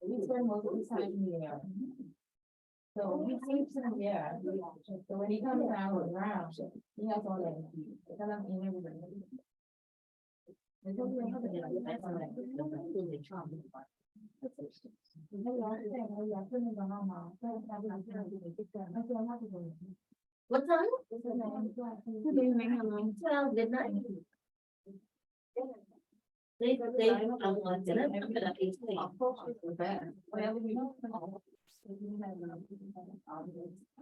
We spend most of the time here. So he sleeps in there. So when he comes down with round, he has all that. Because I'm in everything. What time? 12 midnight. They, whatever you know. I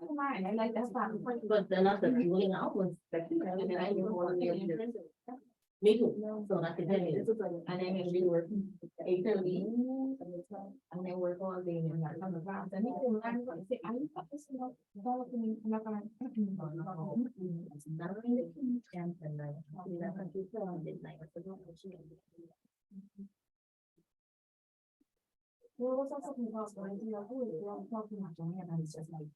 don't mind, I like that part. But they're not the ruling out was. Me too, so that's the thing, and then we work 8:30. And then work all day and that kind of stuff. And then I'm going to say, I thought this was developing, I'm not gonna. Well, what's also possible, you know, we're talking about doing it, and it's just like,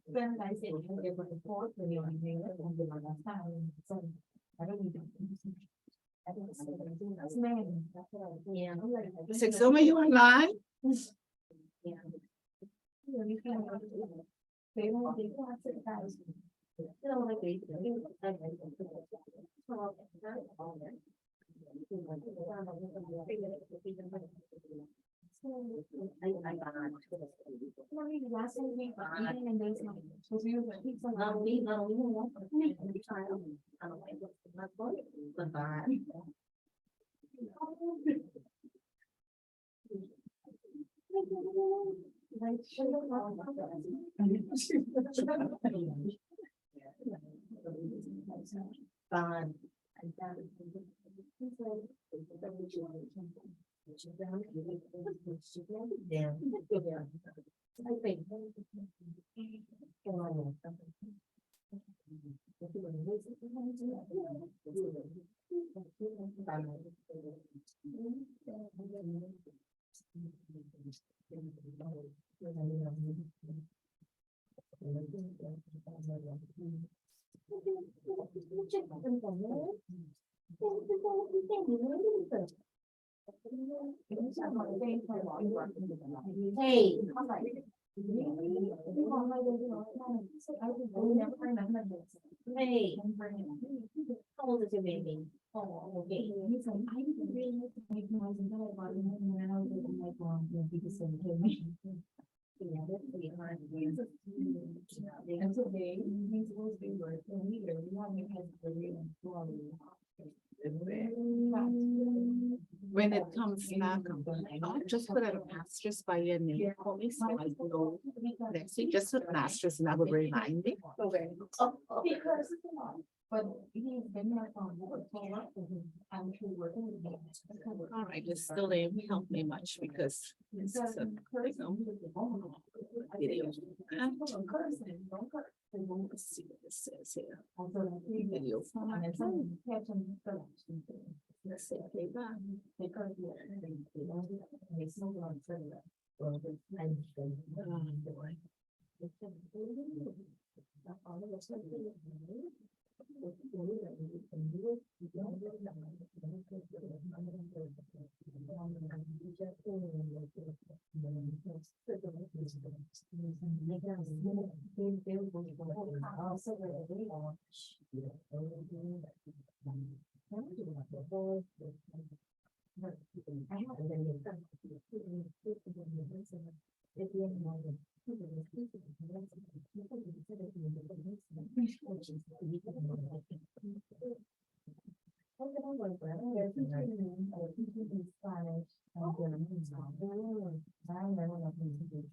then I say, you get what the fourth, when you're on the other, and you're on that time, so I don't need to. I think it's that's man, that's what I, yeah. Six, are you online? Yeah. Yeah, you can, they don't, they can't sit guys. You know, like they. Fun. Yeah. I think. Hey. Hey. How old is your baby? Oh, okay. He's like, I didn't really like to make noise and tell about it, and then I was like, he just said, hey. Yeah, that's pretty hard. And so they, he's supposed to be working here, we haven't had the real. When it comes back, I'll just put out a master's by your name for me, so I can go next week, just put master's and I will remind me. Okay. Because, but he's been there I'm sure working with him. All right, it's still there, help me much because this is a, you know, video. Let's see what this says here. Video format. Let's see, play back. Oh, boy.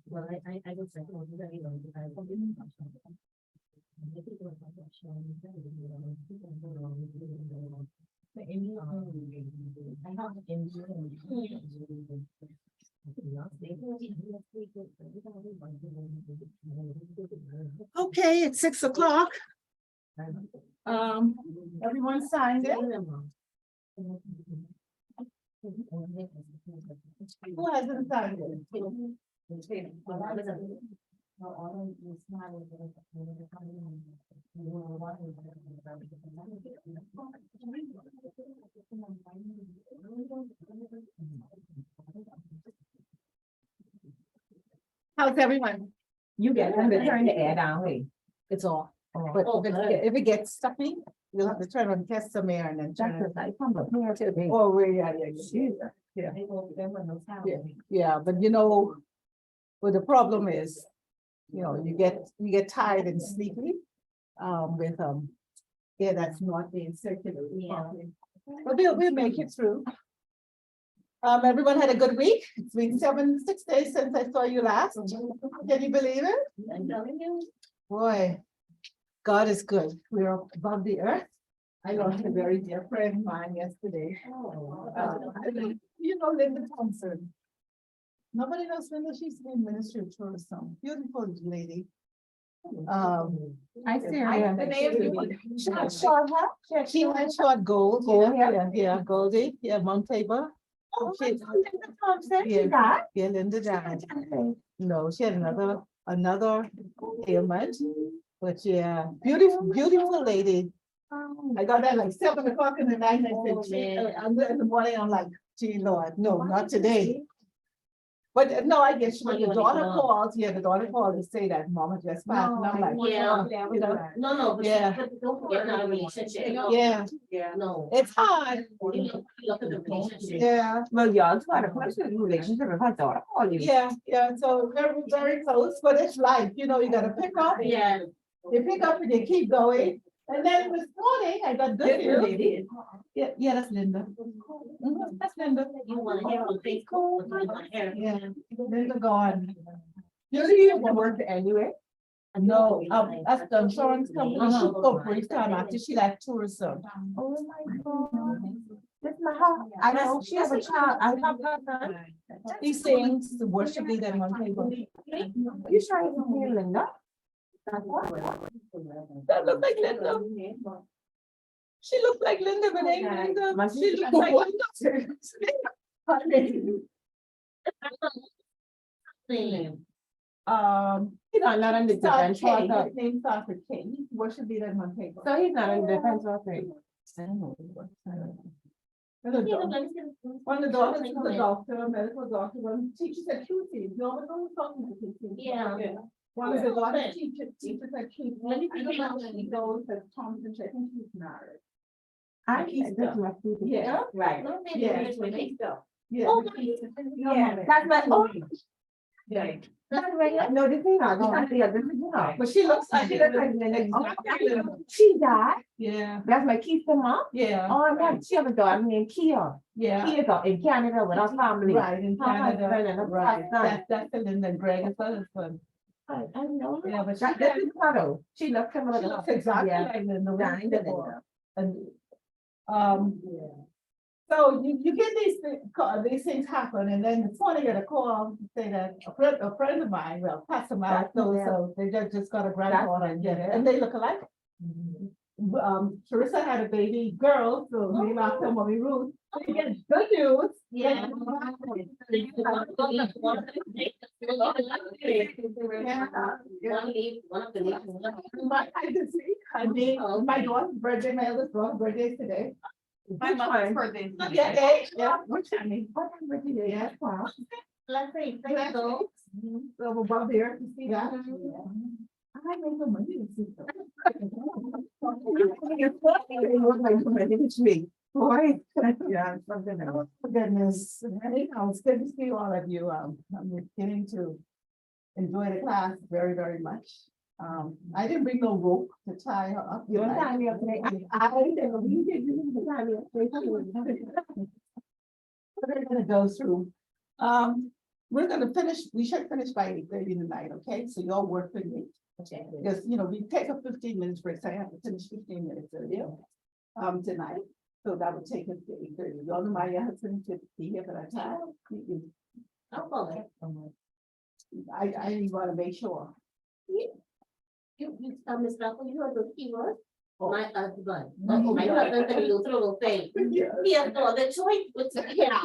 Well, I would say, okay, it's 6 o'clock. Everyone signed it. Who hasn't signed it? How's everyone? You get them to turn the air down, hey. It's off. Oh, But Oh, good. if it gets stuffy, you'll have to turn on test some air and then That's turn the it. light from up here to the. Oh, yeah, yeah. Yeah, but you know, what the problem is, you know, you get tired and sleepy. With yeah, that's not being circulated. Yeah. properly. But we'll make it through. Everyone had a good week. It's been 6 days since I saw you last. Can you believe it? I'm telling you. Boy, God is good. We're above the earth. I lost a very dear friend of mine yesterday. You know Linda Thompson. Nobody knows Linda. She's been ministry of tourism. Beautiful lady. I see her. She had short hair. She had short gold. Yeah, Goldie. Yeah, Mount Tabor. Oh, She- Linda Thompson, Yeah. she died. Yeah, Linda died. No, she had another ailment. But yeah, beautiful lady. I got that like 7 o'clock in the night. And I Oh, said, "Gee," man. in the morning, I'm like, gee, Lord, no, not today. But no, I guess when the daughter calls, the daughter called to say that mama just passed. And I'm like, Yeah. you know, No, but Yeah. but don't forget not a relationship. yeah, No. it's hard. You look at the relationship. Yeah, Well, y'all got a personal relationship with her daughter, all you. yeah, so very, very close, but it's life, you know, you gotta pick up. Yeah. You pick up and you keep going. And then this morning, I got good news. Yeah, that's Linda. Mhm, that's Linda. You wanna hear on Facebook, what you wanna hear. Yeah, Linda gone. Usually you work anyway. No, that's the insurance company. She took brief time after she left tourism. Oh my God. This is my house. I know, she has a child. I love her son. He sings the worship leader in Montego. You sure you hear Linda? That look like Linda. She looked like Linda, but ain't Linda. Must She be- looked like Linda. He's not on the defense King, worker. his name's Arthur King, he's worship leader in Montego. So he's not on the defense worker. One of the daughters is a doctor, a medical doctor, one teaches at QC, no one was talking to QC. Yeah. One of the daughters teaches at QC. When you think about when he goes to Thompson, I think he's married. That's my student. Yeah. Right. Yeah. Yeah. Oh, Yeah, that's my, oh, Yeah. that's right. No, this is not, this is the other, this is not. But she looks like. She looks like Linda. She died. Yeah, That's my Keisha mom. yeah, Oh, I got, she have a daughter named Kia. yeah. Kia's out in Canada with her family. Right, in Her husband and Canada, her right, son. that's the Linda and Greg as well as fun. I know. Yeah, but she That, this is Caro. She looks similar She to looks her. exactly Yeah. like Linda. Dying to Linda. And, so you get these things happen, and then this morning I got a call to say that a friend of mine, well, Pastor Mark, so they just got a granddaughter and get it, and they look alike. Teresa had a baby girl, so named after Mommy Ruth. So you get good news. Yeah. I mean, my daughter's birthday, my eldest daughter's birthday is today. My mom's birthday. Yeah, which I mean, yeah, wow. Let's say, let's go. So above here, you see that? I made the money to see that. It's me. Boy. Yeah, something else. Oh, goodness, anyhow, it's good to see all of you. I'm beginning to enjoy the class very, very much. I didn't bring no rope to tie her up. You want to tonight. tie me up today? I didn't, you didn't even tie me up today. We're gonna go through. We're gonna finish, we should finish by 8:30 tonight, okay? So y'all work with me. Okay. Because, you know, we take a 15 minutes break, so I have to finish 15 minutes earlier. Tonight, so that would take us to 8:30. Y'all know my husband should be here for that time. I'll call it. I want to make sure. Ms. Rocco, you heard the keyword? Oh. My husband. My husband, and you throw the thing. He has no other choice but to, yeah.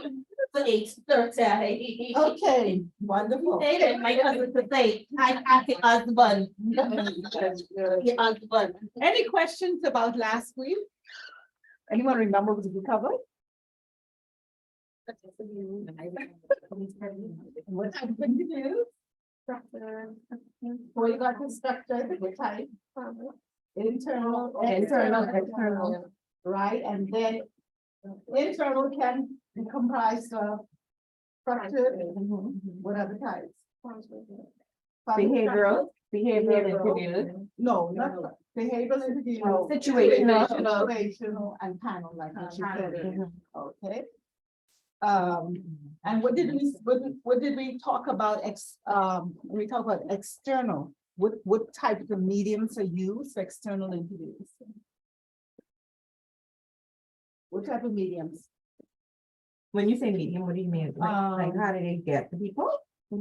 So for 8:30. Okay, wonderful. Hey, my cousin to say, I'm at the husband. The husband. Any questions about last week? Anyone remember what we covered? What happened to you? So you got the structure, the type. Internal, external, right, and then internal can be comprised of structure, what other types? Behavioral interviews. No, not behavioral interview. Situational and panel, like what you said, okay? And what did we talk about we talk about external, what type of mediums are used for external interviews? What type of mediums? When you say medium, what do you mean? Like how do they get the people?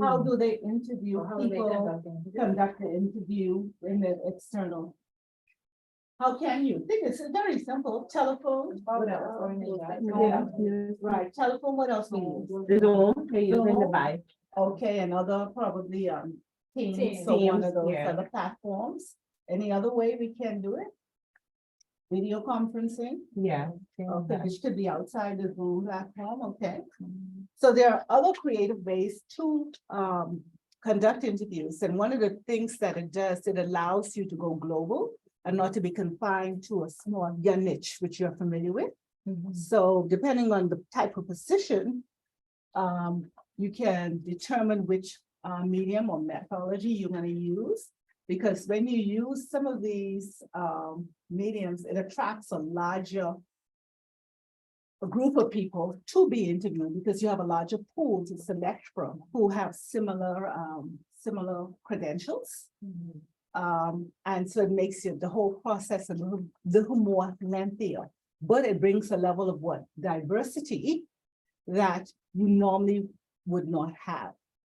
How do they interview people, conduct the interview in the external? How can you? I think it's very simple, telephone. What else? Yeah, right, telephone, what else we use? Zoom, they're using the device. Okay, another probably, Teams, Teams, so one of those yeah. other platforms. Any other way we can do it? Video conferencing, Yeah. okay, which could be outside the Zoom platform, okay? So there are other creative ways to, conduct interviews, and one of the things that it does, it allows you to go global and not to be confined to a small, your niche, which you're familiar with. So depending on the type of position, you can determine which medium or methodology you're going to use. Because when you use some of these mediums, it attracts a larger group of people to be interviewed because you have a larger pool to select from who have similar credentials. And so it makes the whole process a little more lengthier, but it brings a level of what? Diversity that you normally would not have.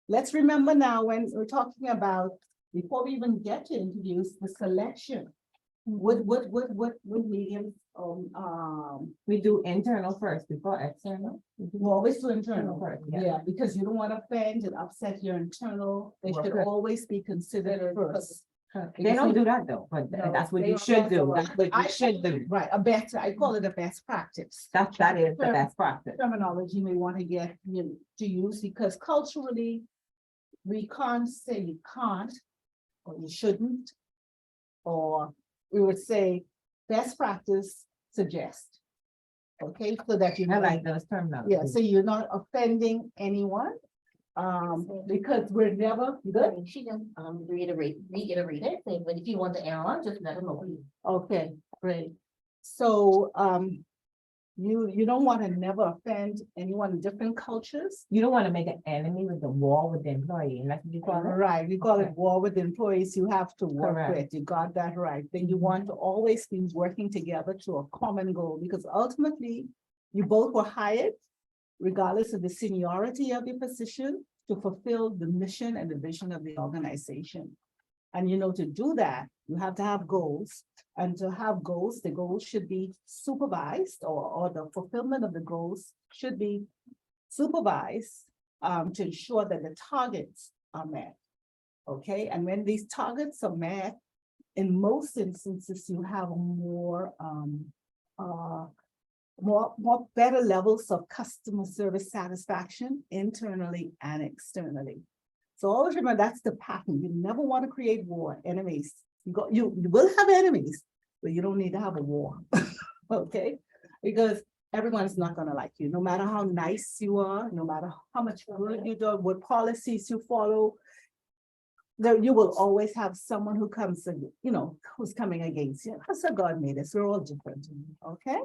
Let's remember now when we're talking about, before we even get to interviews, the selection. What mediums, We do internal first before external. you always do internal. First, yeah. Yeah, because you don't want to offend and upset your internal, they should Right. always be considered first. They don't do that though, but No, that's what they you should do. also- That's what you should do. Right, I call it a best practice. That is the best practice. Terminology you may want to get to use because culturally, we can't say you can't, or you shouldn't, or we would say best practice suggest. Okay, so that you I know, like those terminology. yeah, so you're not offending anyone. Because we're never good. She can reiterate it, saying, but if you want to add on, just let them know. Okay, great. So, you don't want to never offend anyone in different cultures. You don't want to make an enemy with the wall with the employee, and that's what you call it. Right, we call it Okay. war with employees you have to work Correct. with, you got that right. Then you want to always be working together to a common goal, because ultimately, you both were hired, regardless of the seniority of your position, to fulfill the mission and the vision of the organization. And to do that, you have to have goals. And to have goals, the goals should be supervised, or the fulfillment of the goals should be supervised to ensure that the targets are met. Okay, and when these targets are met, in most instances, you have more better levels of customer service satisfaction internally and externally. So always remember, that's the pattern. You never want to create war, enemies. You will have enemies, but you don't need to have a war. Okay, because everyone's not going to like you, no matter how nice you are, no matter how much good you do, what policies you follow. There, you will always have someone who comes and, who's coming against you. That's how God made us. We're all different. Okay.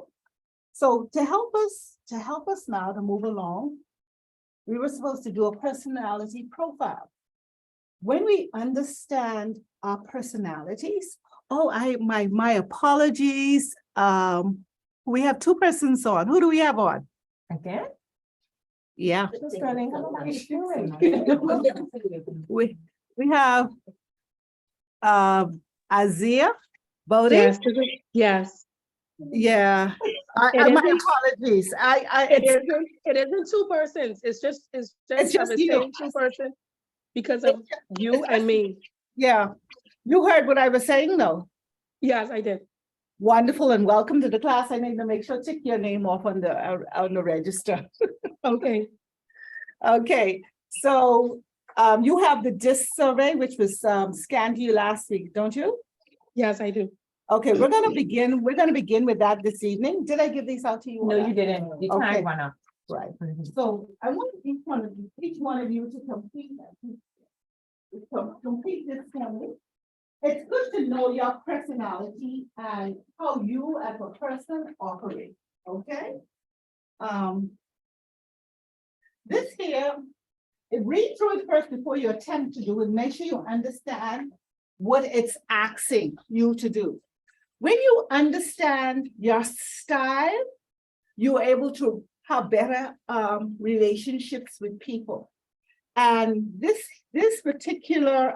So to help us now to move along, we were supposed to do a personality profile. When we understand our personalities, my apologies. We have two persons on. Who do we have on? Again? Yeah, Just running, how are you doing? we have Azia Bodie. Yes, yes. Yeah, It My isn't, apologies. it isn't two persons. It's It's just, I just was you. saying two person because of you and me. Yeah. You heard what I was saying, though. Yes, I did. Wonderful and welcome to the class. I need to make sure tick your name off on the register. Okay. Okay, so you have the DISC survey, which was scanned to you last week, don't you? Yes, I do. Okay, we're gonna begin with that this evening. Did I give these out to you? No, you didn't. The Okay. time went up. Right, so I want each one of you to complete that. Complete this summary. It's good to know your personality and how you as a person operate, okay? This here, read through it first before you attempt to do it. Make sure you understand what it's asking you to do. When you understand your style, you're able to have better relationships with people. And this particular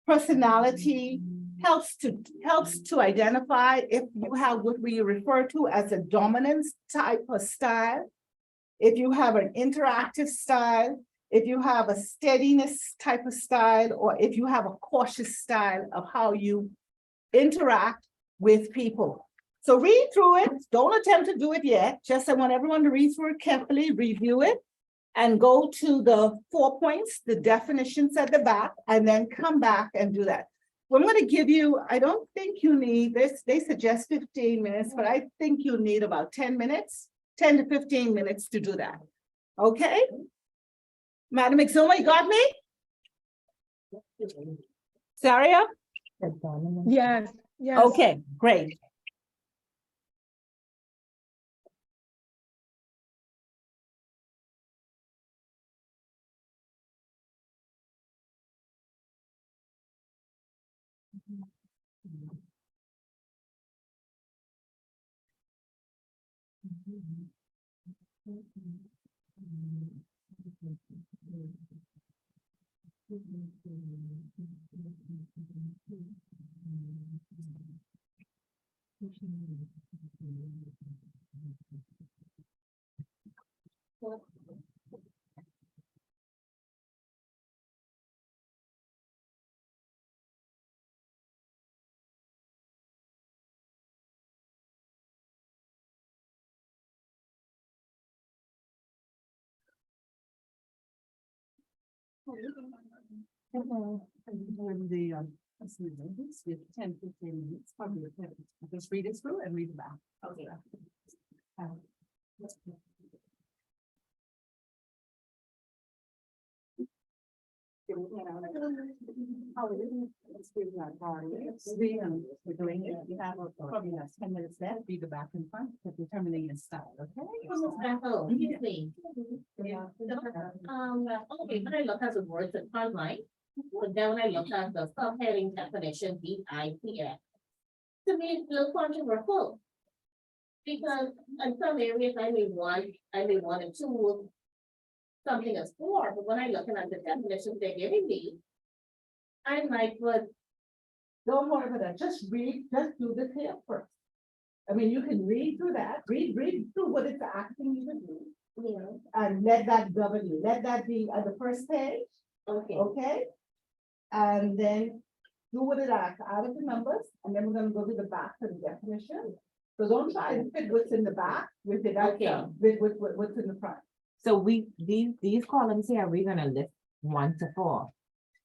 personality helps to identify if you have what we refer to as a dominance type of style, if you have an interactive style, if you have a steadiness type of style, or if you have a cautious style of how you interact with people. So read through it. Don't attempt to do it yet. Just I want everyone to read through it carefully, review it, and go to the 4 points, the definitions at the back, and then come back and do that. I'm going to give you, I don't think you need this. They suggest 15 minutes, but I think you need about 10 minutes, 10 to 15 minutes to do that. Okay? Madam Exuma, you got me? Saria? Yes, yes. Okay, great. Let's see, this with 10, 15 minutes, probably just read it through and read it back. Okay. We're doing it. You have probably 10 minutes left. Read the back and front to determining your style. Okay. Okay, when I look at the words in online, but then when I look at the subheading definition, DITF, to me, it's still controversial. Because in some areas I may want to choose something as 4, but when I look at the definition they're giving me, I'm like, but Don't worry about that. Just do this here first. I mean, you can read through that, read through what it's asking you to do. you know, And let that govern you. Let that be at the first page, okay, okay? And then do what it asks, out of the numbers, and then we're gonna go to the back to the definition. So don't try to fit what's in the back with it, Okay. with what's in the front. So these columns here, we're gonna list 1 to 4,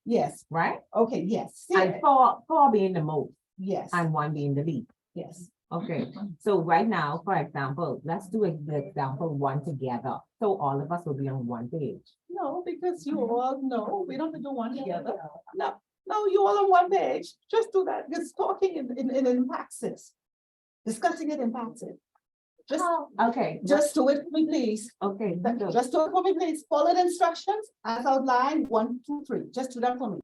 Yes, right? okay, yes. And four being the most Yes, and 1 being the least. yes. Okay, so right now, for example, let's do the example 1 together. So all of us will be on 1 page. No, because you all know, we don't have to do one together. No, you all on 1 page. Just do that. Just talking in impacts it. Discussing it impacts it. Okay, Just do it for me, please. okay, so Just do it for me, please. Follow the instructions as outlined, 1, 2, 3. Just do that for me.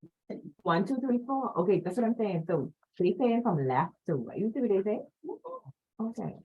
1, 2, 3, 4. Okay, that's what I'm saying. So they saying from left to right. You see what they say? Okay.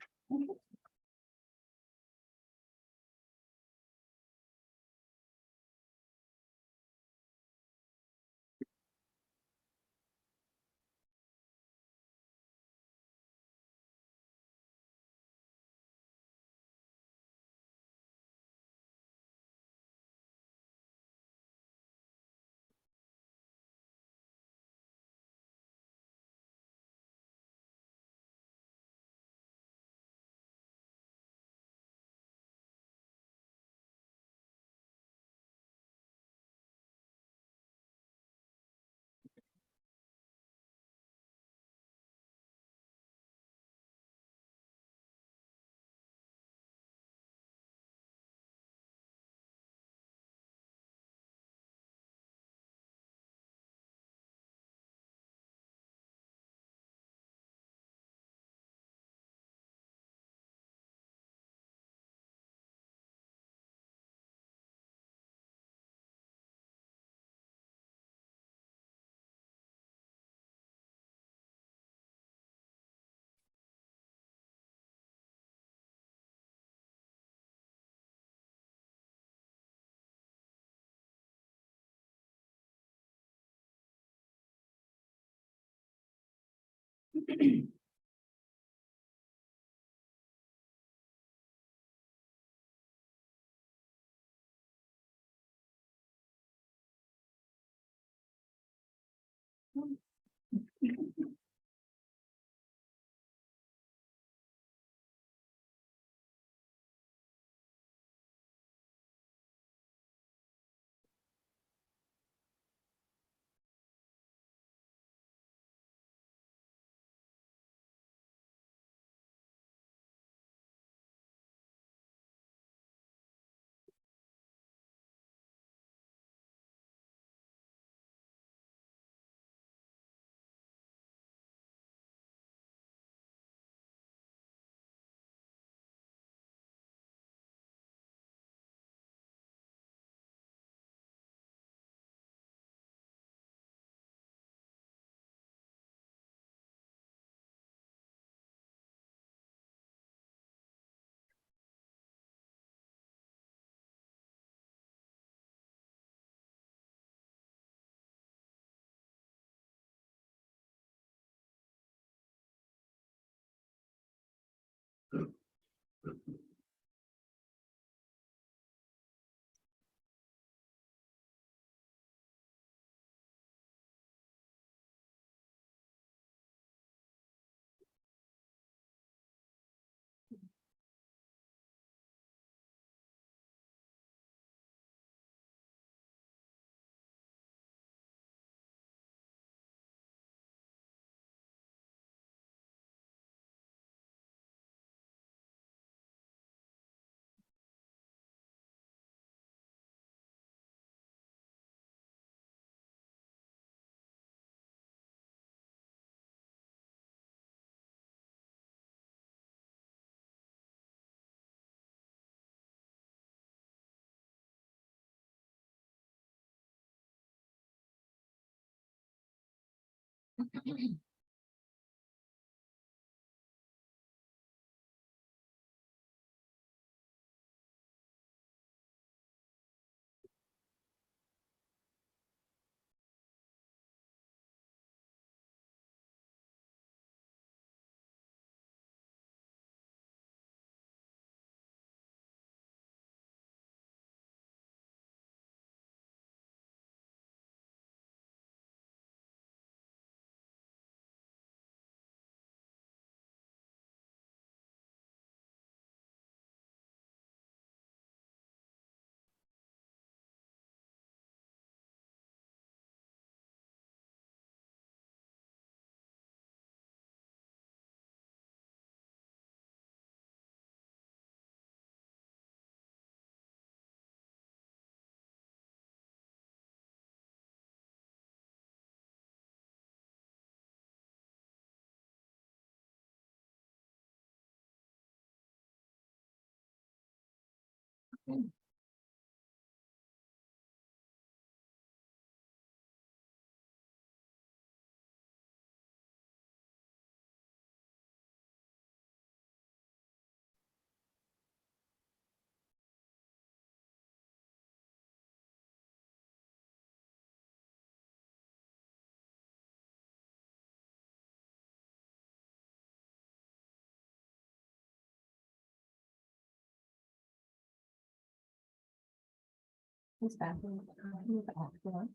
Who's that? Who's that? One?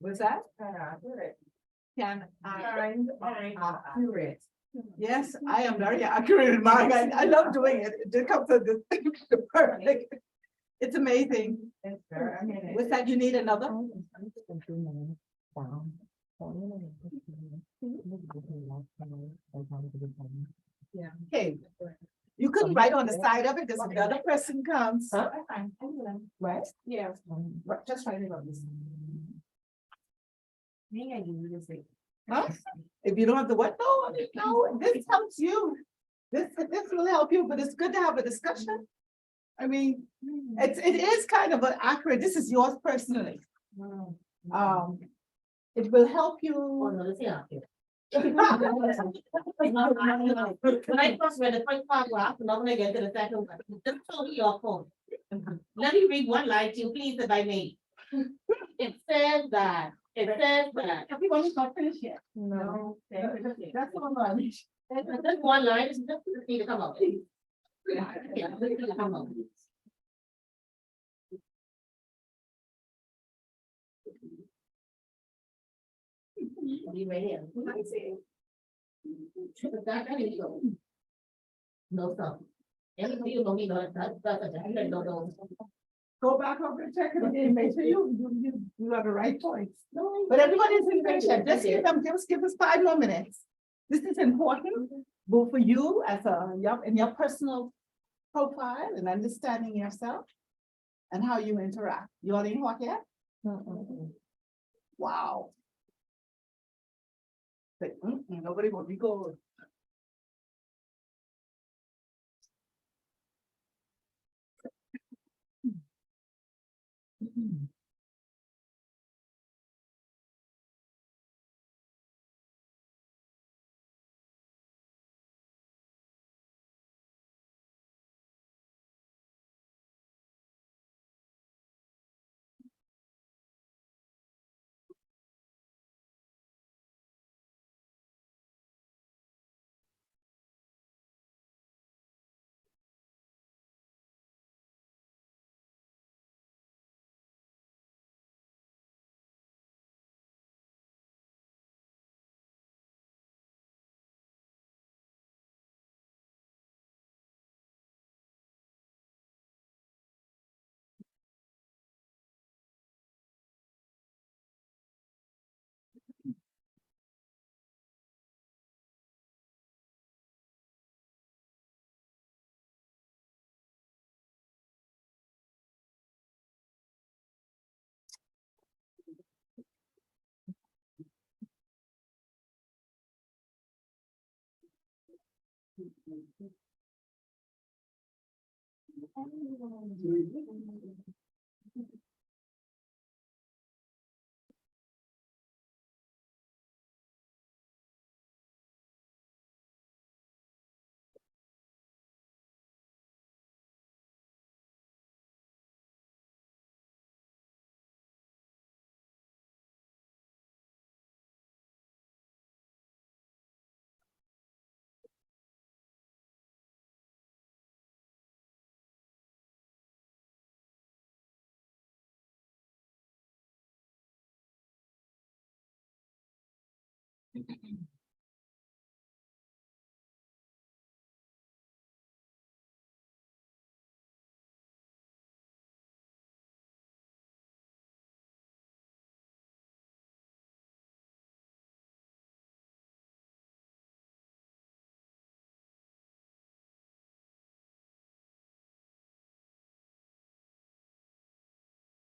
Was that? Can accurate. Yes, I am very accurate in mine. I love doing it. It just comes to the perfect. It's amazing. With that, you need another? Yeah. Okay. You couldn't write on the side of it because another person comes. Huh? Right? Yeah. Just write it on this. Huh? If you don't have the what, no, this helps you. This will help you, but it's good to have a discussion. I mean, it is kind of accurate. This is yours personally. It will help Oh, you. no, let's see up here. When I first read the first paragraph, and I'm gonna get to the second one, just show me your phone. Let me read one line to you, please, if I may. It says that, Everyone's not finished yet. No. That's all right. Just one line, it's just need to come up. Yeah, just need to come up. Be right here. That is so. No, stop. Everything you know me, no, that's, no. Go back over and check it again, make sure you got the right points. But everybody is in patient, just give us 5 more minutes. This is important, both for you as in your personal profile and understanding yourself. And how you interact. You all didn't walk yet? Wow. Like, nobody will be good.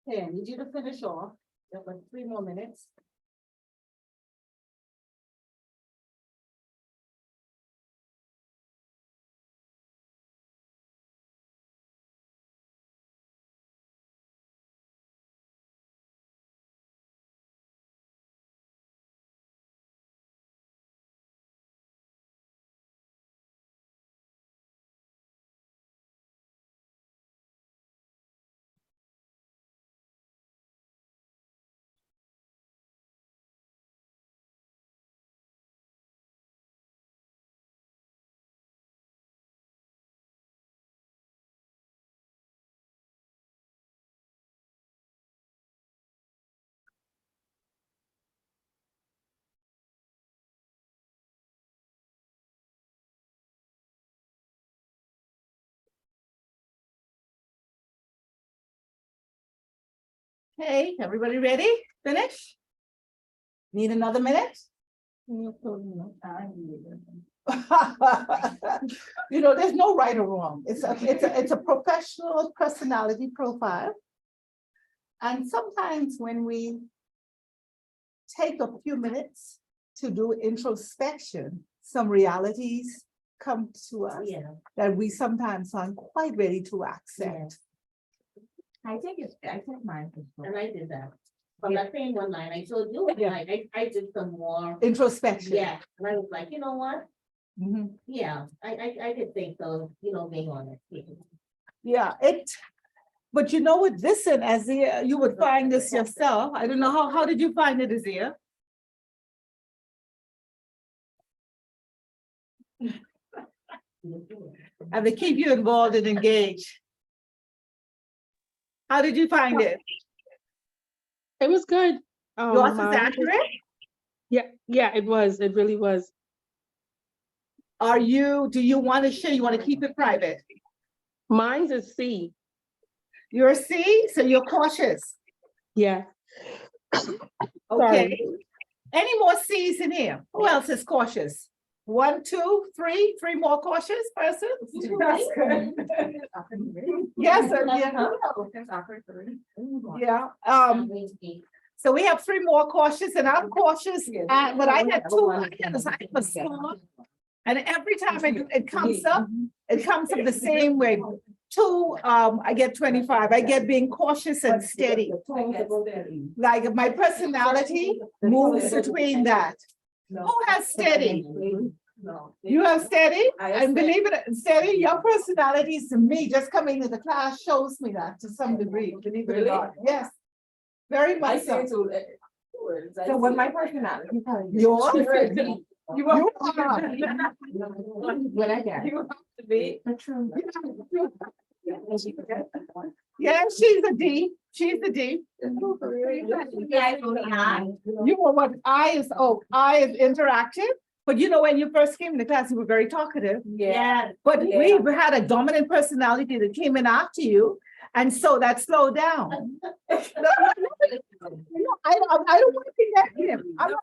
Okay, I need you to finish off. You have like 3 more minutes. Hey, everybody ready? Finish? Need another minute? You know, there's no right or wrong. It's a professional personality profile. And sometimes when we take a few minutes to do introspection, some realities come to us Yeah. that we sometimes aren't quite ready to accept. I think mine. And I did that. From that same one line, I showed you, Yeah. like, I did some more, Introspection. yeah, and I was like, you know what? Mhm. Yeah, I did think so, being honest. Yeah, but you know what, listen, Azia, you would find this yourself. I don't know, how did you find it, Azia? And they keep you involved and engaged. How did you find it? It was good. Yours is Mine was- accurate? Yeah, it was. It really was. Do you want to share? You want to keep it private? Mine's is C. You're a C, so you're cautious. Yeah. Okay. Any more Cs in here? Who else is cautious? 1, 2, 3, 3 more cautious persons? That's good. Yes, sir, yeah. Yeah, so we have 3 more cautious and I'm cautious, but I had 2 items. I have a score. And every time it comes up the same way. 2, I get 25. I get being cautious and steady. Like my personality moves between that. Who has steady? You have steady? And believe it, steady, your personality is to me, just coming to the class shows me that to some degree, believe it or not. Yes. Very much so. So what my personality? Yours? You You are. are. What I got? Yeah, she's a D. She's a D. You were what I is interactive. But you know, when you first came in the class, you were very talkative. Yeah. But we had a dominant personality that came in after you. And so that slowed down. No, I don't want to be negative. I'm not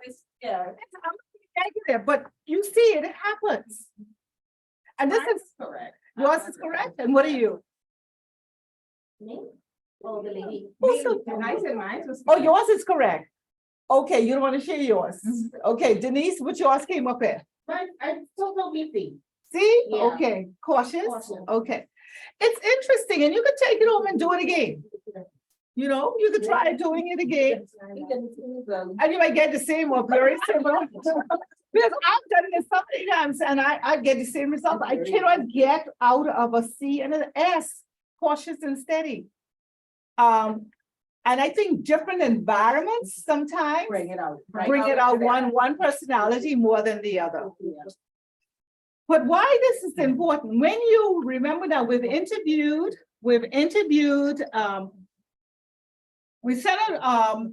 negative, but you see it happens. And this is Correct. yours is correct. And what are you? Me? Oh, the lady. Who's the- Oh, yours is correct. Okay, you don't want to share yours. Okay, Denise, what yours came up at? I total BP. See? Yeah. Okay, cautious. Cautious. Okay. It's interesting, and you could take it home and do it again. You know, you could try doing it again, and you might get the same or very similar. Because I've done this so many times, and I get the same result. I cannot get out of a C and an S, cautious and steady. And I think different environments sometimes bring it out one personality more than the other. But why this is important, when you remember that we've interviewed, we sent out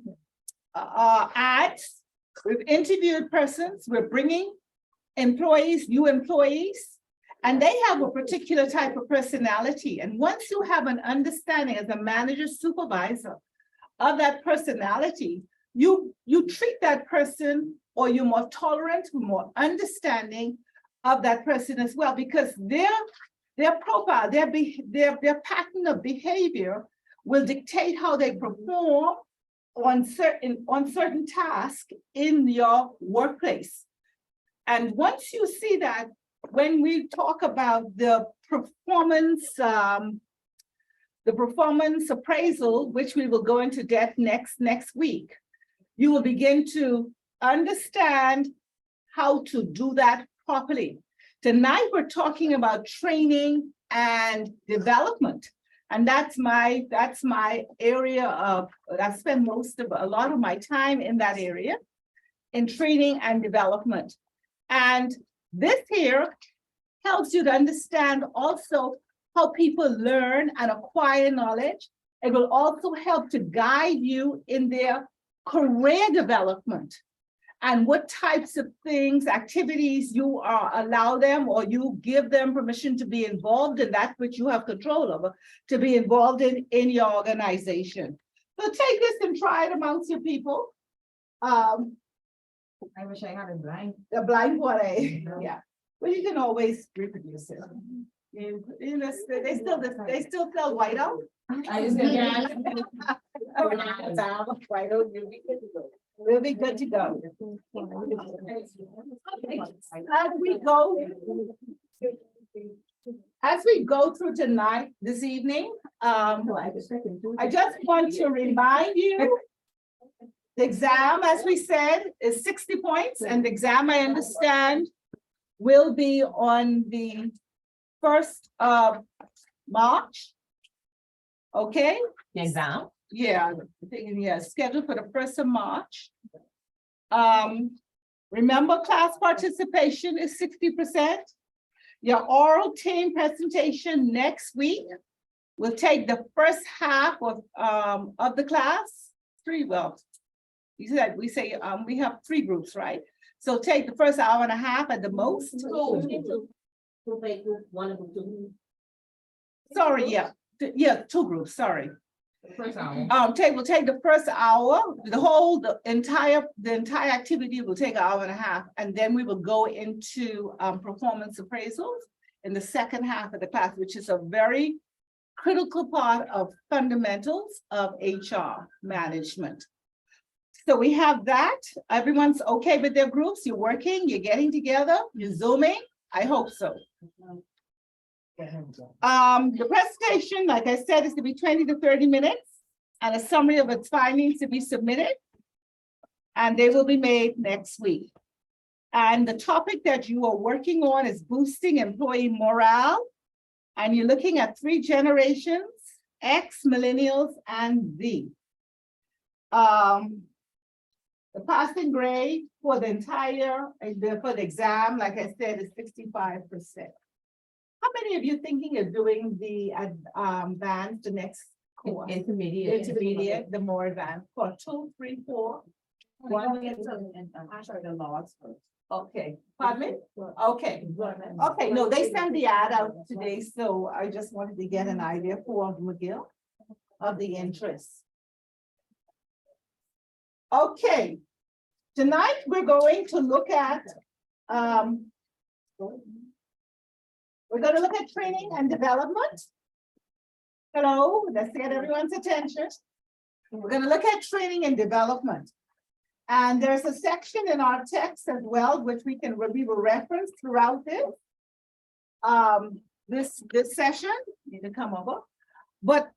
ads, we've interviewed persons, we're bringing employees, new employees, and they have a particular type of personality. And once you have an understanding as a manager supervisor of that personality, you treat that person, or you're more tolerant, more understanding of that person as well, because their profile, their pattern of behavior will dictate how they perform on certain tasks in your workplace. And once you see that, when we talk about the performance appraisal, which we will go into depth next week, you will begin to understand how to do that properly. Tonight, we're talking about training and development. And that's my area of, I spend a lot of my time in that area, in training and development. And this here helps you to understand also how people learn and acquire knowledge. It will also help to guide you in their career development and what types of things, activities you allow them, or you give them permission to be involved in, that which you have control over, to be involved in your organization. So take this and try it amongst your people. I wish I had a blind. The blind one, yeah. Well, you can always reproduce it. You know, they still sell whiteout. We'll be good to go. As we go, as we go through tonight, this evening, I just want to remind you. The exam, as we said, is 60 points, and the exam, I understand, will be on the 1st of March. Okay, The exam? yeah, I think, yeah, scheduled for the 1st of March. Remember, class participation is 60%. Your oral team presentation next week will take the first half of the class. You said, we have 3 groups, right? So take the first hour and a half at the most. Group A, group 1 and group 2. Sorry, yeah, 2 groups, sorry. First hour. We'll take the first hour, the entire activity will take an hour and a half, and then we will go into performance appraisals in the second half of the class, which is a very critical part of fundamentals of HR management. So we have that. Everyone's okay with their groups? You're working, you're getting together, you're Zooming? I hope so. The presentation, like I said, is to be 20 to 30 minutes, and a summary of its findings to be submitted. And they will be made next week. And the topic that you are working on is boosting employee morale. And you're looking at 3 generations, X, millennials, and Z. The passing grade for the exam, like I said, is 65%. How many of you thinking of doing the advanced, the next course? Intermediate, the more advanced, for 2, 3, 4? The laws first. Okay, pardon me? Okay, okay, no, they sent the ad out today, so I just wanted to get an idea for McGill of the interest. Okay, tonight we're going to look at training and development. Hello, let's get everyone's attention. We're going to look at training and development. And there's a section in our text as well, which we will reference throughout this session. You need to come over. But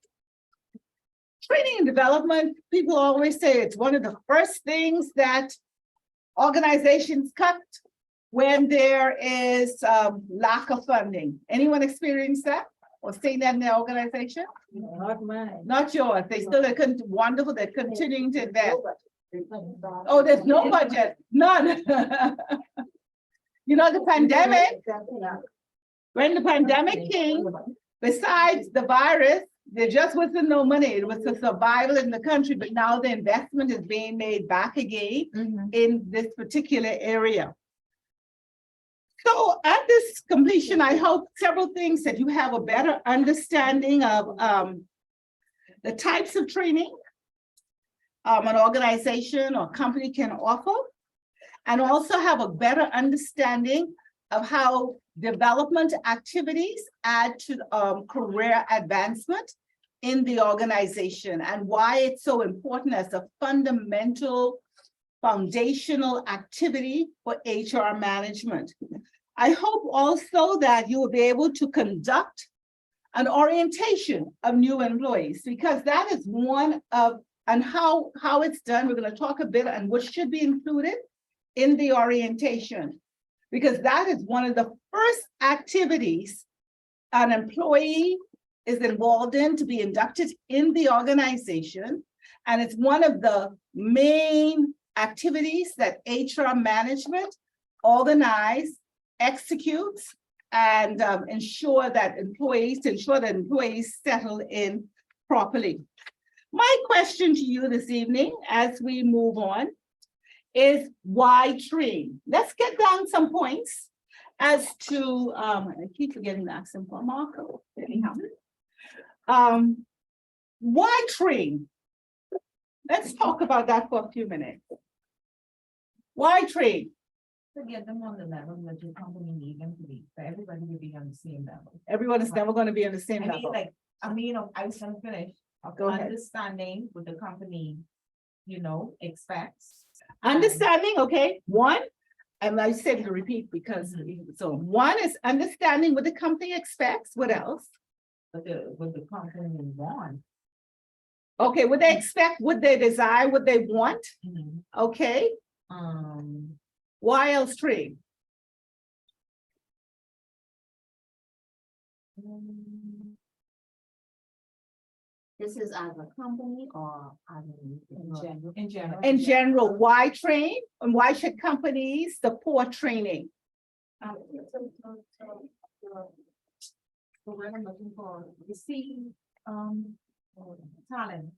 training and development, people always say it's one of the first things that organizations cut when there is lack of funding. Anyone experience that or seen that in their organization? Not mine. Not yours. They still are wonderful. They're continuing to invest. Oh, there's no budget, none. You know, the pandemic, when the pandemic came, besides the virus, there just wasn't no money. It was the survival in the country, but now the investment is being made back again in this particular area. So at this completion, I hope several things that you have a better understanding of the types of training an organization or company can offer, and also have a better understanding of how development activities add to career advancement in the organization, and why it's so important as a fundamental foundational activity for HR management. I hope also that you will be able to conduct an orientation of new employees, because that is one of, and how it's done. We're going to talk a bit on what should be included in the orientation, because that is one of the first activities an employee is involved in to be inducted in the organization. And it's one of the main activities that HR management organize, executes, and ensure that employees settle in properly. My question to you this evening, as we move on, is why train? Let's get down some points as to, I keep forgetting to ask them for Marco. Anyhow, why train? Let's talk about that for a few minutes. Why train? To get them on the level that your company need them to be, for everybody to be on the same level. Everyone is never going to be on the same I mean, level. I was gonna finish. Go ahead. Understanding what the company, expects. Understanding, okay, 1, And I said to repeat because, so one is understanding what the company expects. What else? What the company want. Okay, what they expect, what they desire, what they want. Okay, why else three? This is as a company or as In general. In general, why train and why should companies support training? So we're looking for, you see, talent.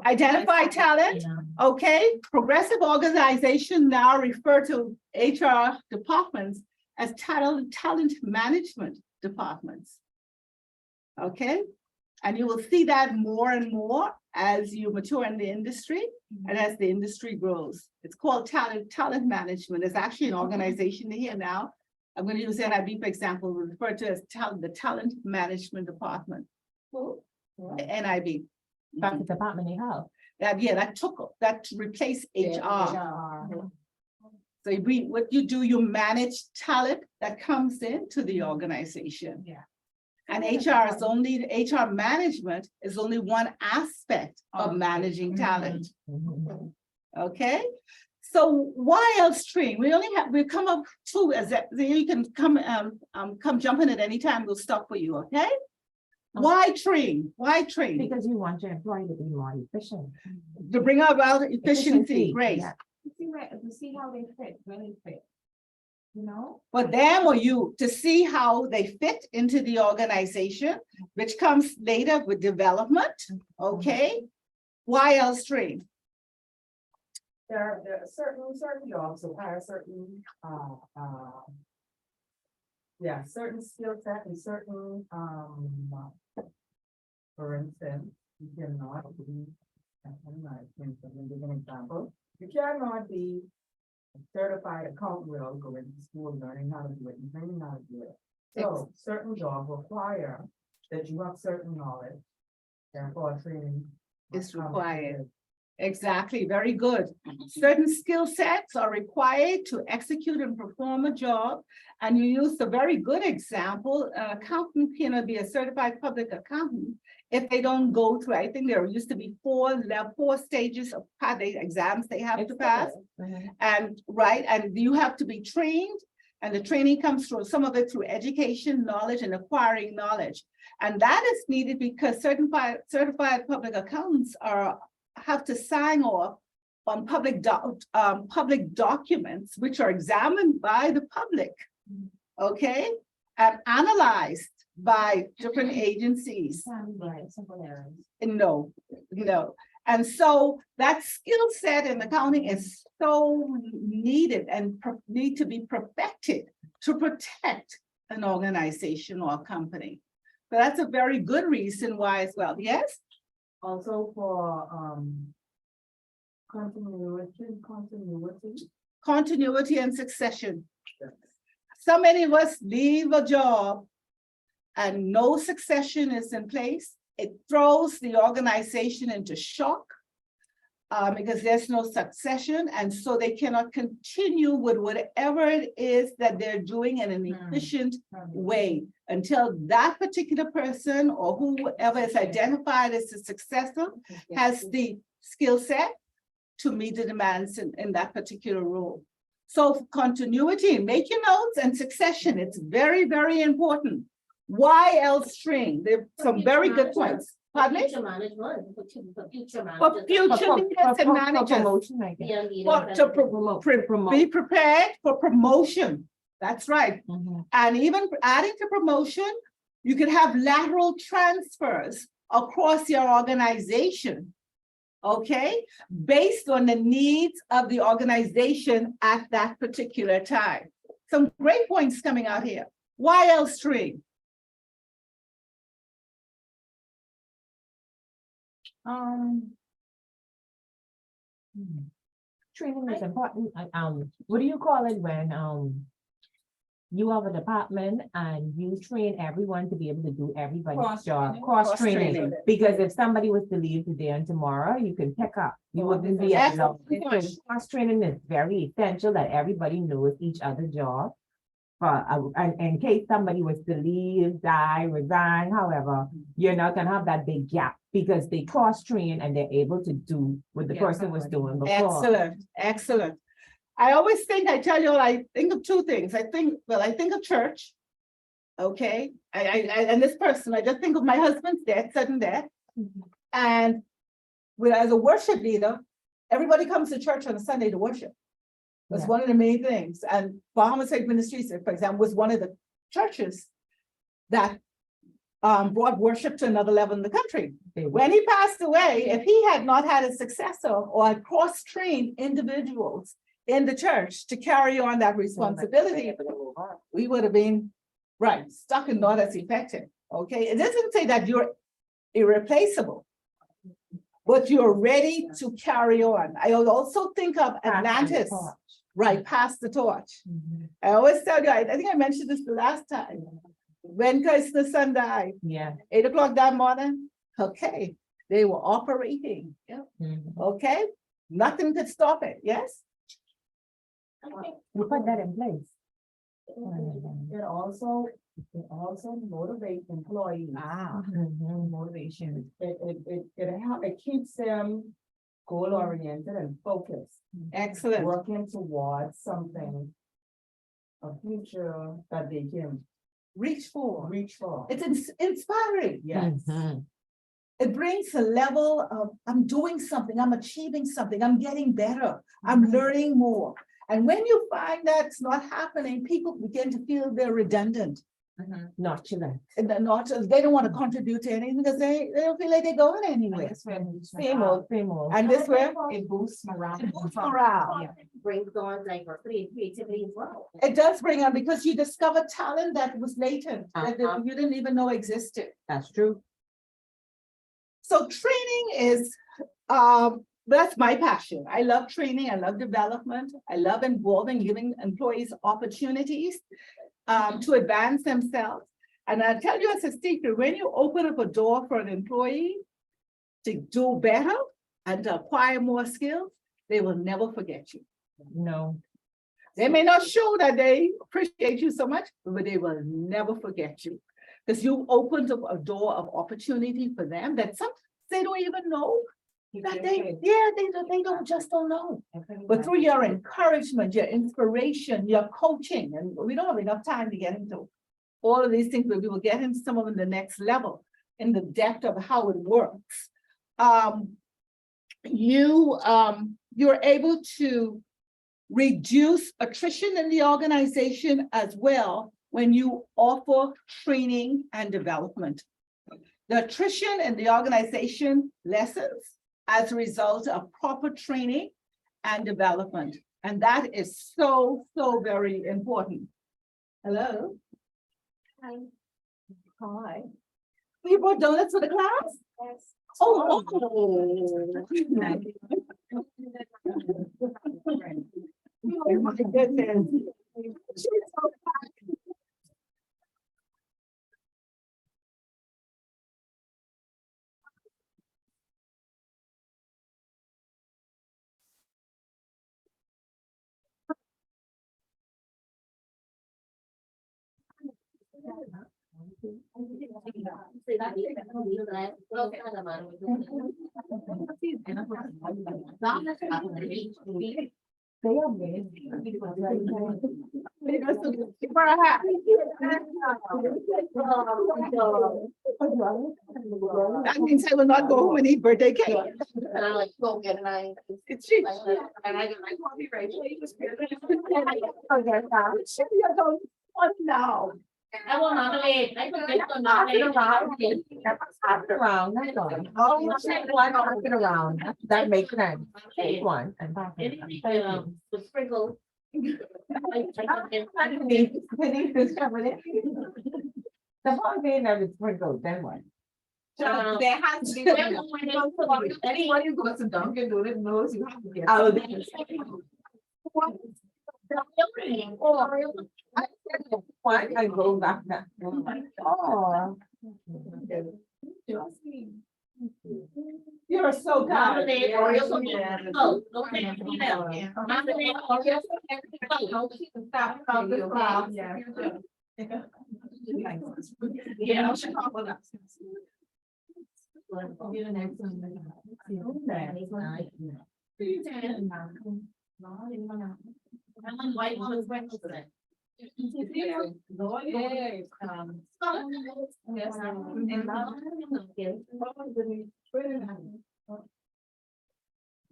Identify talent. Okay, progressive organization now refer to HR departments as talent management departments. Okay, and you will see that more and more as you mature in the industry and as the industry grows. It's called talent management. It's actually an organization here now. I'm going to use NIB for example, referred to as the talent management department. NIB. That's the department they have. That replaced HR. So what you do, you manage talent that comes into the organization. Yeah. And HR management is only one aspect of managing talent. Okay, so why else train? We come up two as that you can come jump in at any time. We'll stop for you. Okay. Why train? Why train? Because you want your employee to be more efficient. To bring about efficiency. Great. Yeah. To see how they fit, really fit. You know? For them or you to see how they fit into the organization, which comes later with development. Okay. Why else train? There are certain jobs require certain, certain skill set and certain, for instance, you cannot be, give an example, you cannot be a certified accountant without going to school, learning how to do it, and learning how to do it. So certain jobs require that you have certain knowledge, therefore training Is required. Exactly, very good. Certain skill sets are required to execute and perform a job. And you used a very good example, an accountant cannot be a certified public accountant if they don't go through, I think there used to be four stages of exams they have to pass. And you have to be trained, and the training comes through, some of it through education, knowledge, and acquiring knowledge. And that is needed because certified public accountants have to sign off on public documents, which are examined by the public, okay, and analyzed by different agencies. No. And so that skill set in accounting is so needed and need to be perfected to protect an organization or a company. So that's a very good reason why as well. Yes? Also for, Continuity and succession. So many of us leave a job and no succession is in place. It throws the organization into shock because there's no succession, and so they cannot continue with whatever it is that they're doing in an efficient way until that particular person or whoever is identified as a successor has the skill set to meet the demands in that particular role. So for continuity, make your notes, and succession, it's very, very important. Why else string? There are some very good points. Pardon me? Future management, for future For managers. future leaders and managers. Be prepared for promotion. That's right. And even adding to promotion, you could have lateral transfers across your organization. Okay, based on the needs of the organization at that particular time. Some great points coming out here. Why else string? Training is important. What do you call it when you have a department and you train everyone to be able to do everybody's job, Cross-training. cross-training. Cross-training. Because if somebody was to leave today and tomorrow, you can pick up. You wouldn't be at loss. Excellent. So cross-training is very essential that everybody knows each other's job. And in case somebody was to leave, die, resign, however, you're not gonna have that big gap because they cross-train and they're able to do what the Yeah, person was doing before. Excellent, excellent. I always think, I tell you, I think of two things. I think of church. Okay, and this person, I just think of my husband's death, sudden death. And as a worship leader, everybody comes to church on a Sunday to worship. That's Yeah. one of the main things. And Bahamas Faith Ministries, for example, was one of the churches that brought worship to another level in the country. When he passed away, if he had not had a successor or had cross-trained individuals in the church to carry on that responsibility, we would have been, right, stuck and not as effective, okay? It doesn't say that you're irreplaceable, but you're ready to carry on. I also think of Atlantis, right, pass the torch. I always tell you, I think I mentioned this the last time. When Christ's son died, Yeah. 8 o'clock that morning, okay, they were operating, okay? Nothing could stop it, yes? We put that in place. It also motivates employees. Motivation. It keeps them goal oriented and focused, Excellent. working towards something. A future that they can Reach for. reach for. It's inspiring. Yes. It brings a level of, I'm doing something, I'm achieving something, I'm getting better, I'm learning more. And when you find that's not happening, people begin to feel they're redundant. Nonchalant. And they're not, they don't want to contribute to anything because they don't feel like they're going anywhere. Same old, same old. And this way, It boosts morale. it boosts morale. Brings on like creativity as well. It does bring on because you discover talent that was latent, that you didn't even know existed. That's true. So training is, that's my passion. I love training, I love development, I love involving, giving employees opportunities to advance themselves. And I'll tell you as a secret, when you open up a door for an employee to do better and to acquire more skills, they will never forget you. No. They may not show that they appreciate you so much, but they will never forget you. Because you opened up a door of opportunity for them that some they don't even know. That they don't know. But through your encouragement, your inspiration, your coaching, and we don't have enough time to get into all of these things, but we will get into some of them the next level in the depth of how it works. You're able to reduce attrition in the organization as well when you offer training and development. The attrition in the organization lessens as a result of proper training and development. And that is so, so very important. Hello? Hi. Hi. You brought donuts for the class? Yes. Oh. Oh my goodness. She's so fine. They are made. That means I will not go home and eat birthday cake. And I like go get an It's cheap. and I get my coffee right. Now. I will not late. I could get them not late. Pass it around, that's all. Oh, you take one, pass it around. That makes sense. Take one and pass it around. Thank you. With sprinkles. Denise is coming in. The whole thing that is sprinkled, then what? There has to be. Anyone who goes to Dunkin' Donuts knows you have to get. Oh, Why I go back now? Oh. You're so kind. Nominate Oreos for me. Oh, okay, email. Nominate Oreos for everybody. Stop from the crowd. Yeah, I should call it up. White one is breakfast today.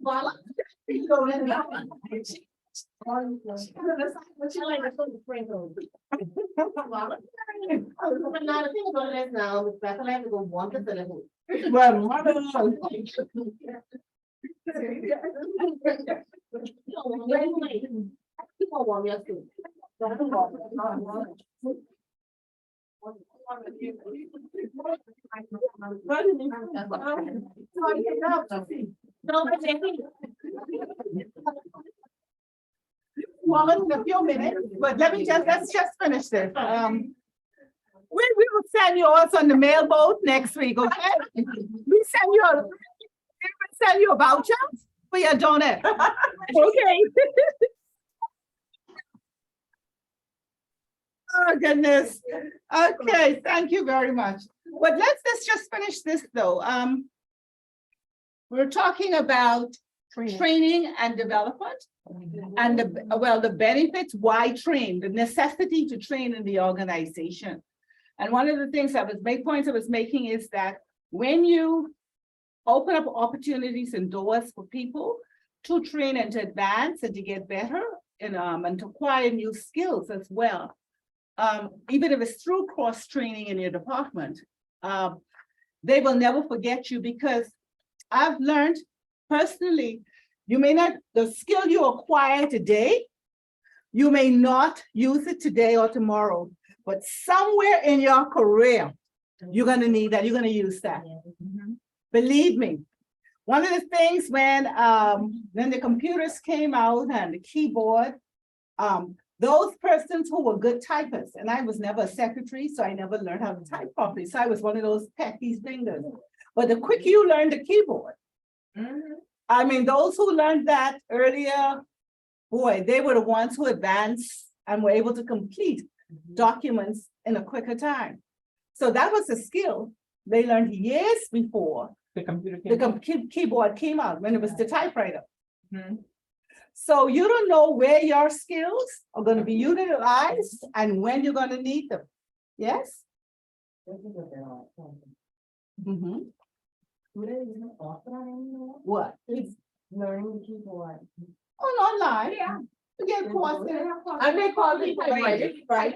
Voila. What you like to put the sprinkles? Voila. I'm not a thing about it now, but back when I have to go one to the. Well, mother. Well, in a few minutes, but let's just finish this. We will send you also on the mailboat next week, okay? We will send you a voucher for your donut. Okay. Oh, goodness. Okay, thank you very much. But let's just finish this though. We're talking about training and development and the benefits, why train, the necessity to train in the organization. And one of the things points I was making is that when you open up opportunities and doors for people to train and to advance and to get better and to acquire new skills as well. Even if it's through cross training in your department, they will never forget you because I've learned personally, the skill you acquire today, you may not use it today or tomorrow, but somewhere in your career, you're gonna need that, you're gonna use that. Believe me, one of the things when the computers came out and the keyboard, those persons who were good typists, and I was never a secretary, so I never learned how to type properly. So I was one of those pecky fingers. But the quicker you learn the keyboard, I mean, those who learned that earlier, boy, they were the ones who advanced and were able to complete documents in a quicker time. So that was a skill they learned years before The computer. the keyboard came out, when it was the typewriter. So you don't know where your skills are going to be utilized and when you're going to need them. Yes? Mhm. What? It's learning the keyboard. On online, yeah. You get courses. And they call it Right.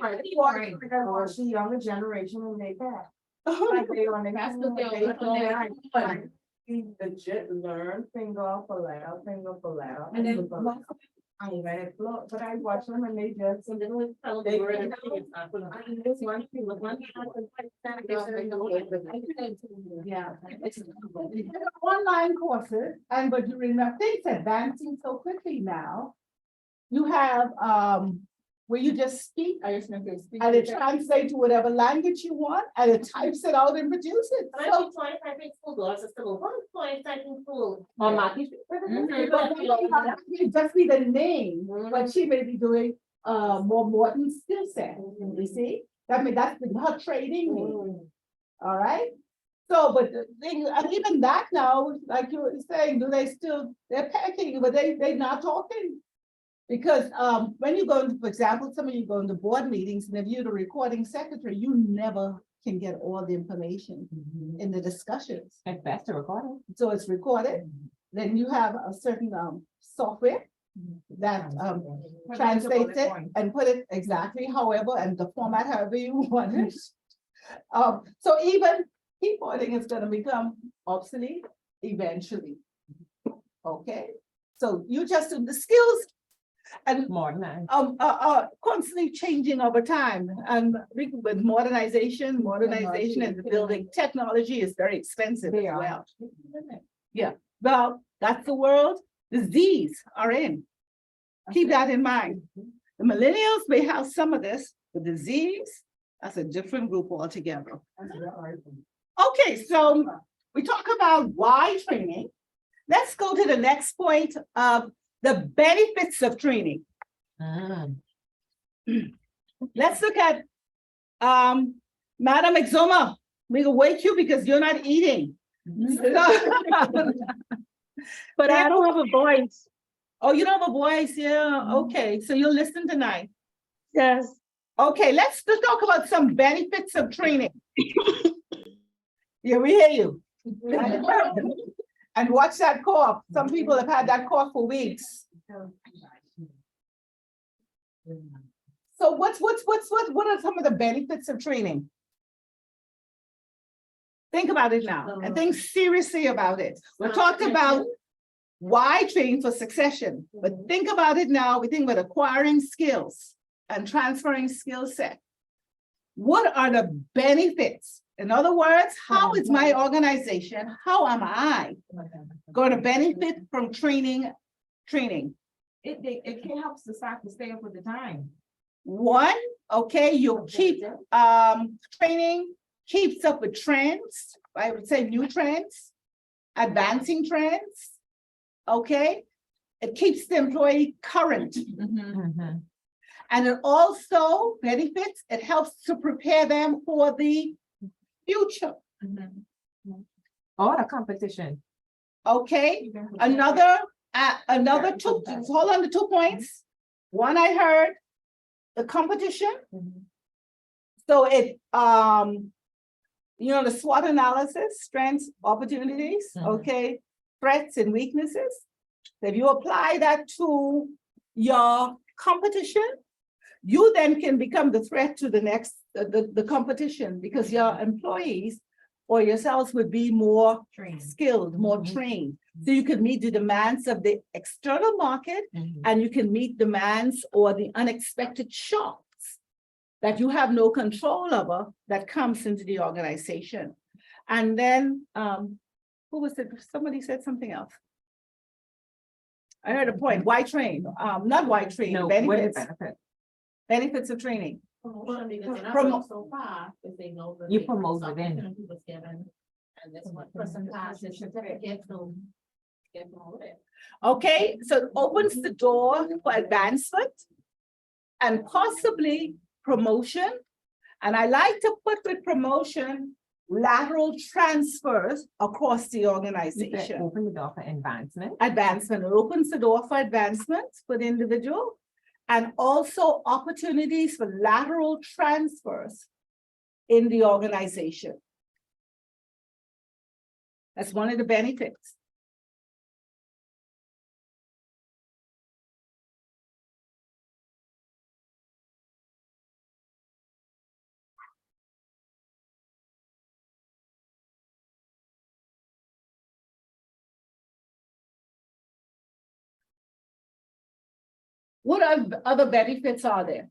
Or she younger generation and they that. Like they on the. That's what they're He legit learn finger for letter. And then- I read it, but I watch them and they just. So then we tell They- the word. This one, yeah. Online courses, but you remember things advancing so quickly now. You have where you just speak and it translates to whatever language you want and it types it out and produces it. I So actually twice typing school doors, it's still one twice typing school. On my. but it just be the name, but she may be doing more modern skill set, you see? That's her trading me. All right? So, but the thing, and even that now, like you were saying, they're packing, but they're not talking. Because when you go into, for example, some of you go into board meetings and if you're the recording secretary, you never can get all the information in the discussions. It's best to record it. So it's recorded, then you have a certain software that translates it and put it exactly however, and the format however you want it. So even keyboarding is gonna become obsolete eventually. Okay, so you just do the skills and More than that. constantly changing over time. And with modernization in the building, technology is very expensive as They are. well. Yeah, well, that's the world the Z's are in. Keep that in mind. The millennials may have some of this, the disease, that's a different group altogether. Okay, so we talk about why training. Let's go to the next point of the benefits of training. Mm. Let's look at Madam Exoma. We will wake you because you're not eating. But I don't have a voice. Oh, you don't have a voice, yeah, okay, so you'll listen tonight. Yes. Okay, let's talk about some benefits of training. Yeah, we hear you. And watch that cough. Some people have had that cough for weeks. So what are some of the benefits of training? Think about it now and think seriously about it. We talked about why train for succession, but think about it now. We think about acquiring skills and transferring skill set. What are the benefits? In other words, how is my organization, how am I going to benefit from training? It helps the staff to stay up with the time. One, okay, you'll keep training keeps up with trends, I would say new trends, advancing trends. Okay, it keeps the employee current. Mhm. And it also benefits, it helps to prepare them for the future. Or a competition. Okay, another two, hold on to 2 points. One, I heard the competition. So it, the SWOT analysis, strengths, opportunities, okay, threats and weaknesses. If you apply that to your competition, you then can become the threat to the next, the competition, because your employees or yourselves would be more skilled, more trained. So you could meet the demands of the external market, and you can meet demands or the unexpected shocks that you have no control over that comes into the organization. And then, who was it? Somebody said something else. I heard a point, why train? Not why train, No, what are the benefits, benefits? benefits of training. Promotion, because in our Promo- work so far, if they know. that You they- promote some within. opportunity was given, and this one person passed the certificate to get promoted. Okay, so it opens the door for advancement and possibly promotion. And I like to put with promotion, lateral transfers across the You said organization. open the door for advancement. Advancement, it opens the door for advancement for the individual, and also opportunities for lateral transfers in the organization. That's one of the benefits. What other benefits are there?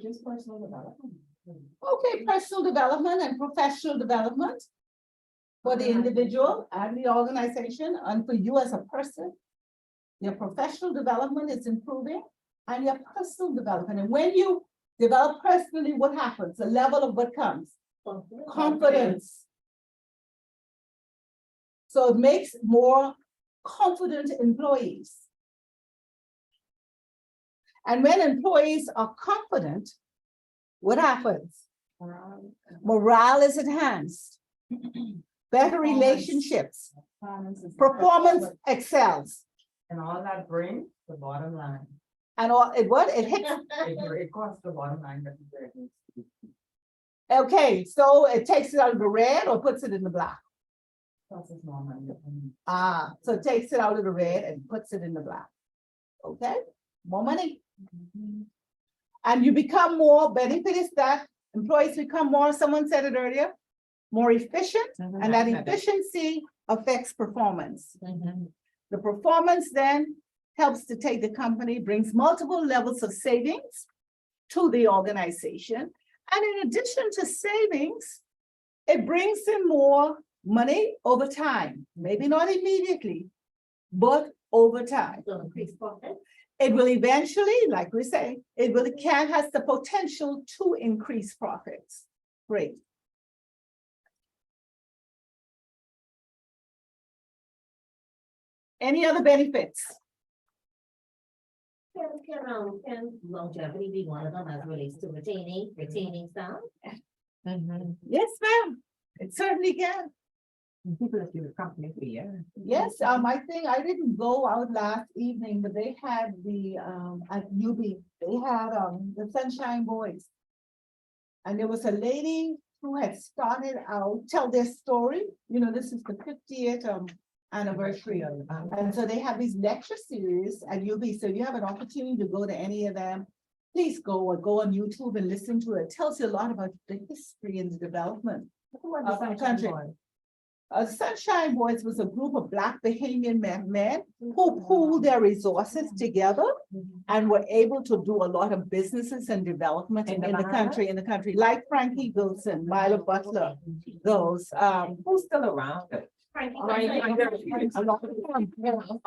Just personal development. Okay, personal development and professional development for the individual and the organization, and for you as a person. Your professional development is improving, and your personal development. And when you develop personally, what happens? The level of what comes? Confidence. So it makes more confident employees. And when employees are confident, what happens? Morale is enhanced. Better relationships, performance excels. And all that brings the bottom line. And all, it hits, It costs the bottom line that you okay, so it takes it out of the red or puts it in the black? costs us more money. So it takes it out of the red and puts it in the black. Okay, more money. And you become more, benefit is that employees become more, someone said it earlier, more efficient, and that efficiency affects performance. The performance then helps to take the company, brings multiple levels of savings to the organization. And in addition to savings, it brings in more money over time, maybe not immediately, but over time. So increase profit. It will eventually, like we say, has the potential to increase profits. Great. Any other benefits? Can longevity be one of them as relates to retaining staff? Yes, ma'am. It certainly can. People that do the company for years. Yes, I think I didn't go out last evening, but they had the, at UB, they had, the Sunshine Boys. And there was a lady who had started out, tell their story, you know, this is the 50th, anniversary. And so they have these lecture series at UB, so you have an opportunity to go to any of them. Please go or go on YouTube and listen to it. It tells you a lot about the history and the development of our country. Sunshine Boys was a group of Black Bahamian men who pooled their resources together and were able to do a lot of businesses and development in the country, like Frankie Wilson, Milo Butler, those, Who's still around? a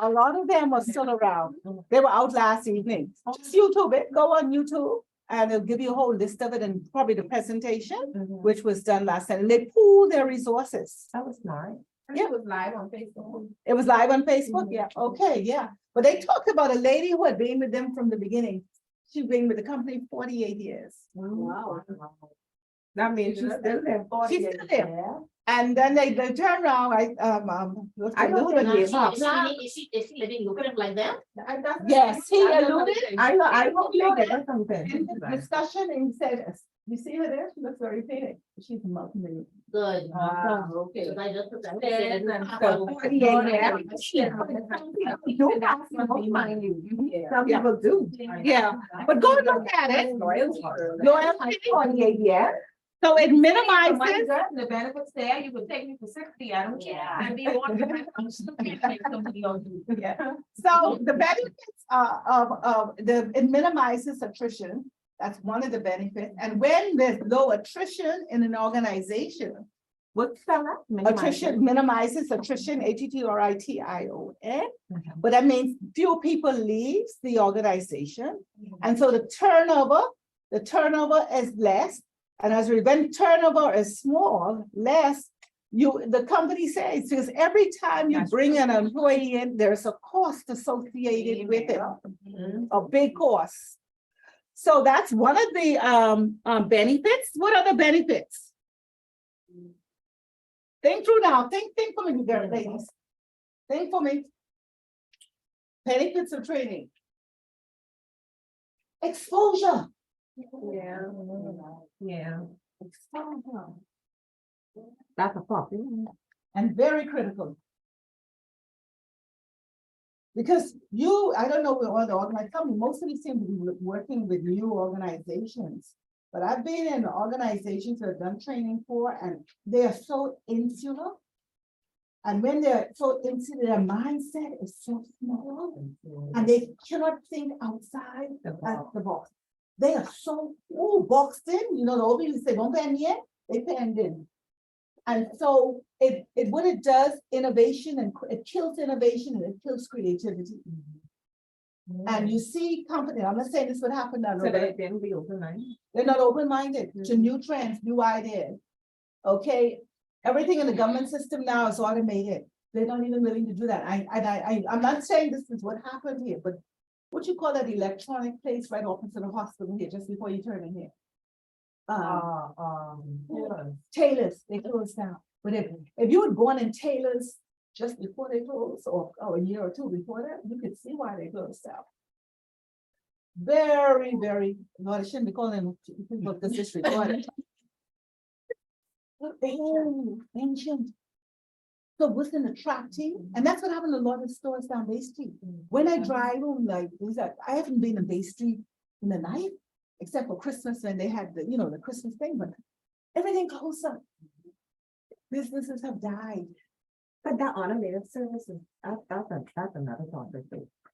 lot of them are still around. They were out last evening. Just YouTube it, go on YouTube, and it'll give you a whole list of it and probably the presentation, which was done last night. And they pool their resources. That was nice. Yeah. It was live on Facebook. It was live on Facebook, yeah, okay, yeah. But they talked about a lady who had been with them from the beginning. She's been with the company 48 years. Wow. That means she's still there. She's still there. And then they turn around, I don't think yes, Is she living lucrative like them? he alluded I hope they get something. in the discussion and said, you see her there, she looks very pretty. She's a multi-million. Good. Okay. So I just put that. Some people do. Yeah, but go look at it. Loyalty. Loyalty. 48 years. So it minimizes, The benefits there, you would take me for 60, I don't care. Yeah. I'd be one. yeah, so the benefits it minimizes attrition. That's one of the benefits. And when there's low attrition in an organization, What's that? attrition minimizes attrition, ATTRITION. But that means few people leaves the organization. And so the turnover is less. And as when turnover is small, less, the company says, because every time you bring an employee in, there's a cost associated with it, a big cost. So that's one of the benefits. What are the benefits? Think through now. Think for me, girl, ladies. Think for me. Benefits of training. Exposure. Yeah. Yeah. Exposure. That's a problem. And very critical. Because I don't know what other organizations, most of you seem to be working with new organizations. But I've been in organizations that I've done training for, and they are so insular. And when they're so insular, their mindset is so small, and they cannot think outside the box. They are so boxed in, you know, the old people say, don't pend in, they penned in. And so what it does, innovation, and it kills innovation and it kills creativity. And you see companies, I'm not saying this would happen now. So they didn't be open-minded. They're not open-minded to new trends, new ideas. Okay, everything in the government system now is automated. They're not even willing to do that. I'm not saying this is what happened here, but what you call that electronic place right opposite the hospital here, just before you turn in here. Taylor's, they closed down. But if you had gone in Taylor's just before they closed, or a year or two before that, you could see why they closed down. Very, very, no, I shouldn't be calling people because this recorded. Oh, ancient. So it wasn't attracting, and that's what happened to a lot of stores down Bay Street. When I drive home, like, I haven't been in Bay Street in the night, except for Christmas when they had the, the Christmas thing, but everything closed up. Businesses have died. But that automated services, that's another topic.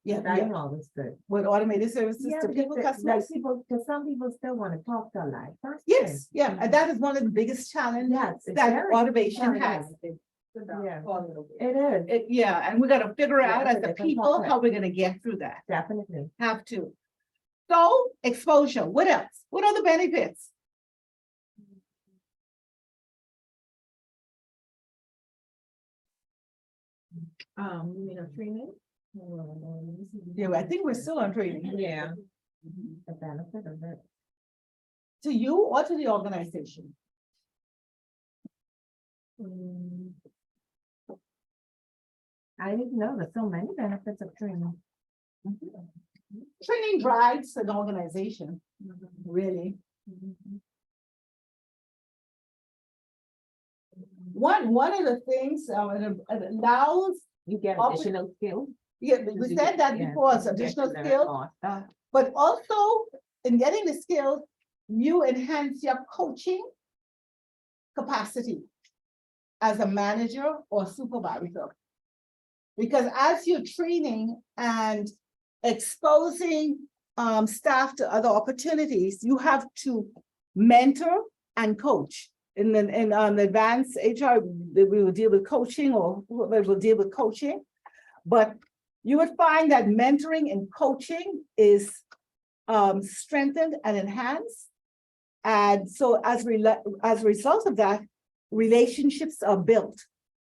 Yeah, I yeah. know all this good. What automated services Yeah, to people, because customers? because some people still want to talk to a live person. Yes, yeah, and that is one of the biggest challenges Yes, it's that very automation has. challenging. Yeah. For a little bit. It is, Yeah, and we gotta figure Yeah, out it's as a a different people topic. how we're gonna get through that. definitely. Have to. So exposure, what else? What other benefits? You mean a training? Yeah, I think we're still on training. Yeah. The benefit of it. To you or to the organization? I didn't know there's so many benefits of training. Training drives an organization, really. One of the things, it allows, You get Oppor- additional skills. yeah, we said that Yeah, before, it's you get to additional learn skills, more stuff. but also in getting the skills, you enhance your coaching capacity as a manager or supervisor. Because as you're training and exposing staff to other opportunities, you have to mentor and coach. In the advanced HR, we will deal with coaching, or whoever will deal with coaching. But you would find that mentoring and coaching is strengthened and enhanced. And so as a result of that, relationships are built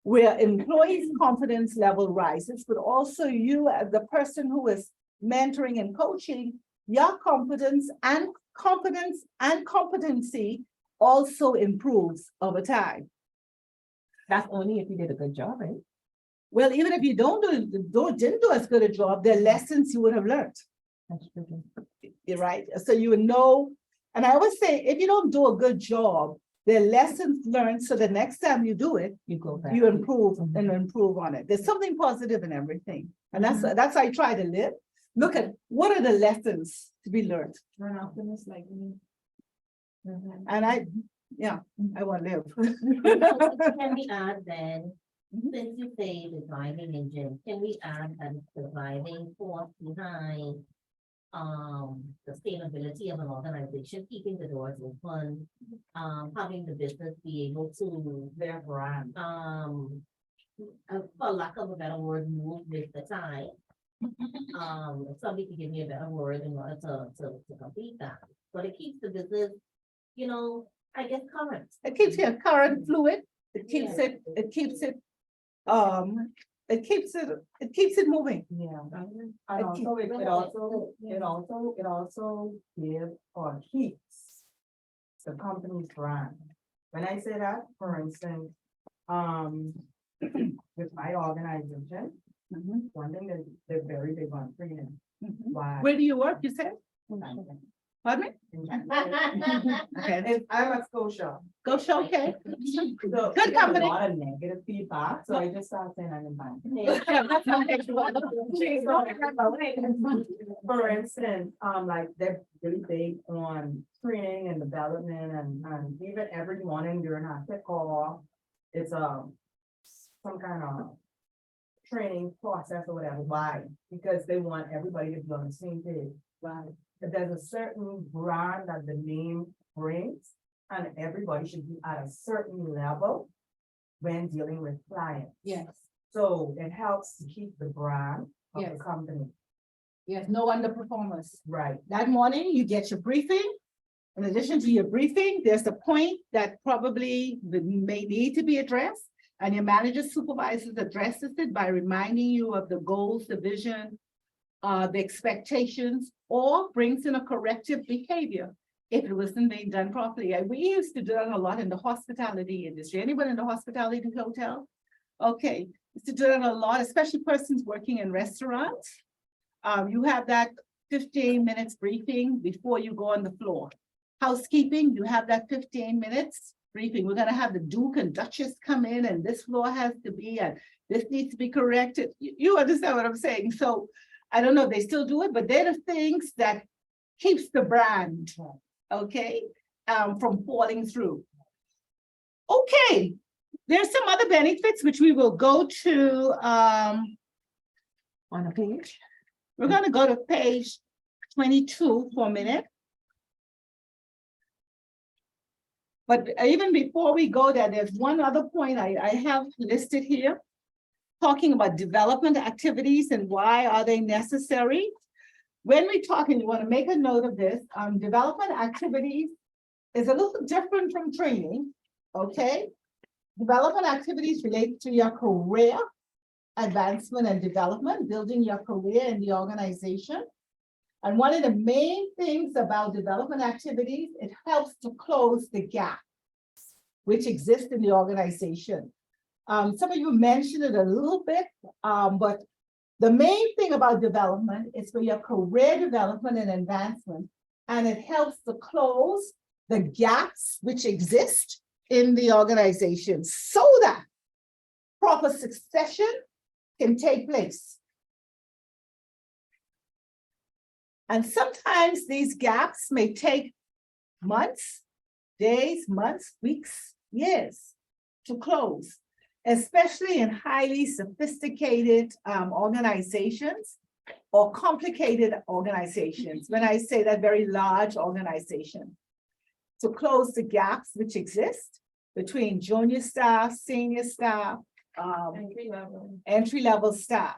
where employees' confidence level rises, but also you as the person who is mentoring and coaching, your competence and competency also improves over time. That's only if you did a good job, right? Well, even if you didn't do as good a job, there are lessons you would have learned. That's true. You're right. So you would know, and I always say, if you don't do a good job, there are lessons learned, so the next time you do it, You go back. you improve Mhm. and improve on it. There's something positive in everything. And that's how I try to live. Look at what are the lessons to be learned. Run optimist like me. And I want to live. Can we add then, since you say the driving engine, can we add that it's the driving force behind sustainability of an organization, keeping the doors open, having the business be able to, Their brand. for lack of a better word, move with the time. If somebody could give me a better word in order to complete that, but it keeps the business, you know, I guess current. It keeps your current fluid. It keeps Yeah. it keeps it moving. Yeah. It And also, keeps- it also gives or keeps the company's brand. When I say that, for instance, with my organization, Mhm, one thing that they're very big on training. mhm. Why? Where do you work, you said? Pardon me? Okay, I'm at Scotia. go show, okay. So Good we get company. A lot of negative feedback, so I just started saying I'm in bank. For instance, like they're really big on training and development and even every morning during our kickoff, it's some kind of training process or whatever. Why? Because they want everybody to be on the same page. Right. But there's a certain brand that the name brings, and everybody should be at a certain level when dealing with clients. Yes, So it helps to keep the brand of the Yes. company. yes, no underperformers. Right. That morning, you get your briefing. In addition to your briefing, there's a point that probably may need to be addressed. And your manager supervisor addresses it by reminding you of the goals, the vision, the expectations, or brings in a corrective behavior if it wasn't being done properly. And we used to do that a lot in the hospitality industry. Anyone in the hospitality hotel? Okay, used to do that a lot, especially persons working in restaurants. You have that 15 minutes briefing before you go on the floor. Housekeeping, you have that 15 minutes briefing. We're gonna have the Duke and Duchess come in, and this floor has to be, and this needs to be corrected. You understand what I'm saying? So I don't know if they still do it, but they're the things that keeps the brand, okay, from falling through. Okay, there's some other benefits which we will go to, On a page. we're gonna go to page 22 for a minute. But even before we go there, there's one other point I have listed here. Talking about development activities and why are they necessary? When we talk, and you want to make a note of this, development activities is a little different from training, okay? Development activities relate to your career advancement and development, building your career in the organization. And one of the main things about development activities, it helps to close the gaps which exist in the organization. Some of you mentioned it a little bit, but the main thing about development is for your career development and advancement, and it helps to close the gaps which exist in the organization so that proper succession can take place. And sometimes these gaps may take months, days, months, weeks, years to close, especially in highly sophisticated organizations or complicated organizations. When I say that, very large organization, to close the gaps which exist between junior staff, senior staff, entry-level staff.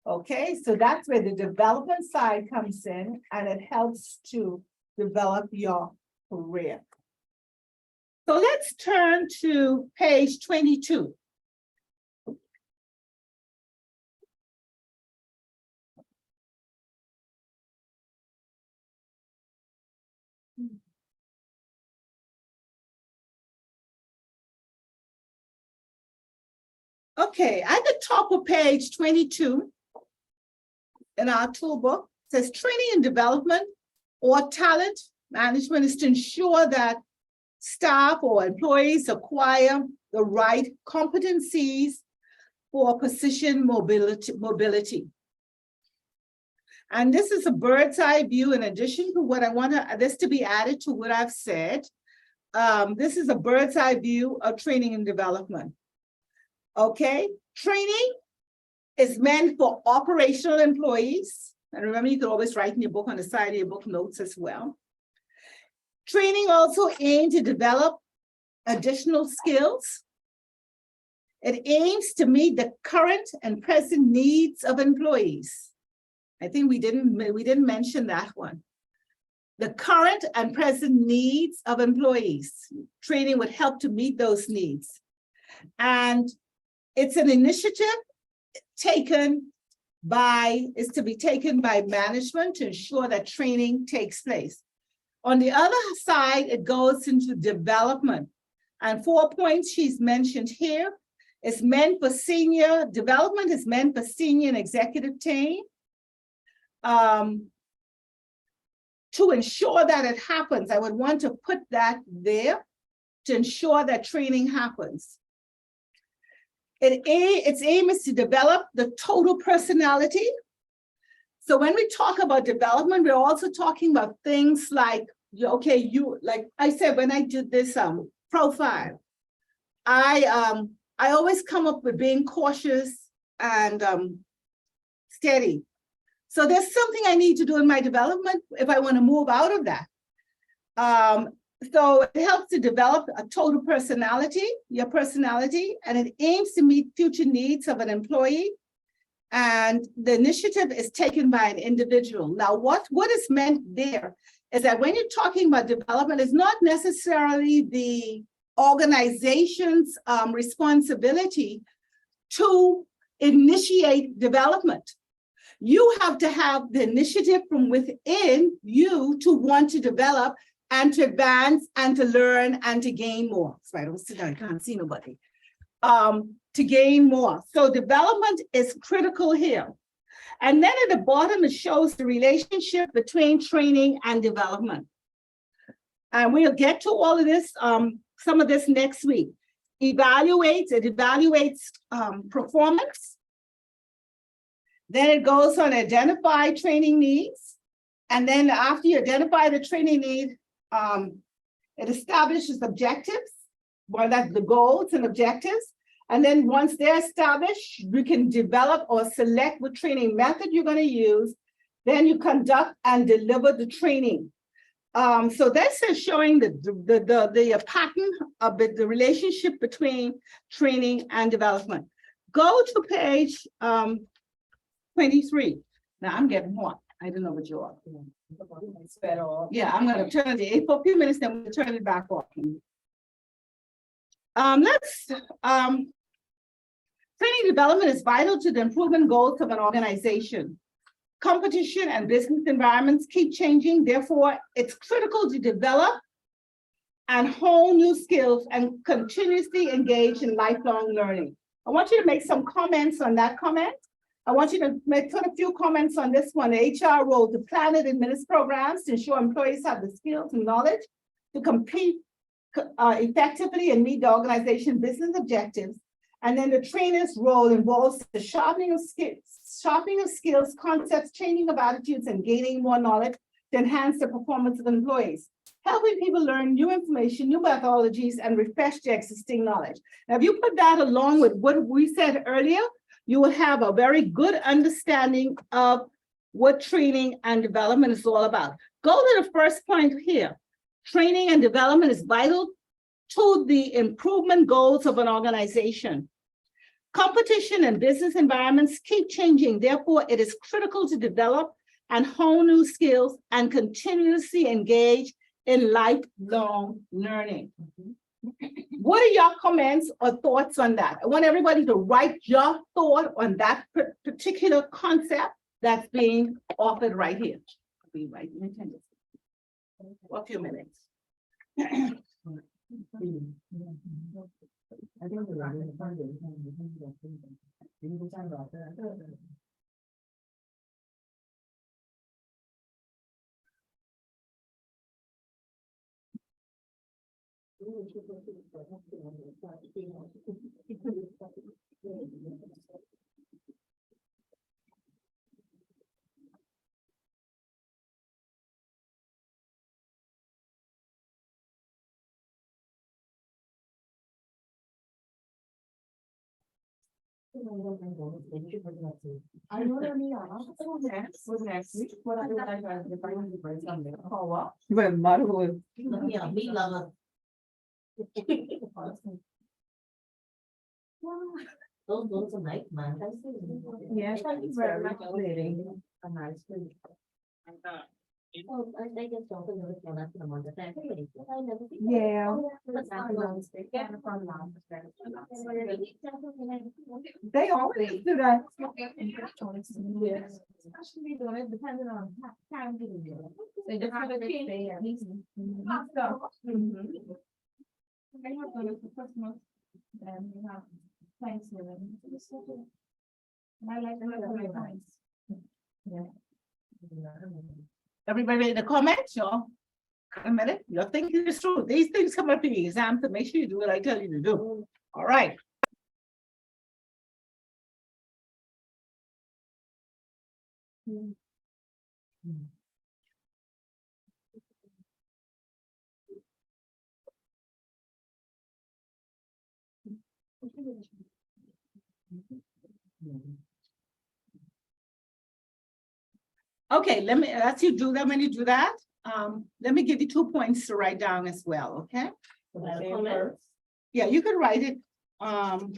Okay, so that's where the development side comes in, and it helps to develop your career. So let's turn to page 22. Okay, at the top of page 22 in our toolbook, says training and development or talent management is to ensure that staff or employees acquire the right competencies for position mobility. And this is a bird's eye view in addition to what I want this to be added to what I've said. This is a bird's eye view of training and development. Okay, training is meant for operational employees. And remember, you can always write in your book on the side of your book notes as well. Training also aims to develop additional skills. It aims to meet the current and present needs of employees. I think we didn't mention that one. The current and present needs of employees. Training would help to meet those needs. And it's an initiative is to be taken by management to ensure that training takes place. On the other side, it goes into development. And 4 points she's mentioned here is meant for senior development, is meant for senior and executive team. To ensure that it happens, I would want to put that there to ensure that training happens. Its aim is to develop the total personality. So when we talk about development, we're also talking about things like, okay, like I said, when I did this profile, I always come up with being cautious and steady. So there's something I need to do in my development if I want to move out of that. So it helps to develop a total personality, your personality, and it aims to meet future needs of an employee. And the initiative is taken by an individual. Now, what is meant there is that when you're talking about development, it's not necessarily the organization's responsibility to initiate development. You have to have the initiative from within you to want to develop and to advance and to learn and to gain more. So I don't sit down, I can't see nobody. To gain more. So development is critical here. And then at the bottom, it shows the relationship between training and development. And we'll get to all of this, some of this next week. It evaluates performance. Then it goes on identify training needs. And then after you identify the training need, it establishes objectives. Well, that's the goals and objectives. And then once they're established, you can develop or select what training method you're going to use. Then you conduct and deliver the training. So this is showing the pattern of the relationship between training and development. Go to page 23. Now I'm getting hot. I don't know what you are. Yeah, I'm gonna turn it for a few minutes, then we'll turn it back off. Training development is vital to the improvement goals of an organization. Competition and business environments keep changing, therefore, it's critical to develop and hone new skills and continuously engage in lifelong learning. I want you to make some comments on that comment. I want you to put a few comments on this one. The HR role to plan and administer programs to ensure employees have the skills and knowledge to compete effectively and meet the organization's business objectives. And then the trainer's role involves the sharpening of skills, concepts, changing of attitudes, and gaining more knowledge to enhance the performance of employees, helping people learn new information, new methodologies, and refresh their existing knowledge. Now, if you put that along with what we said earlier, you will have a very good understanding of what training and development is all about. Go to the first point here. Training and development is vital to the improvement goals of an organization. Competition and business environments keep changing. Therefore, it is critical to develop and hone new skills and continuously engage in lifelong learning. What are your comments or thoughts on that? I want everybody to write your thought on that particular concept that's being offered right here. Be right in attendance. For a few minutes. I know they're me on. What's next week? What I would like to if I want to bring something. Oh, what? When mother was. Yeah, me love. Those are nice, man. Yes, thank you very much, lady. A nice week. Oh, I just don't know if that's the one that I really. Yeah. They always do that. Especially doing it depending on time to do it. They just have to change. They have done it for Christmas, and we have Thanksgiving. And I like to have very nice. Everybody ready to comment? Sure. A minute, you're thinking this through. These things come up in the exam, so make sure you do what I tell you to do. All right. Okay, as you do that, when you do that, let me give you 2 points to write down as well, okay? Yeah, you can write it on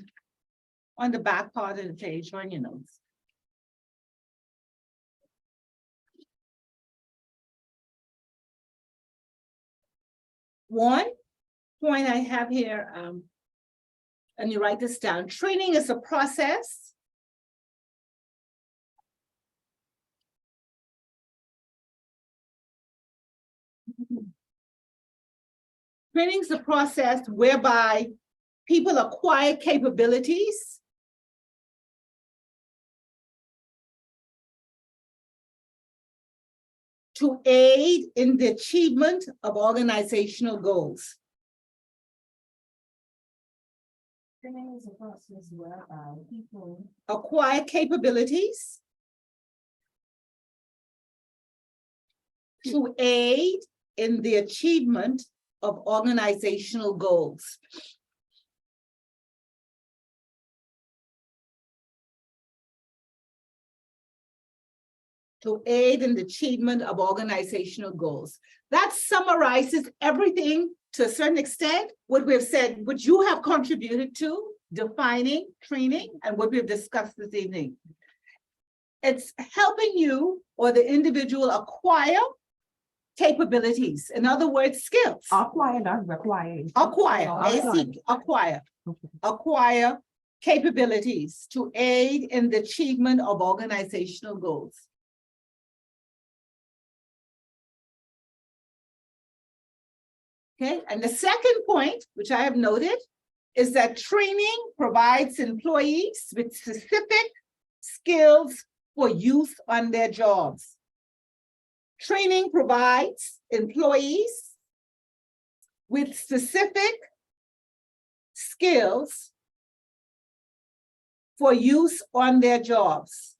the back part of the page on your notes. One point I have here, and you write this down, training is a process Training is a process whereby people acquire capabilities to aid in the achievement of organizational goals. Training is a process whereby people Acquire capabilities to aid in the achievement of organizational goals. to aid in the achievement of organizational goals. That summarizes everything to a certain extent, what we've said, what you have contributed to defining training and what we've discussed this evening. It's helping you or the individual acquire capabilities. In other words, skills. Acquire, not require. Acquire, Acquire. acquire, Okay. acquire capabilities to aid in the achievement of organizational goals. Okay, and the second point, which I have noted, is that training provides employees with specific skills for use on their jobs. Training provides employees with specific skills for use on their jobs.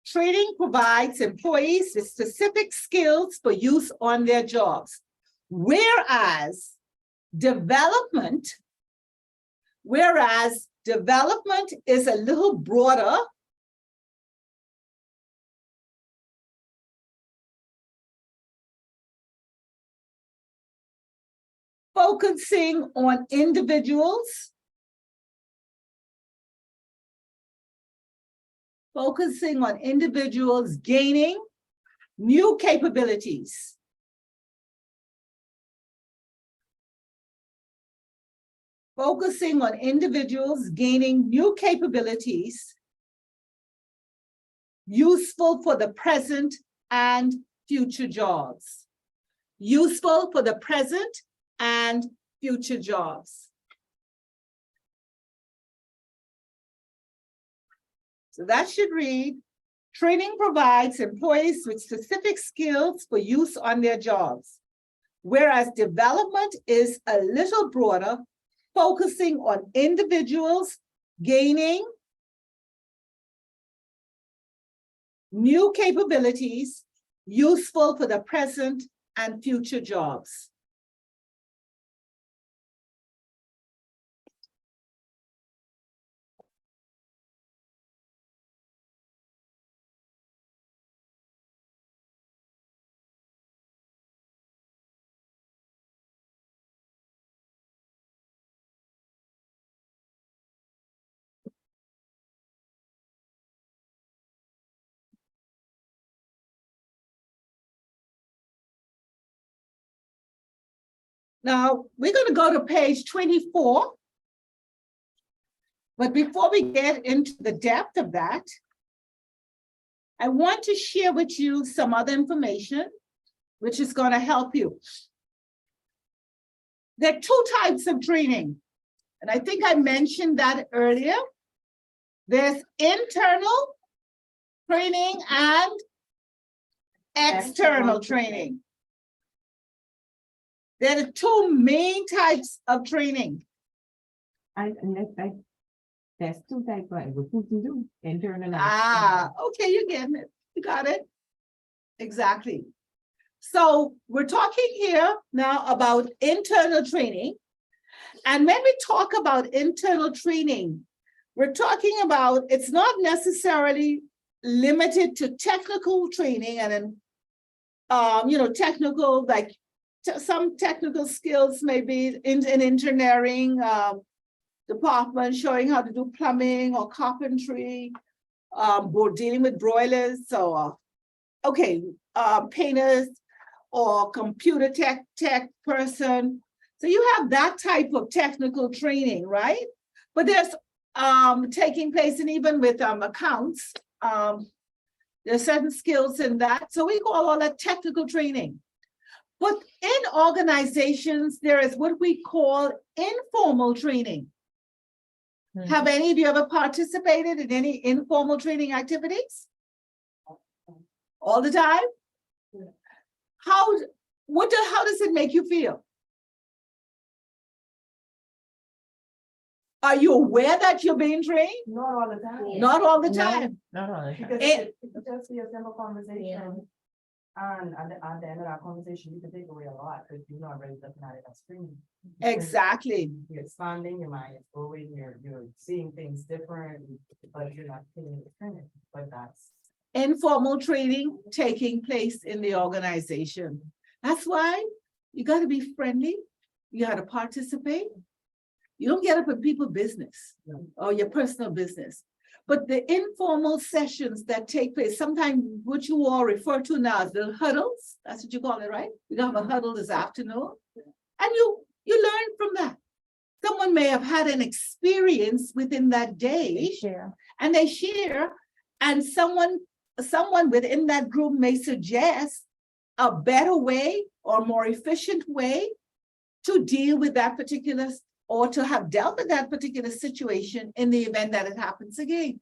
Training provides employees with specific skills for use on their jobs. Whereas development is a little broader. Focusing on individuals. Focusing on individuals gaining new capabilities. Focusing on individuals gaining new capabilities useful for the present and future jobs. Useful for the present and future jobs. So that should read, training provides employees with specific skills for use on their jobs, whereas development is a little broader, focusing on individuals gaining new capabilities useful for the present and future jobs. Now, we're going to go to page 24. But before we get into the depth of that, I want to share with you some other information which is going to help you. There are two types of training, and I think I mentioned that earlier. There's internal training and external training. There are two main types of training. There's two types of recruiting too, internal and Okay, you get it. You got it. Exactly. So we're talking here now about internal training. And when we talk about internal training, we're talking about, it's not necessarily limited to technical training and then, technical, like some technical skills maybe in engineering department, showing how to do plumbing or carpentry, dealing with broilers or, painters or computer tech person. So you have that type of technical training, right? But there's taking place and even with accounts, there's certain skills in that. So we call all that technical training. But in organizations, there is what we call informal training. Have any of you ever participated in any informal training activities? All the time? How does it make you feel? Are you aware that you're being trained? Not all the time. Yeah. Not all the No. time. No. Because It- it could just be a simple conversation. And at the end of that conversation, you can take away a lot, because you're not really looking at it as screening. You're Exactly. expanding, your mind is growing, you're seeing things different, but you're not taking it training, but that's. Informal training taking place in the organization. That's why you gotta be friendly, you gotta participate. You don't get up in people's business or your personal business. But the informal sessions that take place, sometimes what you all refer to now as the huddles, that's what you call it, right? We're gonna have a huddle this afternoon. And you learn from that. Someone may have had an experience within that day and they share, and someone within that group may suggest a better way or more efficient way to deal with that particular, or to have dealt with that particular situation in the event that it happens again.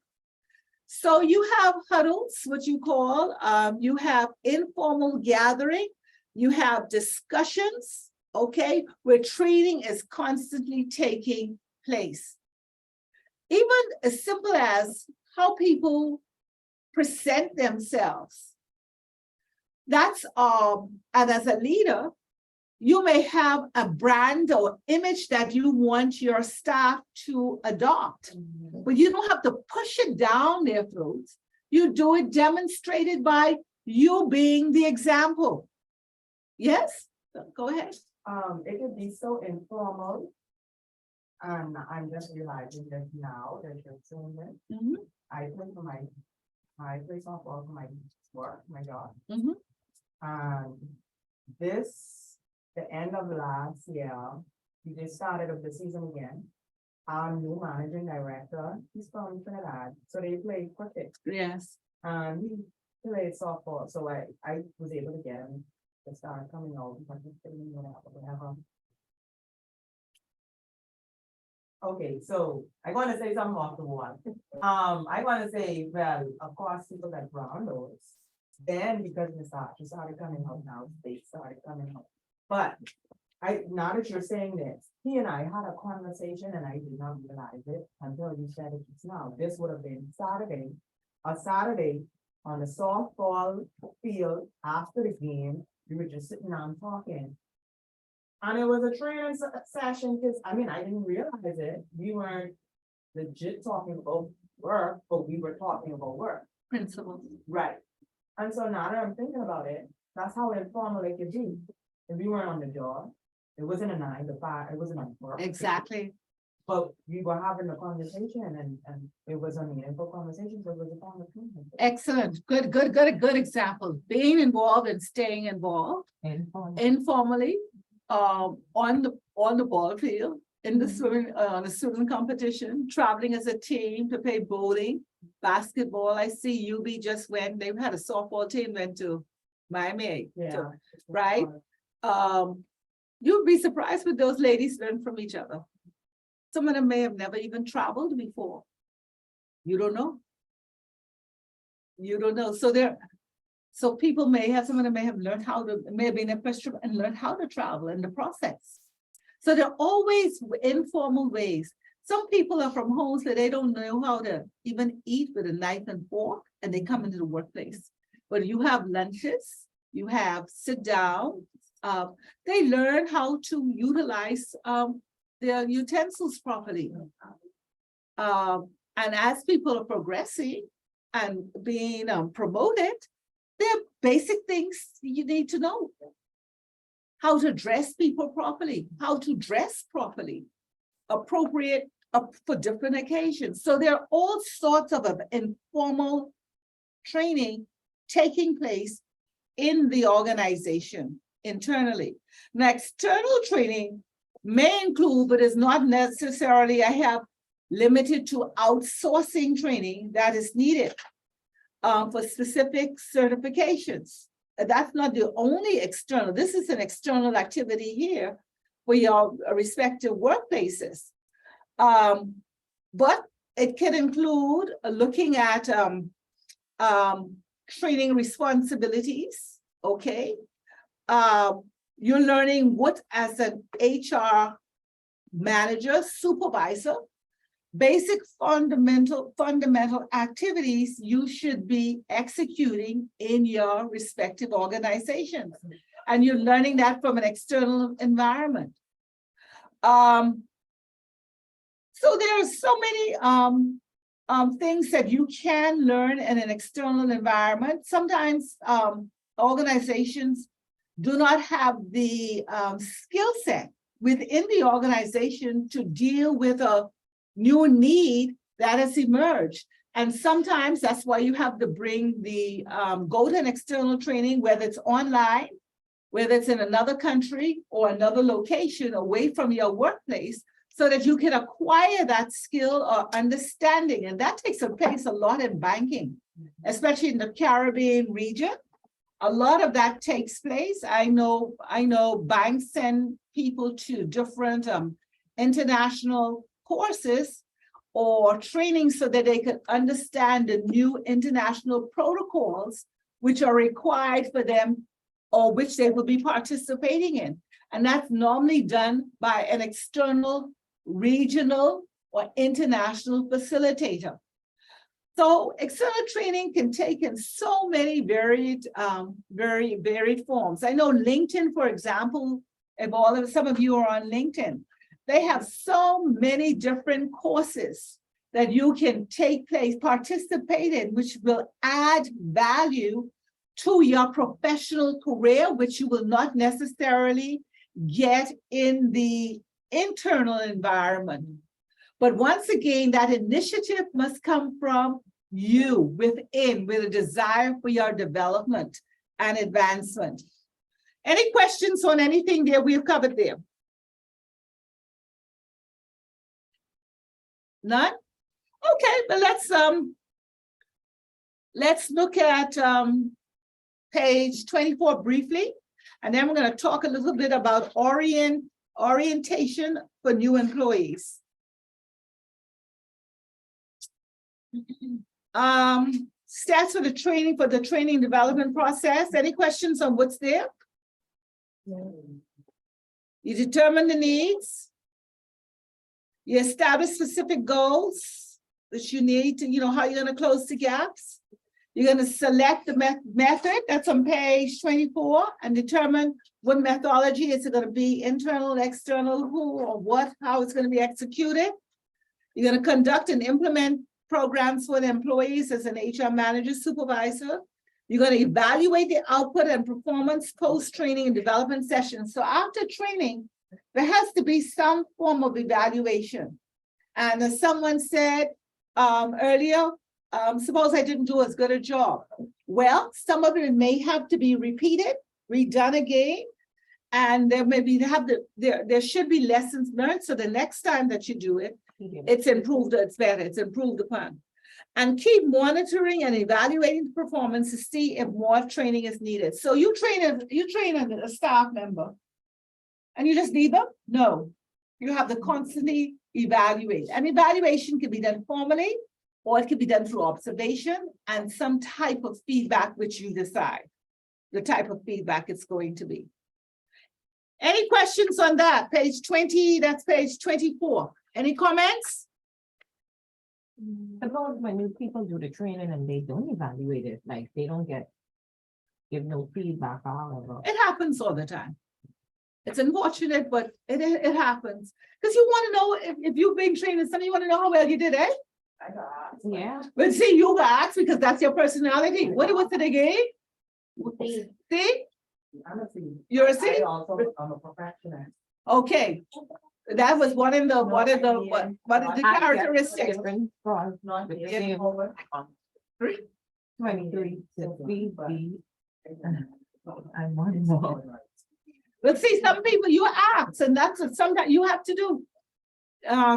So you have huddles, what you call, you have informal gathering, you have discussions, okay, where training is constantly taking place. Even as simple as how people present themselves. That's, and as a leader, you may have a brand or image that you want your staff to adopt, but you don't have to push it down their throats. You do it demonstrated by you being the example. Yes, go ahead. It could be so informal. And I'm just realizing that now that you're saying this, Mhm, I play for I play softball for my work, my job. mhm. And the end of last year, we just started of the season again. Our new managing director, he's from Trinidad, so they play cricket. Yes. And he played softball, so I was able to get him to start coming out, participating, whatever. Okay, so I want to say something off the wall. I want to say, well, of course, people like Brown knows. Then because we started coming out now, they started coming out. But now that you're saying this, he and I had a conversation and I did not realize it until you said it just now. This would have been a Saturday on the softball field after the game. We were just sitting down talking. And it was a training session, because I didn't realize it. We weren't legit talking about work, but we were talking about work. Principles. Right. And so now that I'm thinking about it, that's how informal it could be. If we weren't on the job, it wasn't a 9 to 5, it wasn't on work. Exactly. But we were having a conversation and it was a meaningful conversation, so it was a conversation. Excellent. Good example. Being involved and staying involved informally, on the ball field, in the swimming, on a swimming competition, traveling as a team to play bowling, basketball. I see UB just went, they had a softball team went to Miami. Yeah. Right? You'd be surprised what those ladies learn from each other. Some of them may have never even traveled before. You don't know. You don't know. So people some of them may have learned may have been impressed and learned how to travel in the process. So there are always informal ways. Some people are from homes that they don't know how to even eat with a knife and fork, and they come into the workplace. But you have lunches, you have sit down, they learn how to utilize their utensils properly. And as people are progressing and being promoted, there are basic things you need to know. How to dress people properly, how to dress properly, appropriate for different occasions. So there are all sorts of informal training taking place in the organization internally. Now, external training may include, but is not necessarily, I have limited to outsourcing training that is needed for specific certifications. That's not the only external. This is an external activity here for your respective workplaces. But it can include looking at training responsibilities, okay? You're learning what, as an HR manager, supervisor, basic fundamental activities you should be executing in your respective organizations. And you're learning that from an external environment. So there are so many things that you can learn in an external environment. Sometimes organizations do not have the skill set within the organization to deal with a new need that has emerged. And sometimes that's why you have to bring go to an external training, whether it's online, whether it's in another country or another location away from your workplace, so that you can acquire that skill or understanding. And that takes place a lot in banking, especially in the Caribbean region. A lot of that takes place. I know banks send people to different international courses or training so that they could understand the new international protocols which are required for them or which they will be participating in. And that's normally done by an external, regional, or international facilitator. So external training can take in so many varied, very varied forms. I know LinkedIn, for example, if some of you are on LinkedIn, they have so many different courses that you can participate in, which will add value to your professional career, which you will not necessarily get in the internal environment. But once again, that initiative must come from you within, with a desire for your development and advancement. Any questions on anything there we've covered there? None? Okay, but let's look at page 24 briefly, and then we're going to talk a little bit about orientation for new employees. Stats for the training development process. Any questions on what's there? You determine the needs. You establish specific goals that you need to, how you're going to close the gaps. You're going to select the method that's on page 24 and determine what methodology is it going to be, internal, external, who or what, how it's going to be executed. You're going to conduct and implement programs for the employees as an HR manager, supervisor. You're going to evaluate the output and performance post-training and development sessions. So after training, there has to be some form of evaluation. And as someone said earlier, suppose I didn't do as good a job. Well, some of it may have to be repeated, redone again, and there should be lessons learned. So the next time that you do it, it's improved, it's better, it's improved upon. And keep monitoring and evaluating the performance to see if more training is needed. So you train a staff member and you just leave them? No, you have to constantly evaluate. And evaluation can be done formally, or it can be done through observation and some type of feedback which you decide the type of feedback it's going to be. Any questions on that? Page 20, that's page 24. Any comments? Suppose when people do the training and they don't evaluate it, like they don't give no feedback, however. It happens all the time. It's unfortunate, but it happens. Because you want to know if you've been trained in something, you want to know how well you did it. Yeah. But see, you ask because that's your personality. What was it again? See? You're a C? I'm a perfectionist. Okay. That was what is the characteristics? Not The the same. over. 23 to 3B. I want more. But see, some people you ask, and that's what sometimes you have to do.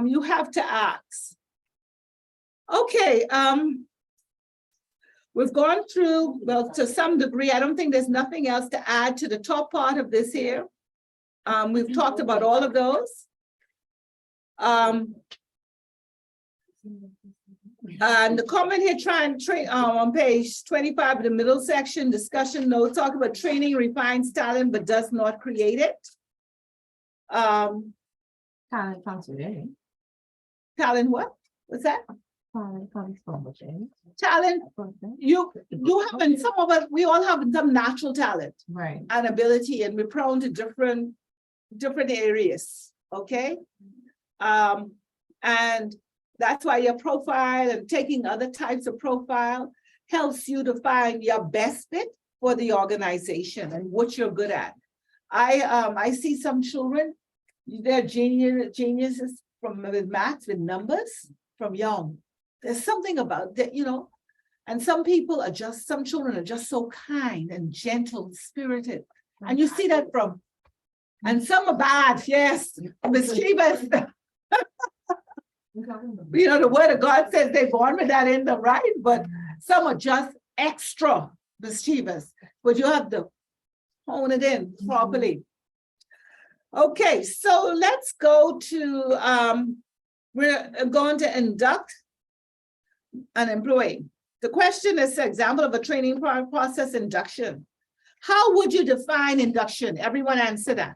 You have to ask. Okay, we've gone through, well, to some degree. I don't think there's nothing else to add to the top part of this here. We've talked about all of those. And the comment here on page 25 of the middle section, discussion notes, talk about training refines talent but does not create it. Talent comes with it. Talent what? What's that? Comes from within. Talent, you have, and some of us, we all have some natural talent Right. and ability, and we're prone to different areas, okay? And that's why your profile and taking other types of profile helps you to find your best fit for the organization and what you're good at. I see some children, they're geniuses with maths, with numbers from young. There's something about that, you know, and some children are just so kind and gentle, spirited. And you see that from, and some are bad, yes, mischievous. You know, the word of God says they're born with that in them, right? But some are just extra mischievous, but you have to hone it in properly. Okay, so let's go to, we're going to induct an employee. The question is an example of a training process induction. How would you define induction? Everyone answer that.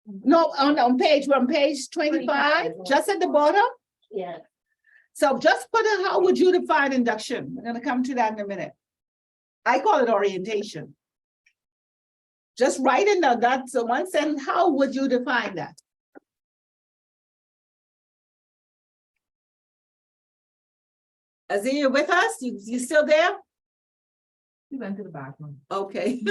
No, on page 25, just at the bottom. Yeah. So just put in, how would you define induction? We're gonna come to that in a minute. I call it orientation. Just write in that, so one sentence, how would you define that? Azia, you with us? You still there? We went to the bathroom. Okay.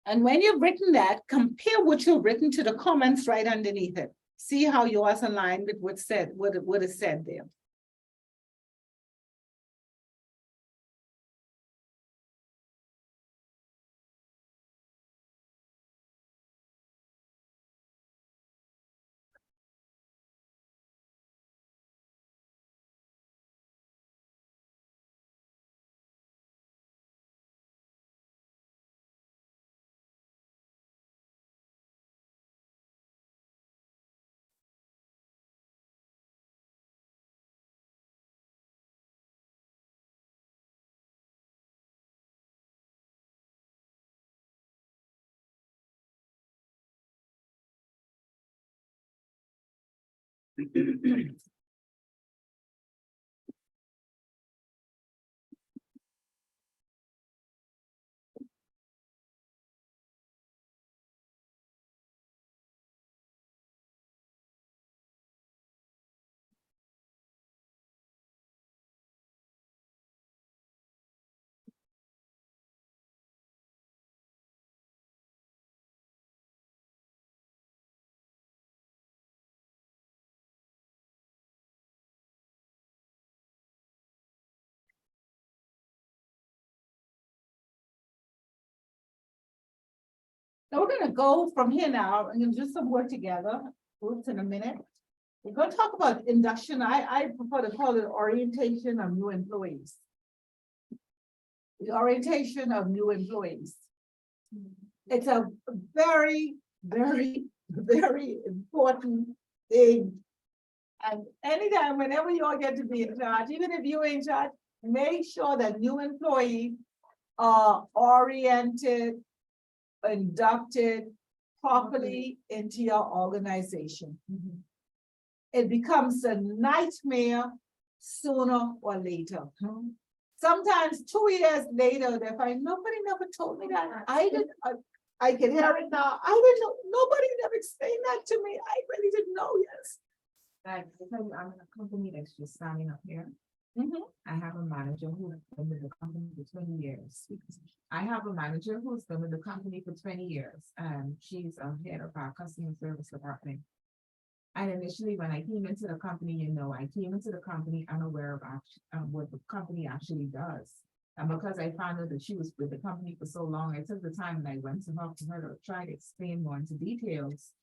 And when you've written that, compare what you've written to the comments right underneath it. See how yours align with what is said there. So we're gonna go from here now and do some work together, groups in a minute. We're gonna talk about induction. I prefer to call it orientation of new employees. The orientation of new employees. It's a very, very, very important thing. And anytime, whenever you all get to be in charge, even if you're in charge, make sure that new employees are oriented, inducted properly into your organization. It becomes a nightmare sooner or later. Sometimes 2 years later, they find nobody never told me that. I can hear it now. I didn't know, nobody never explained that to me. I really didn't know, yes. I'm in a company that's just signing up here. I have a manager who's been with the company for 20 years. I have a manager who's been with the company for 20 years, and she's head of our customer service department. And initially, when I came into the company, I came into the company unaware of what the company actually does. And because I found out that she was with the company for so long, I took the time and I went to talk to her to try to explain more into details,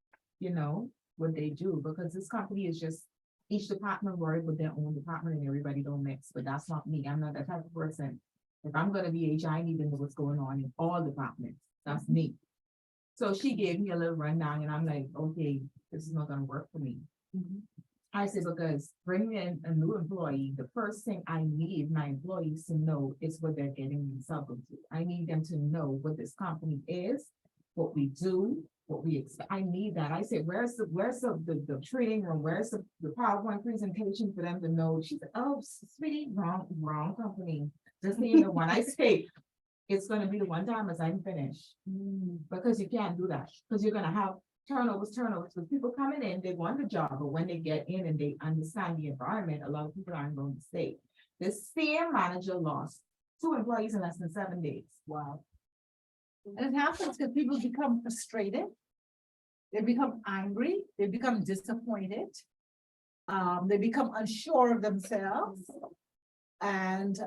what they do, because this company is just, each department worry with their own department and everybody don't mix, but that's not me. I'm not that type of person. If I'm gonna be HR, I need to know what's going on in all departments. That's me. So she gave me a little rundown and I'm like, okay, this is not gonna work for me. I said, because bringing in a new employee, the first thing I need my employees to know is what they're getting themselves into. I need them to know what this company is, what we do, what we expect. I need that. I said, where's the training room? Where's the PowerPoint presentation for them to know? She said, oh, sweetie, wrong company. Just so you know, when I say it's gonna be the one time as I'm finished. Because you can't do that, because you're gonna have turnovers, with people coming in, they want the job, but when they get in and they understand the environment, a lot of people aren't going to stay. The same manager lost 2 employees in less than 7 days. Wow. And it happens because people become frustrated. They become angry, they become disappointed. They become unsure of themselves. And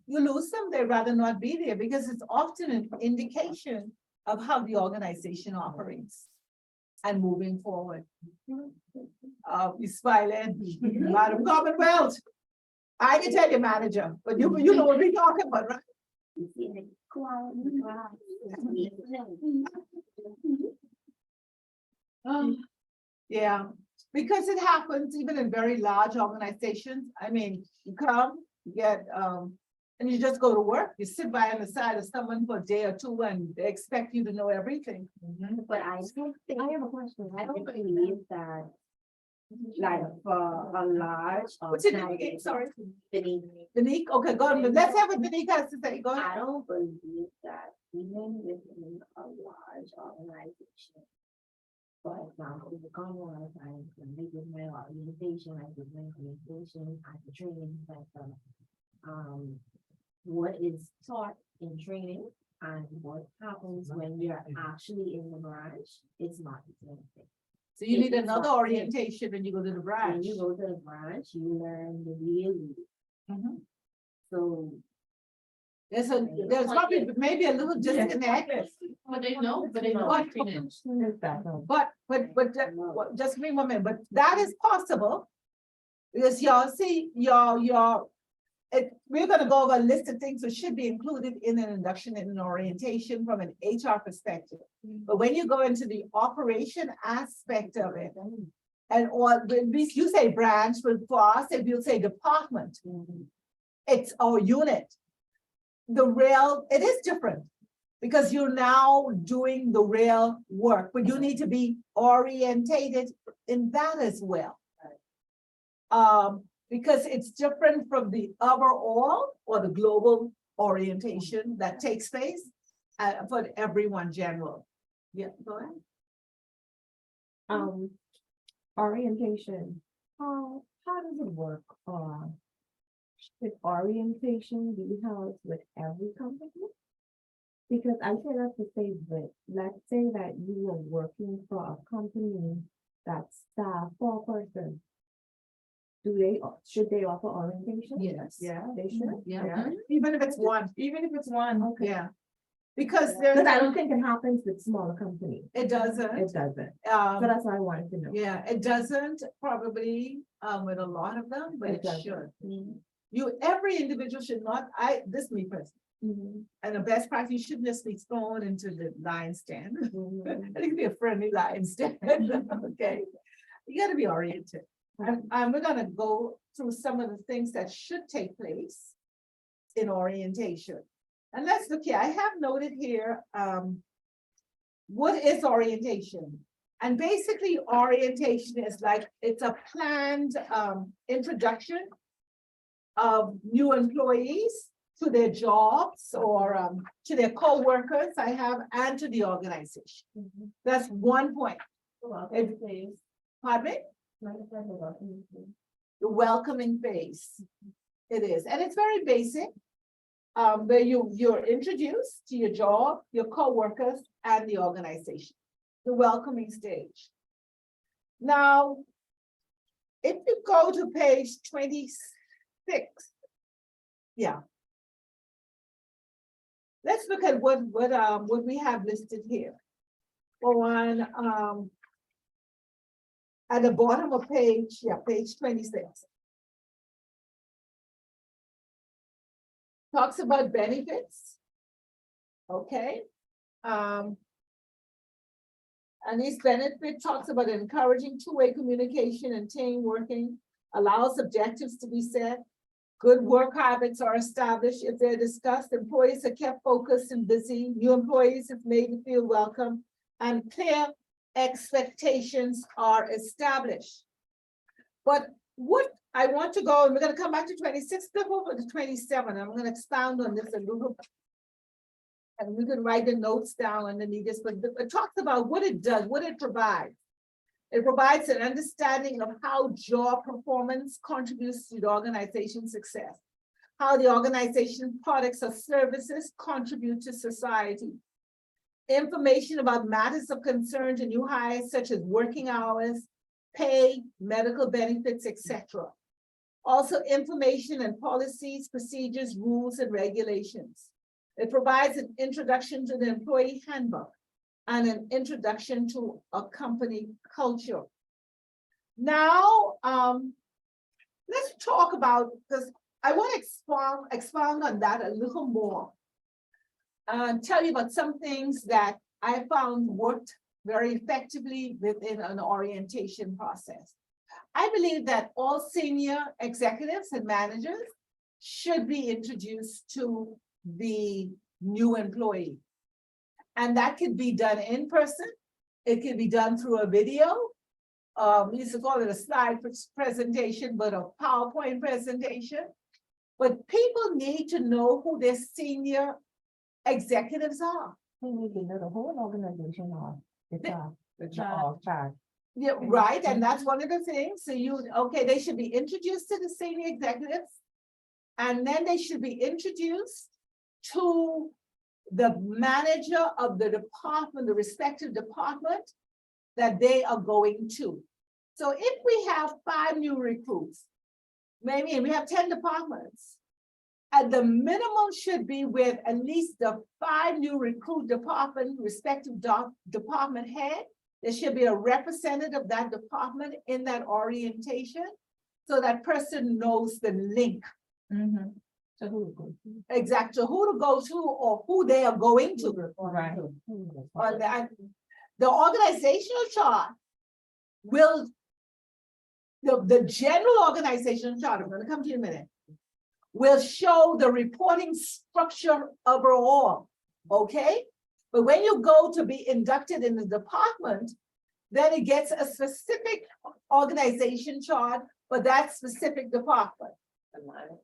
you lose them, they'd rather not be there because it's often an indication of how the organization operates and moving forward. You smiling, Madam Commonwealth. I can tell you, manager, but you know what we're talking about, right? Yeah, because it happens even in very large organizations. I mean, you come, you get, and you just go to work, you sit by on the side of someone for a day or two and they expect you to know everything. But I don't think, I have a question, I don't believe that. Like for a large. What's your name again? Sorry. Beneath. Danique, okay, go on, let's have what Danique has to say, go ahead. I don't believe that even within a large organization. For example, the Commonwealth, I give my orientation, I give my orientation at the training center. What is taught in training and what happens when you're actually in the branch, it's not the same thing. So you need another orientation when you go to the When branch. you go to the branch, you learn the real you. Mhm. So. There's probably maybe a little disconnect. But they know. But just give me one minute, but that is possible. Because y'all see, we're gonna go over a list of things that should be included in an induction and an orientation from an HR perspective. But when you go into the operation aspect of it, and or when you say branch, but for us, if you say department, it's our unit. It is different because you're now doing the real work, but you need to be orientated in that as well. Because it's different from the overall or the global orientation that takes place for everyone general. Yeah, go ahead. Orientation, how does it work? With orientation be held with every company? Because I say that to say that, let's say that you are working for a company that's staff 4 person. Should they offer orientation? Yes. Yeah, they should. Yeah, even if it's one, Okay. yeah. Because Because I don't think it happens with smaller companies. it doesn't. It doesn't. So that's why I wanted to know. Yeah, it doesn't probably with a lot of them, but It it doesn't. should. Every individual should not, this is me personally. And the best practice, you shouldn't just be thrown into the lion's den. It can be a friendly lion's den, okay? You gotta be oriented. And we're gonna go through some of the things that should take place in orientation. And let's look here, I have noted here, what is orientation? And basically orientation is like, it's a planned introduction of new employees to their jobs or to their co-workers and to the organization. That's one point. Pardon me? The welcoming phase. It is, and it's very basic. Where you're introduced to your job, your co-workers, and the organization. The welcoming stage. Now, if you go to page 26, yeah. Let's look at what we have listed here. On, at the bottom of page, page 26. Talks about benefits. Okay. And these benefit talks about encouraging two-way communication and team working, allows objectives to be set. Good work habits are established. If they're discussed, employees are kept focused and busy. New employees is made to feel welcome, and clear expectations are established. But what I want to go, and we're gonna come back to 26, flip over to 27. I'm gonna expound on this a little. And we can write the notes down underneath this, but it talks about what it does, what it provides. It provides an understanding of how job performance contributes to the organization's success, how the organization products or services contribute to society. Information about matters of concern to new hires such as working hours, pay, medical benefits, etc. Also information and policies, procedures, rules, and regulations. It provides an introduction to the employee handbook and an introduction to a company culture. Now, let's talk about, because I want to expound on that a little more. And tell you about some things that I found worked very effectively within an orientation process. I believe that all senior executives and managers should be introduced to the new employee. And that could be done in person. It can be done through a video. We used to call it a slide presentation, but a PowerPoint presentation. But people need to know who their senior executives are. We need to know the whole organization or the job chart. Yeah, right, and that's one of the things. So they should be introduced to the senior executives. And then they should be introduced to the manager of the department, the respective department that they are going to. So if we have 5 new recruits, maybe we have 10 departments, at the minimum should be with at least the 5 new recruit department, respective department head. There should be a representative of that department in that orientation, so that person knows the link. So who would go to? Exactly, who to go to or who they are going to. Right. Or the organizational chart will, the general organizational chart, I'm gonna come to you in a minute, will show the reporting structure overall, okay? But when you go to be inducted in the department, then it gets a specific organization chart for that specific department.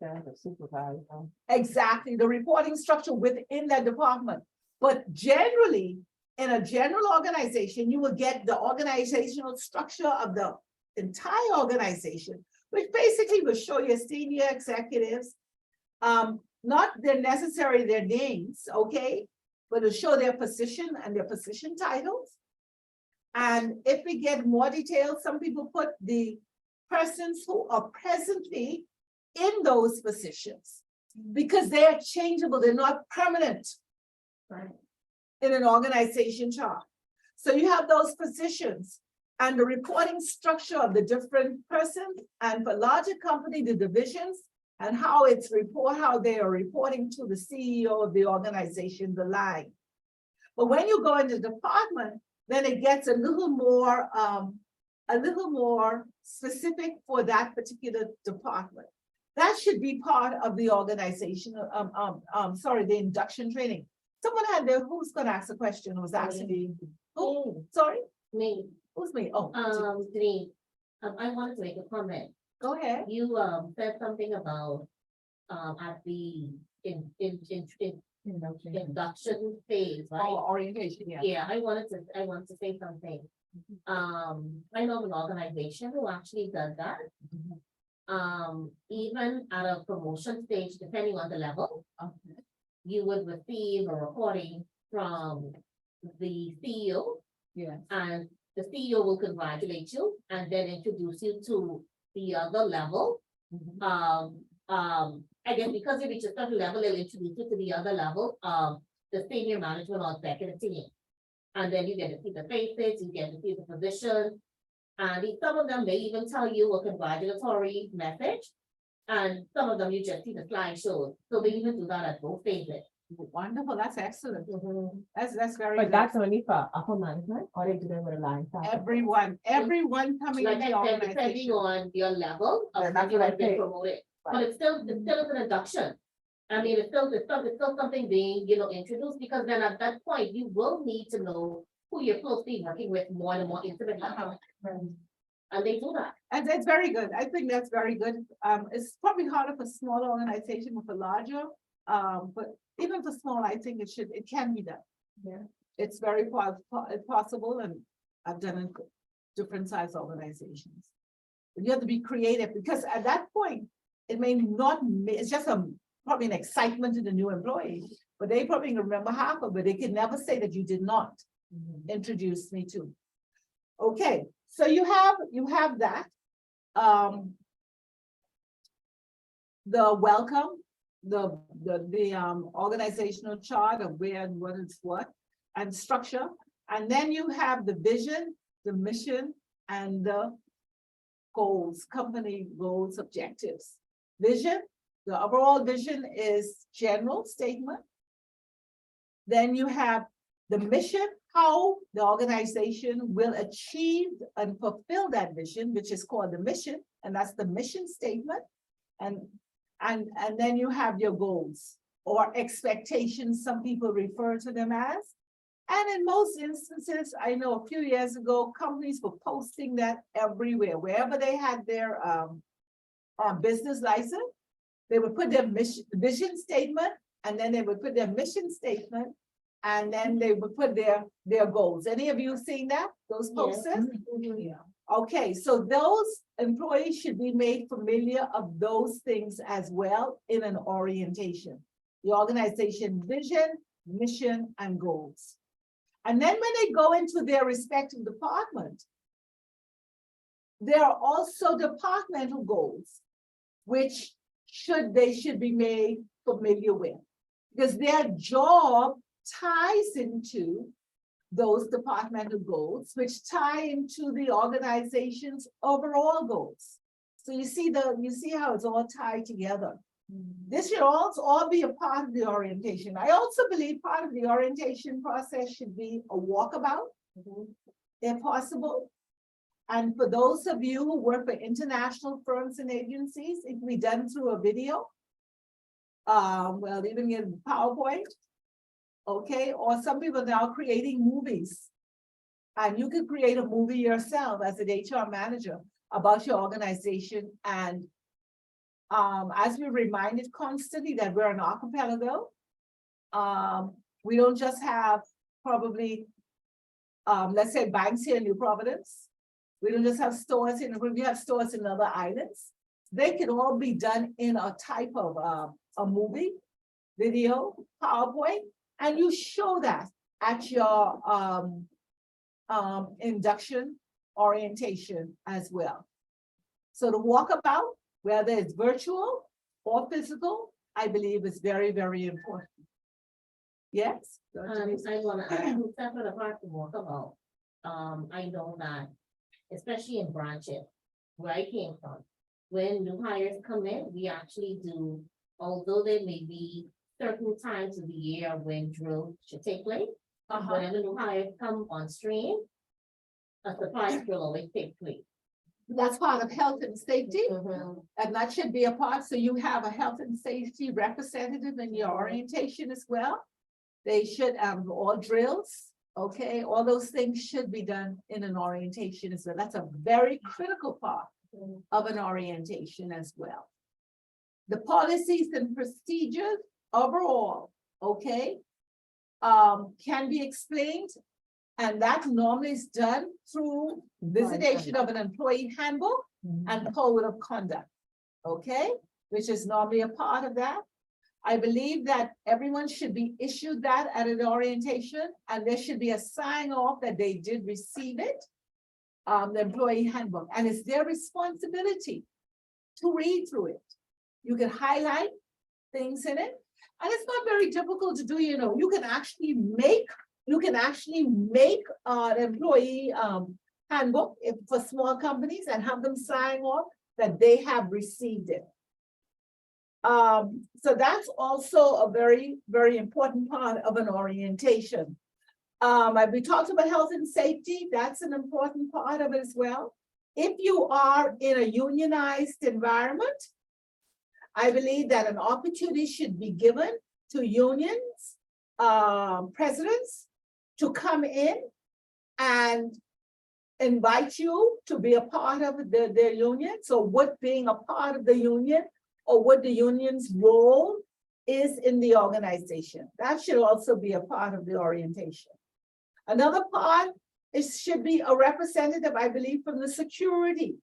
The supervisor. Exactly, the reporting structure within that department. But generally, in a general organization, you will get the organizational structure of the entire organization, which basically will show your senior executives, not necessarily their names, okay, but it'll show their position and their position titles. And if we get more details, some people put the persons who are presently in those positions, because they are changeable, they're not permanent, right, in an organization chart. So you have those positions and the reporting structure of the different persons, and for larger company, the divisions, and how they are reporting to the CEO of the organization, the line. But when you go into the department, then it gets a little more specific for that particular department. That should be part of the organization, the induction training. Someone had there, who's gonna ask a question, was actually, who, sorry? Me, Who's me? Oh, Denise, I wanted to make a comment. go ahead. You, said something about, at the induction phase, right? Oh, orientation, yeah. Yeah, I wanted to say something. I know of an organization who actually does that. Even at a promotion stage, depending on the level, Okay. you would receive a reporting from the CEO Yeah. and the CEO will congratulate you and then introduce you to the other level. I guess because you reach a certain level, they'll introduce you to the other level, the senior management or executive team. And then you get to see the faces, you get to see the position. And some of them, they even tell you a congratulatory message. And some of them, you just see the slideshows. So they even do that at both phases. Wonderful, that's excellent. That's very But good. that's only for upper management, or they do them with a line? Everyone coming Like in I the said, depending organization. on your level Yeah, of that's when you what I have been say. promoted. But it's still an induction. I mean, it's still something being, introduced, because then at that point, you will need to know who you're closely working with more and more intimately. And they do that. And it's very good. I think that's very good. It's probably harder for smaller organization than for larger. But even for small, I think it can be done. Yeah. It's very possible, and I've done it in different size organizations. But you have to be creative, because at that point, it may not, it's just probably an excitement to the new employee, but they probably remember half of it. They can never say that you did not introduce me to. Okay, so you have that. The welcome, the organizational chart of where and what is what, and structure. And then you have the vision, the mission, and the goals, company goals, objectives. Vision, the overall vision is general statement. Then you have the mission, how the organization will achieve and fulfill that vision, which is called the mission, and that's the mission statement. And then you have your goals or expectations, some people refer to them as. And in most instances, I know a few years ago, companies were posting that everywhere, wherever they had their business license, they would put their vision statement, and then they would put their mission statement, and then they would put their goals. Any of you seen that, those posters? Yeah. Okay, so those employees should be made familiar of those things as well in an orientation. The organization vision, mission, and goals. And then when they go into their respective department, there are also departmental goals, which they should be made familiar with, because their job ties into those departmental goals, which tie into the organization's overall goals. So you see how it's all tied together. This should also all be a part of the orientation. I also believe part of the orientation process should be a walkabout, if possible. And for those of you who work for international firms and agencies, it can be done through a video. Well, even in PowerPoint. Okay, or some people are now creating movies. And you can create a movie yourself as an HR manager about your organization. And as we're reminded constantly that we're an archipelago, we don't just have probably, let's say banks here in New Providence. We don't just have stores we have stores in other islands. They can all be done in a type of a movie, video, PowerPoint, and you show that at your induction orientation as well. So the walkabout, whether it's virtual or physical, I believe is very, very important. Yes? I wanna add, separate apart from walkabout, I know that, especially in branches where I came from, when new hires come in, we actually do, although there may be certain times of the year when drill should take place, whenever new hires come on stream, a surprise drill always takes place. That's part of health and safety, and that should be a part. So you have a health and safety representative in your orientation as well. They should all drills, okay, all those things should be done in an orientation as well. That's a very critical part of an orientation as well. The policies and procedures overall, okay, can be explained. And that normally is done through visitation of an employee handbook and code of conduct, okay? Which is normally a part of that. I believe that everyone should be issued that at an orientation, and there should be a sign off that they did receive it. the employee handbook, and it's their responsibility to read through it. You can highlight things in it, and it's not very difficult to do, you know, you can actually make an employee handbook for small companies and have them sign off that they have received it. So that's also a very, very important part of an orientation. We talked about health and safety. That's an important part of it as well. If you are in a unionized environment, I believe that an opportunity should be given to unions, presidents to come in and invite you to be a part of their union. So what being a part of the union or what the union's role is in the organization. That should also be a part of the orientation. Another part should be a representative, I believe, from the security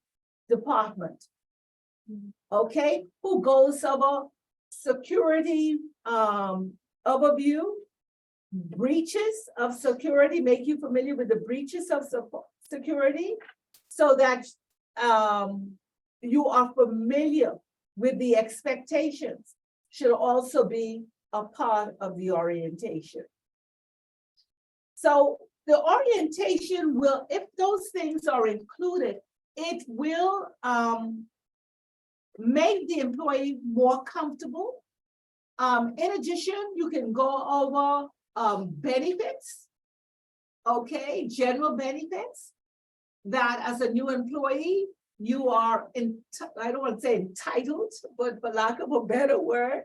department. Okay, who goes over security overview, breaches of security, make you familiar with the breaches of security, so that you are familiar with the expectations, should also be a part of the orientation. So the orientation will, if those things are included, it will make the employee more comfortable. In addition, you can go over benefits, okay, general benefits that as a new employee, you are I don't want to say entitled, but for lack of a better word,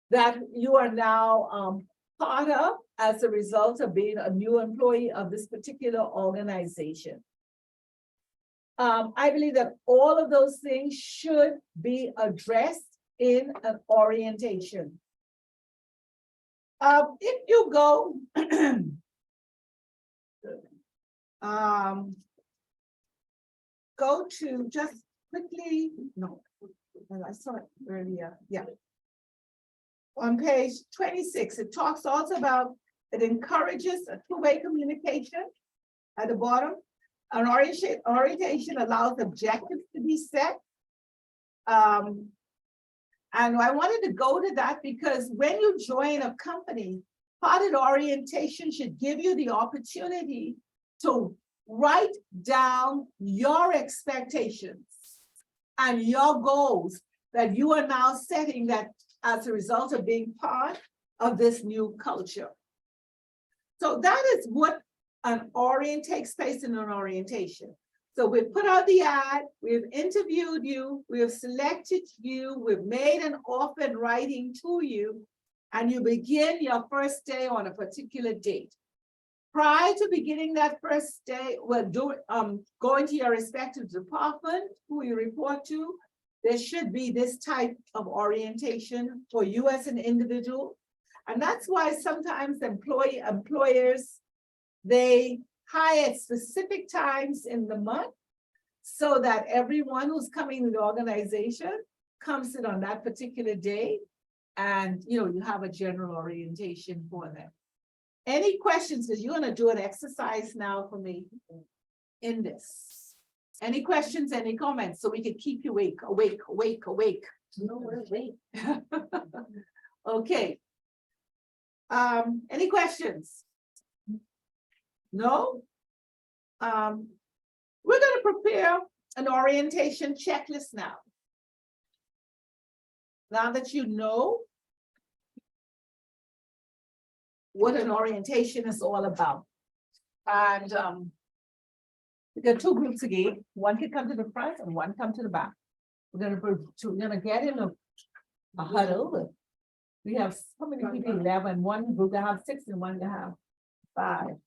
that you are now part of as a result of being a new employee of this particular organization. I believe that all of those things should be addressed in an orientation. If you go, go to just quickly, no, I saw it earlier, yeah. On page 26, it talks also about, it encourages a two-way communication at the bottom. An orientation allows objectives to be set. And I wanted to go to that because when you join a company, part of the orientation should give you the opportunity to write down your expectations and your goals that you are now setting that as a result of being part of this new culture. So that is what takes place in an orientation. So we've put out the ad, we've interviewed you, we have selected you, we've made an offer in writing to you, and you begin your first day on a particular date. Prior to beginning that first day, going to your respective department, who you report to, there should be this type of orientation for you as an individual. And that's why sometimes employers, they hire at specific times in the month so that everyone who's coming to the organization comes in on that particular day. And you have a general orientation for them. Any questions? Because you're going to do an exercise now for me in this. Any questions, any comments, so we can keep you awake. No, we're awake. Okay. Any questions? No? We're going to prepare an orientation checklist now. Now that you know what an orientation is all about. And we got two groups again. One can come to the front and one come to the back. We're gonna get in a huddle. We have so many people, 11, one group that have 6 and one that have 5.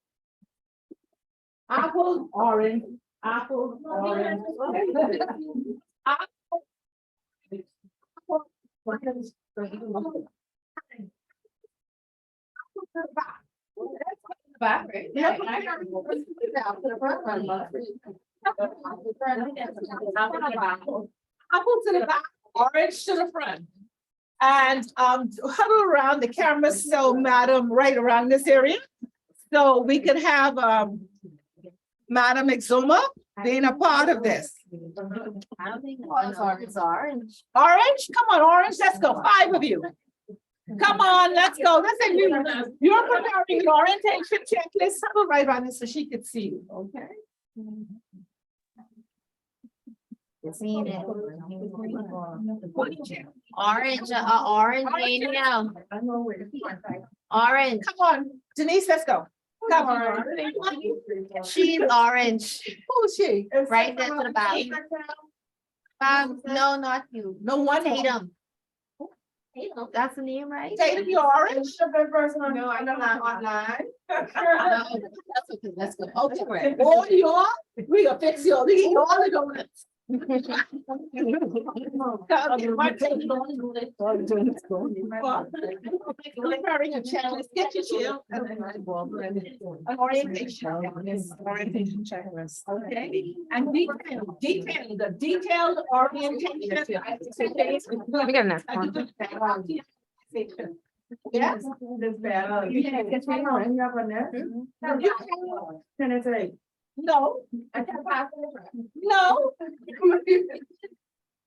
Apple, orange, apple, orange. Back, right? Yeah. Apple to the back, orange to the front. And huddle around the camera, so Madam, right around this area. So we could have Madam Exuma being a part of this. Orange. Orange, come on, Orange, let's go, 5 of you. Come on, let's go. Listen, you're preparing an orientation checklist. Come right on this so she could see you, okay? Orange, orange, Danielle. Orange. Come on, Denise, let's go. Come on. She's orange. Who's she? Right there to the bottom. No, not you. No one. Tatum. That's the name, right? Tatum, you're orange? No, I'm not online. Let's go. Okay, all you all, we gonna fix you, we eat all the donuts. Preparing a checklist, get your chill. An orientation checklist, okay? And detail, the detailed orientation. Let me get next one. Yes. This bad. You can't get me on, you have one there? Can I say? No. I can't pass it. No. You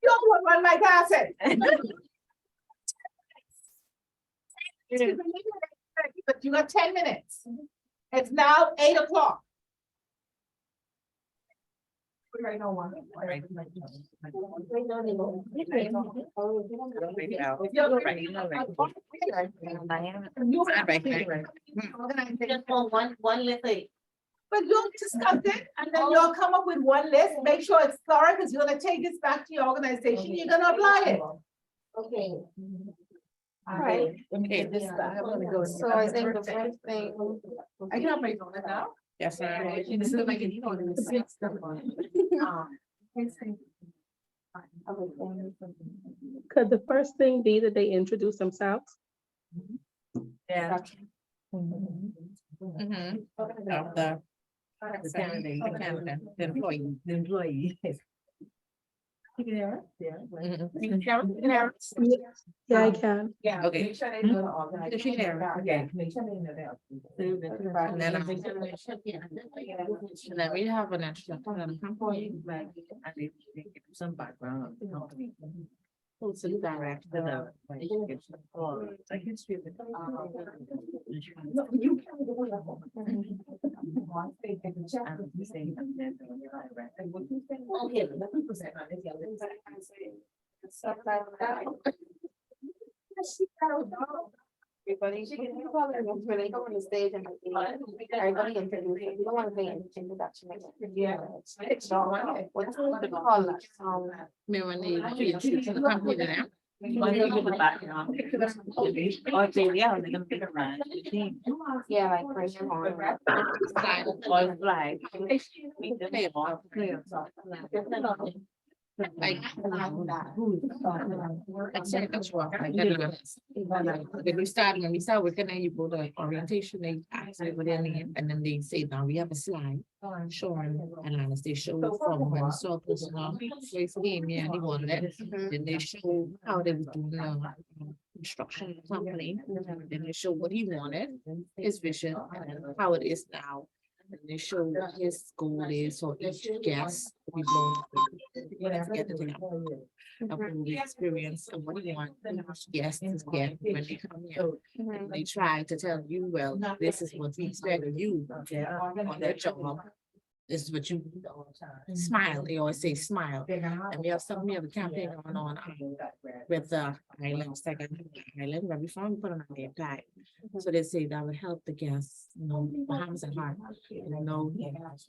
don't run my classes. But you got 10 minutes. It's now 8 o'clock. Just for one little thing. But you'll discuss it and then you'll come up with one list, make sure it's thorough, because you're gonna take this back to your organization, you're gonna apply it. Okay. All right. Let me get this back. I'm gonna go. So I think the first thing. I can have my phone now. Yes, sir. This is like an email. Could the first thing be that they introduce themselves? Yeah. The candidate, the employee. Yeah, I can. Yeah. Okay. Make sure they know the organization. If she there. Yeah, make sure they know that. And then, and then we have an introduction and they give some background of the company. Also direct to the. I can speak with. No, you can't do it. They can check with you, say, and then and what you say, okay, let me present on this, yeah, let me say, stuff like that. Everybody, she can probably when they go on the stage and everybody introduce you. You don't want to say an introduction. Yeah. It's all right. What's the call? Me when they introduce the company to them. Yeah, like bring your own. Like, that's what I get. When we start working, then you go to orientation, they actually go their name, and then they say, now we have a slide. Showing, and as they show from when saw personal place came here and he wanted it, then they show how they was doing the construction company, then they show what he wanted, his vision, and then how it is now. And they show what his goal is, so each guest we go together to about the experience of what you want each guest to get when they come here. And they try to tell you, well, this is what we expect of you on their job. This is what you smile. They always say smile. And we have a campaign going on with the island, second island, where we found put on a name tag. So they say that would help the guests, you know, Bahamas and heart, you know,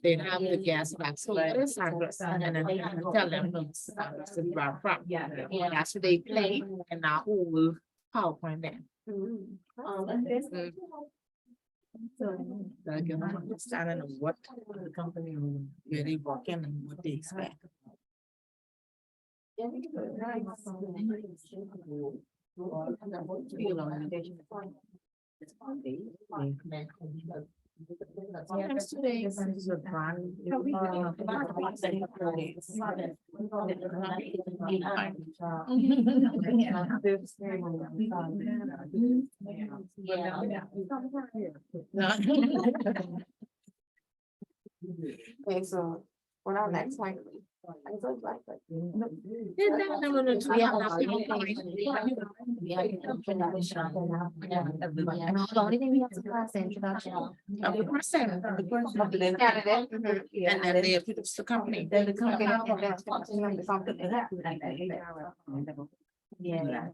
they'd have the guests back. So what is Sanders? And then tell them Sanders is where I'm from. Yeah, that's what they play in our whole PowerPoint then. So I give them understanding of what the company really working and what they expect. Yes, today is a brand. Okay, so For our next one. The only thing we have to class introduction. Of the person, of the person. Of the candidate. And then they introduce the company. Then the company. The company. Yeah.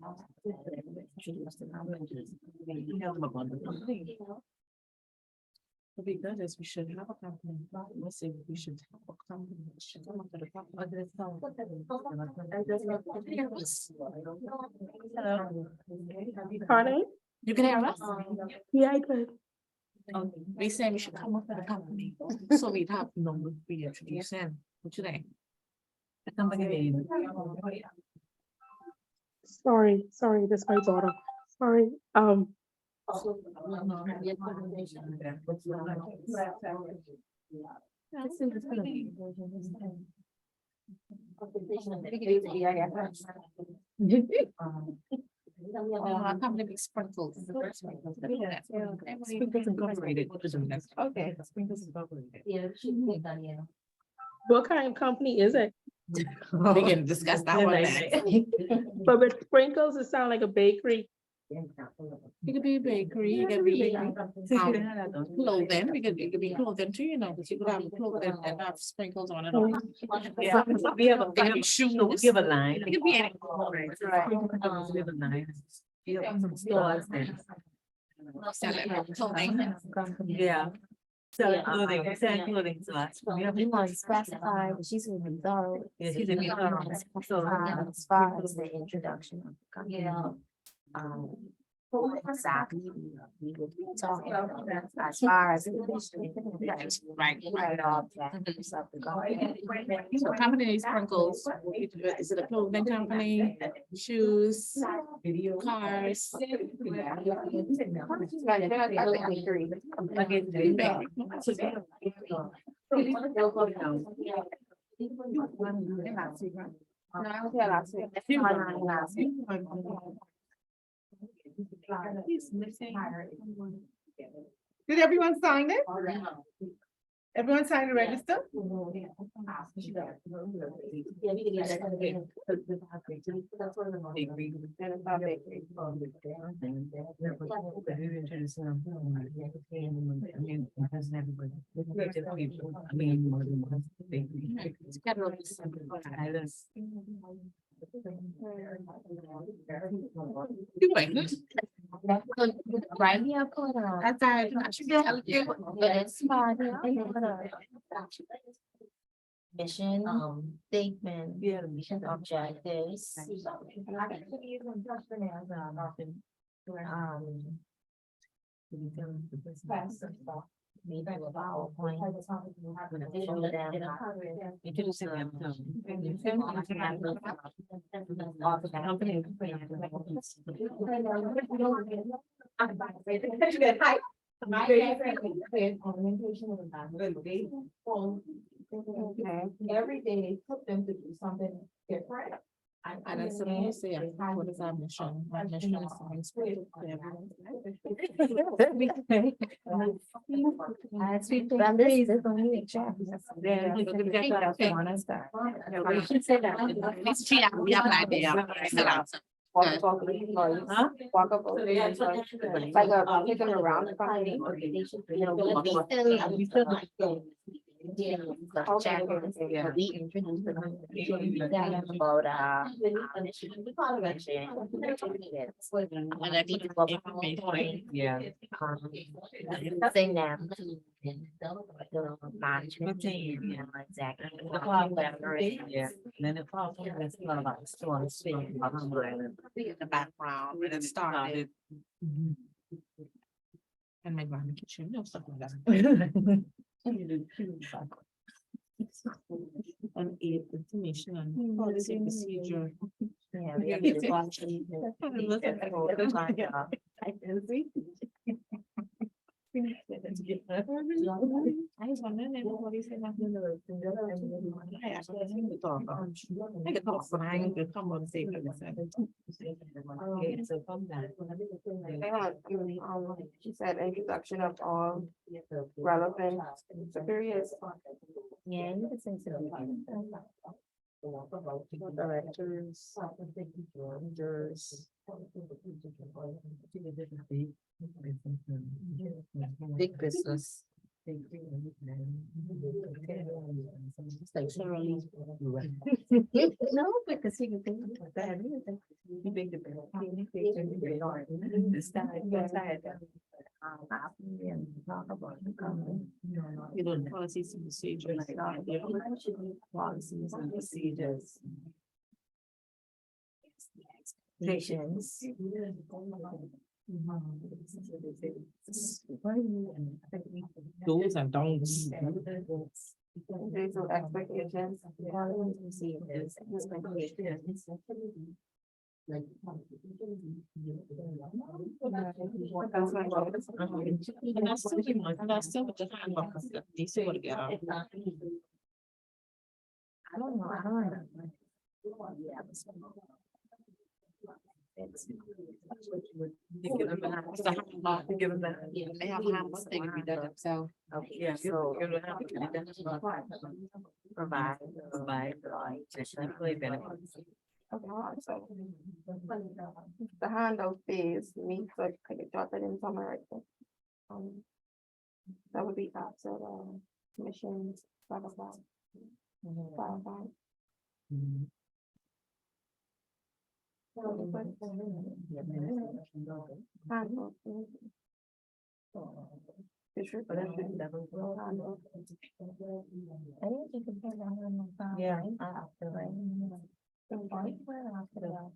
What we good is we should have a company. Let's see, we should have a company. We should come up with a company. Pardon? You can hear us? Yeah, I could. We say we should come up with a company, so we'd have numbers we introduce in. What you think? A company name. Sorry, this is my daughter. Sorry, Our company be sprinkles. Sprinkles Incorporated. Okay, Sprinkles Incorporated. Yeah, she did that, yeah. what kind of company is it? We can discuss that one next. But with sprinkles, it sounds like a bakery. It could be a bakery, it could be clothing, it could be clothing too, you know, because you could have clothing and have sprinkles on it. all. Yeah, we have a, It could be shoes. we have a line. It could be anything. We have a line. We have some stores there. Selling clothing. Yeah. Selling clothing, they sell clothing to us. We have. We want to specify, but she's gonna be thorough. Yeah, she's gonna be thorough. So, As far as the introduction of the company. Yeah. What exactly we will be talking about as far as. Right. Right off that. So company sprinkles, is it a clothing company, shoes, cars? Did everyone sign it? Everyone sign the register? Yeah, we can get that. That's one of the. Right here, put on. That's I should tell you. But it's fine, yeah, I know, but, mission, statement, mission objectives. We do a PowerPoint. Show them. Introducing them to. Every day, put them to do something different. And that's what I say, what is our mission? Our mission is to inspire everyone. And this is only a check. It's true, we have an idea. Like take them around the company. We introduce them about Yeah. saying them. The management team, you know, exactly. Whatever it is. Yeah, then it falls, it's not about stores, The background, when it started. And my grandma kitchen, no stuff like that. On aid information and policy and procedure. Yeah, we have to watch it. I was wondering if what is it like? I actually think we talk about. I could talk, but I ain't gonna come on stage with this. Okay, so from that. She said introduction of all relevant superiors. Yeah, you can say so. Directors, managers. Big business. No, because you can think about that. You know, policies and procedures. Policies and procedures. Expectations. Do's and don'ts. These are expectations. And that's still, and that's still with the handbook, they still would get out. I don't know, I don't know. You give them the handbook, the handbook, you give them the, they have handbooks, they can read that themselves. Yeah, so. Give them the handbook, read that themselves. Provide, benefits. Okay, so the handout phase means like, could you drop it in somewhere right there? That would be after the commissions, blah, blah, blah. Blah, blah. Handbook. It should be handbook. I think you can put that on the phone. Yeah. After, right? After that.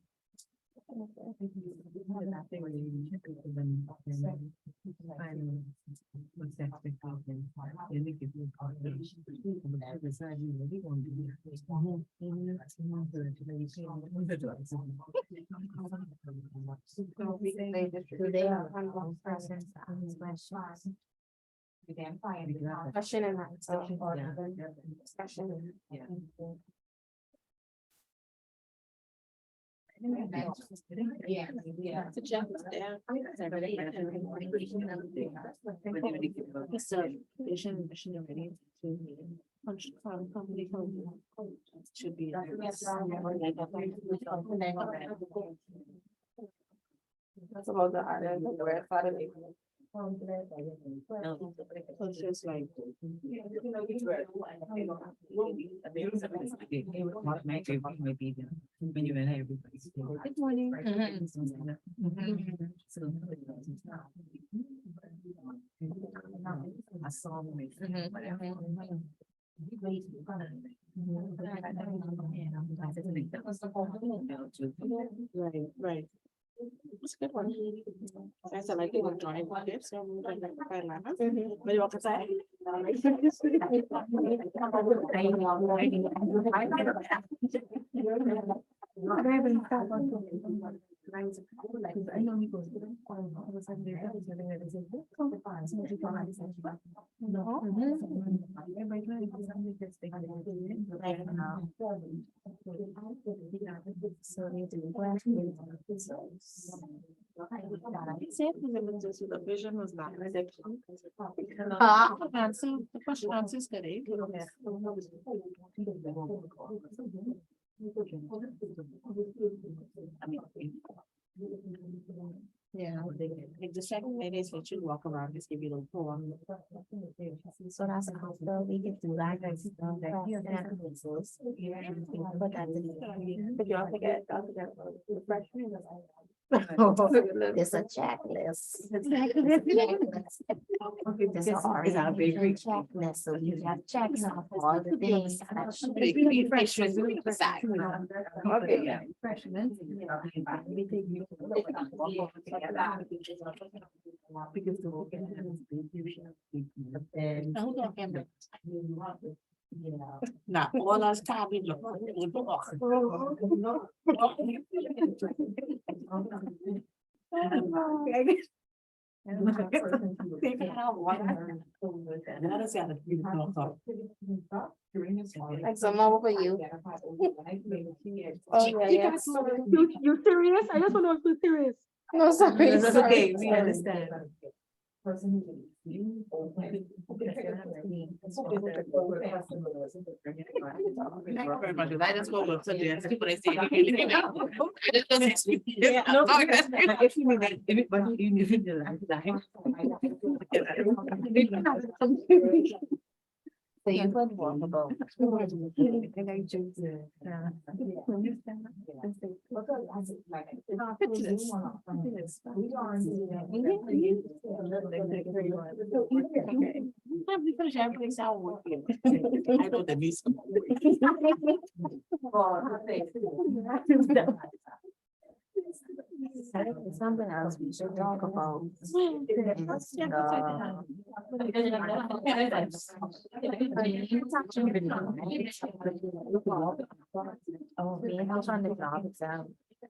Do they have handbook presence on these questions? Question and answer. Discussion. Yeah. It's a checklist there. So, vision, mission, and ready to company code should be. That's about the island, the west side of it. So it's just like. Good morning. Right, right. It's a good one. I said like, people join with it, so I'm going to find my husband. What do you want to say? I know he goes. All of a sudden they're having something that is a book. No. Everybody trying to something that's big. Right now. So we do. The vision was not. Answer, the question answers good, eh? Yeah, like the second lady is what you walk around, just give you the poem. So that's how we get to that. But But y'all forget, the freshman. it's a checklist. It's a orientation checklist, so you have checks off all the things that should be. Okay, yeah. Freshmen. Because the whole. Now, who don't get that? Nah, all us cabin look. Like some over you. Oh, yeah, yeah. You serious? I just want to know if you're serious. No, sorry. That's sorry, okay, we sorry. understand. Very much. I just go with something and people they say. Yeah, no, if you mean like, but you need to So you could walk about. We finish everything sound working. I know the news. Something else we should talk about. Oh, being house on the job itself. The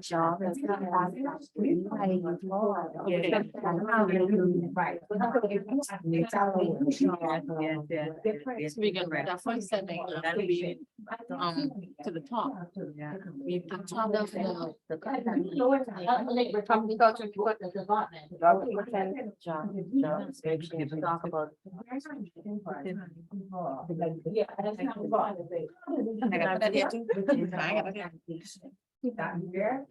job is We can definitely sending that be to the top. We can top of the. Like we're talking about the development. Talk about. Yeah, that's not fun. I got that here too. I got that here.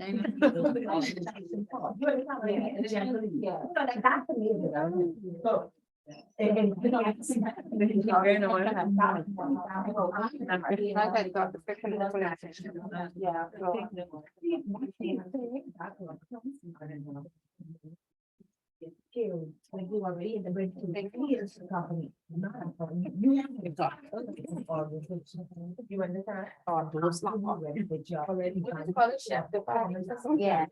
Like you already in the bridge to the company. You understand? Oh, those like. Good job already. Yeah.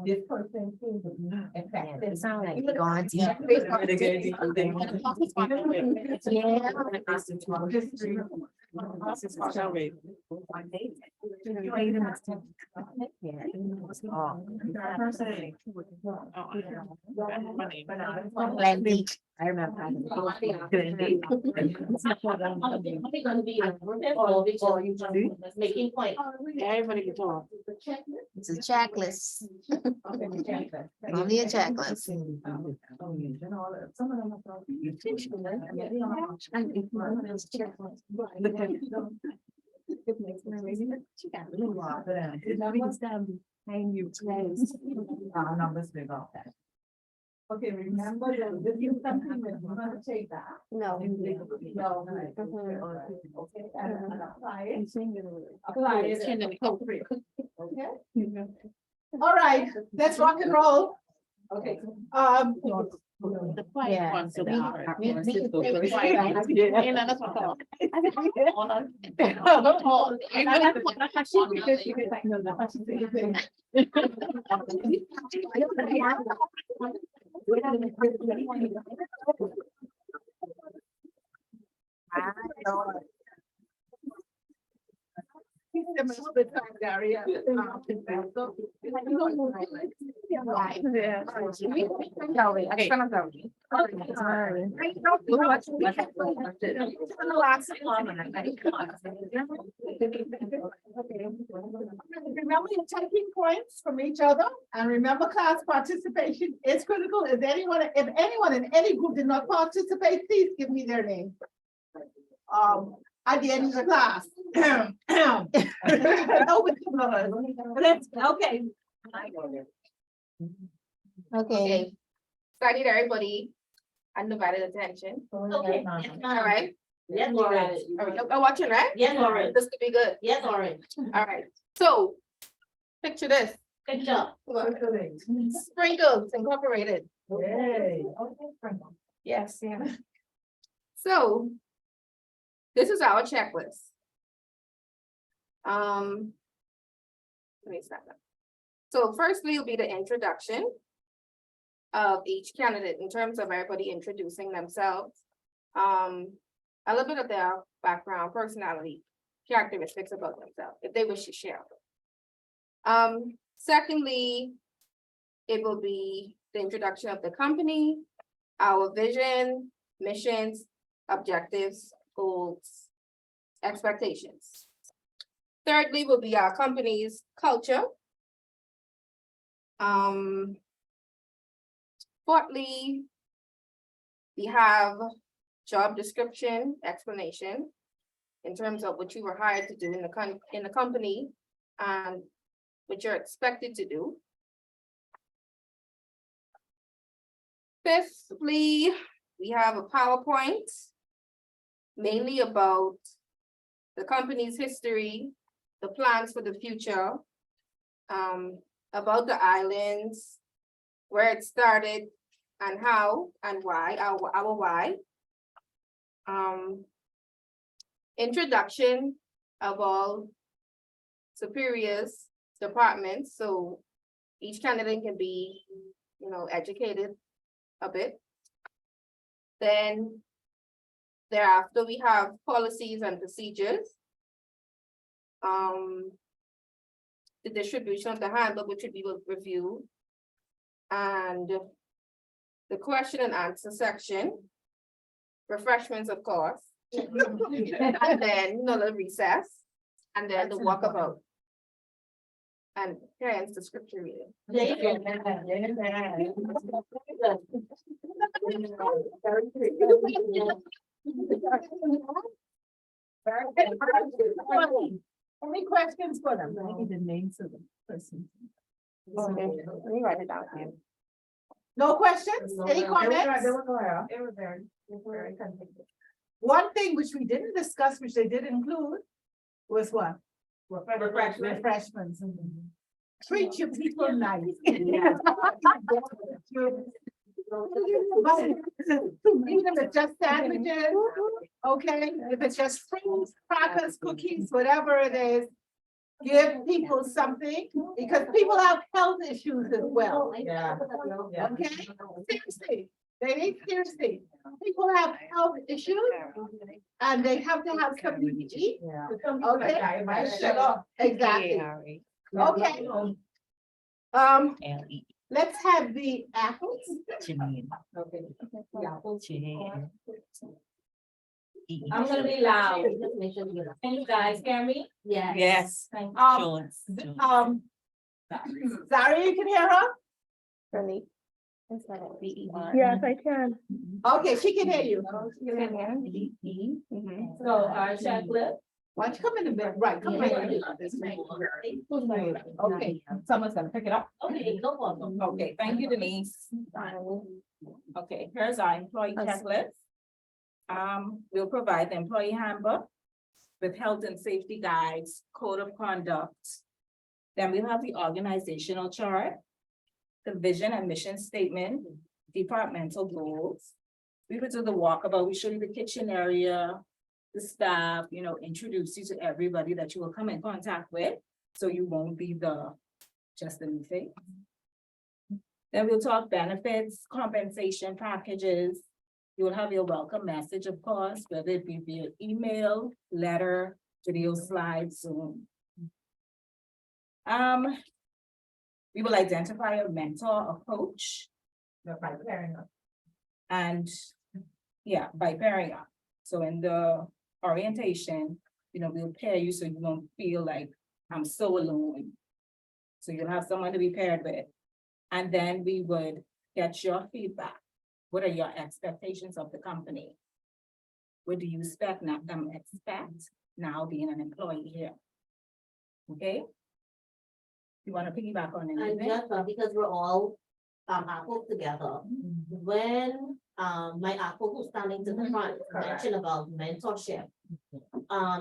This person seems to be effective. It sound like you're going to. Plenty. I remember. Making point. Everybody can talk. It's a checklist. Only a checklist. Numbers big off that. Okay, remember that this is something that we're gonna take back. No. No. Okay, and apply it. Apply it. Okay. All right, let's rock and roll. Okay, The quiet Yeah. ones. So we- We can take Quiet it. ones. Yeah, that's what remember you're taking points from each other, and remember class participation is critical. If anyone in any group did not participate, please give me their name. At the end of the class. Let's, okay. Okay. So I need everybody undivided attention. Okay. All right. Yes, Lauren. Are we watching, right? Yes, Lauren. This could be good. Yes, Lauren. All right. So picture this. Good job. Sprinkles Incorporated. Yay. Okay, Sprinkle. Yes, yeah. So this is our checklist. Let me stop that. So firstly will be the introduction of each candidate in terms of everybody introducing themselves. a little bit of their background, personality, characteristics about themselves, if they wish to share. Secondly, it will be the introduction of the company, our vision, missions, objectives, goals, expectations. Thirdly, will be our company's culture. Fourthly, we have job description, explanation in terms of what you were hired to do in the company and what you're expected to do. Fifthly, we have a PowerPoint mainly about the company's history, the plans for the future, about the islands, where it started and how and why, our why. Introduction of all superiors, departments, so each candidate can be, educated a bit. Then thereafter, we have policies and procedures. The distribution of the handbook, which we will review. And the question and answer section. Refreshments, of course. And then, the recess, and then the walkabout. And here ends the scripture reading. Any questions for them? I need the names of the person. Okay, let me write it down here. No questions? Any comments? They were very convicted. One thing which we didn't discuss, which they did include, was what? Refreshments. Treat your people nice. Even if it's just sandwiches, okay, if it's just fruits, crackers, cookies, whatever it is. Give people something, because people have health issues as well. Yeah. Okay, seriously, seriously, people have health issues and they have to have something to eat. Yeah. Okay. Shut up. Exactly. Okay. Let's have the apples. I'm gonna be loud. Can you guys hear me? Yeah. Yes. Zaria, you can hear her? Really? It's not a B-E-R. Yes, I can. Okay, she can hear you. Mhm. So our checklist. Why don't you come in the middle, right, come right here. Okay, someone's gonna pick it up. Okay, no problem. Okay, thank you, Denise. Okay, here's our employee checklist. We'll provide the employee handbook with health and safety guides, code of conduct. Then we'll have the organizational chart, the vision and mission statement, departmental goals. We would do the walkabout, we show you the kitchen area, the staff, introduce you to everybody that you will come in contact with, so you won't be just the new face. Then we'll talk benefits, compensation packages. You will have your welcome message, of course, whether it be via email, letter, video slides, Zoom. We will identify a mentor, a coach. By pairing up. And by pairing up. So in the orientation, we'll pair you so you don't feel like I'm so alone. So you'll have someone to be paired with. And then we would get your feedback. What are your expectations of the company? What do you expect now being an employee here? Okay? You want to piggyback on And anything? just because we're all Apple together, when my Apple who's standing to the front mentioned about mentorship.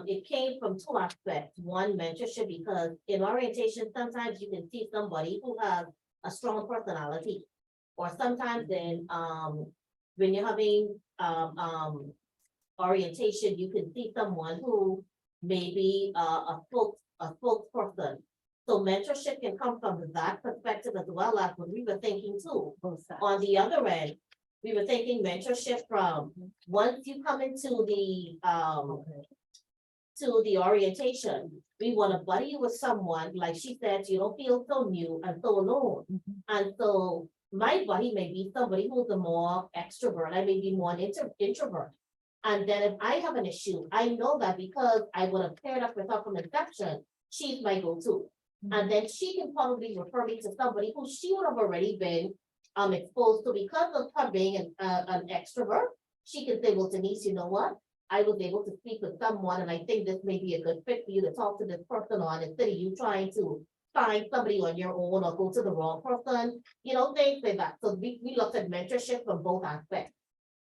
It came from two aspects. One, mentorship, because in orientation, sometimes you can see somebody who has a strong personality. Or sometimes then when you're having orientation, you can see someone who may be a spokesperson. So mentorship can come from that perspective as well as what we were thinking too. On the other end, we were thinking mentorship from, once you come into to the orientation, we want to buddy you with someone, like she said, you don't feel so new and so alone. And so my buddy may be somebody who's a more extrovert, I may be more introvert. And then if I have an issue, I know that because I would have paired up with her from inception, she's my go-to. And then she can probably refer me to somebody who she would have already been exposed to, because of her being an extrovert. She can say, well, Denise, you know what? I was able to speak with someone, and I think this may be a good fit for you to talk to this person on, instead of you trying to find somebody on your own or go to the wrong person, you know, things like that. So we looked at mentorship from both aspects,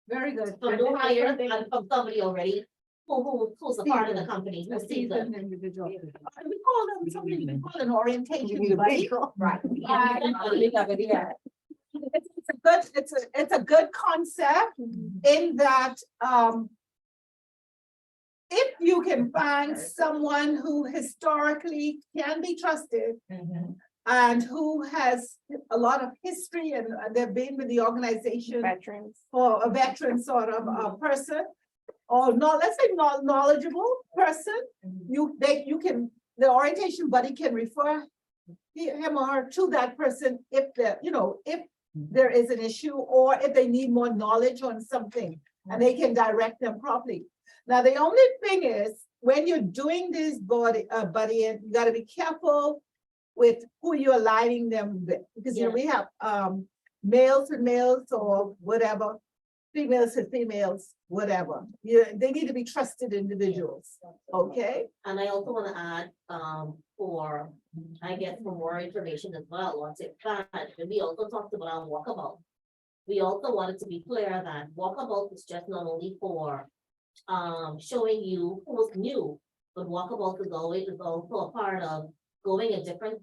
Very good. from new hires and from somebody already who's a part of the company, A who sees them. seasoned individual. We call them something, we call an orientation buddy. Right. It's a good concept in that, if you can find someone who historically can be trusted and who has a lot of history and they've been with the organization Veterans. for a veteran sort of person, or not, let's say knowledgeable person, you can, the orientation buddy can refer him or her to that person if if there is an issue, or if they need more knowledge on something, and they can direct them properly. Now, the only thing is, when you're doing this buddying, you gotta be careful with who you're aligning them with, because we have males with males or whatever, females with females, whatever. They need to be trusted individuals, okay? And I also want to add, for more information as well, once it's planned, and we also talked about walkabout. We also wanted to be clear that walkabout is just not only for showing you who's new, but walkabout is also a part of going in different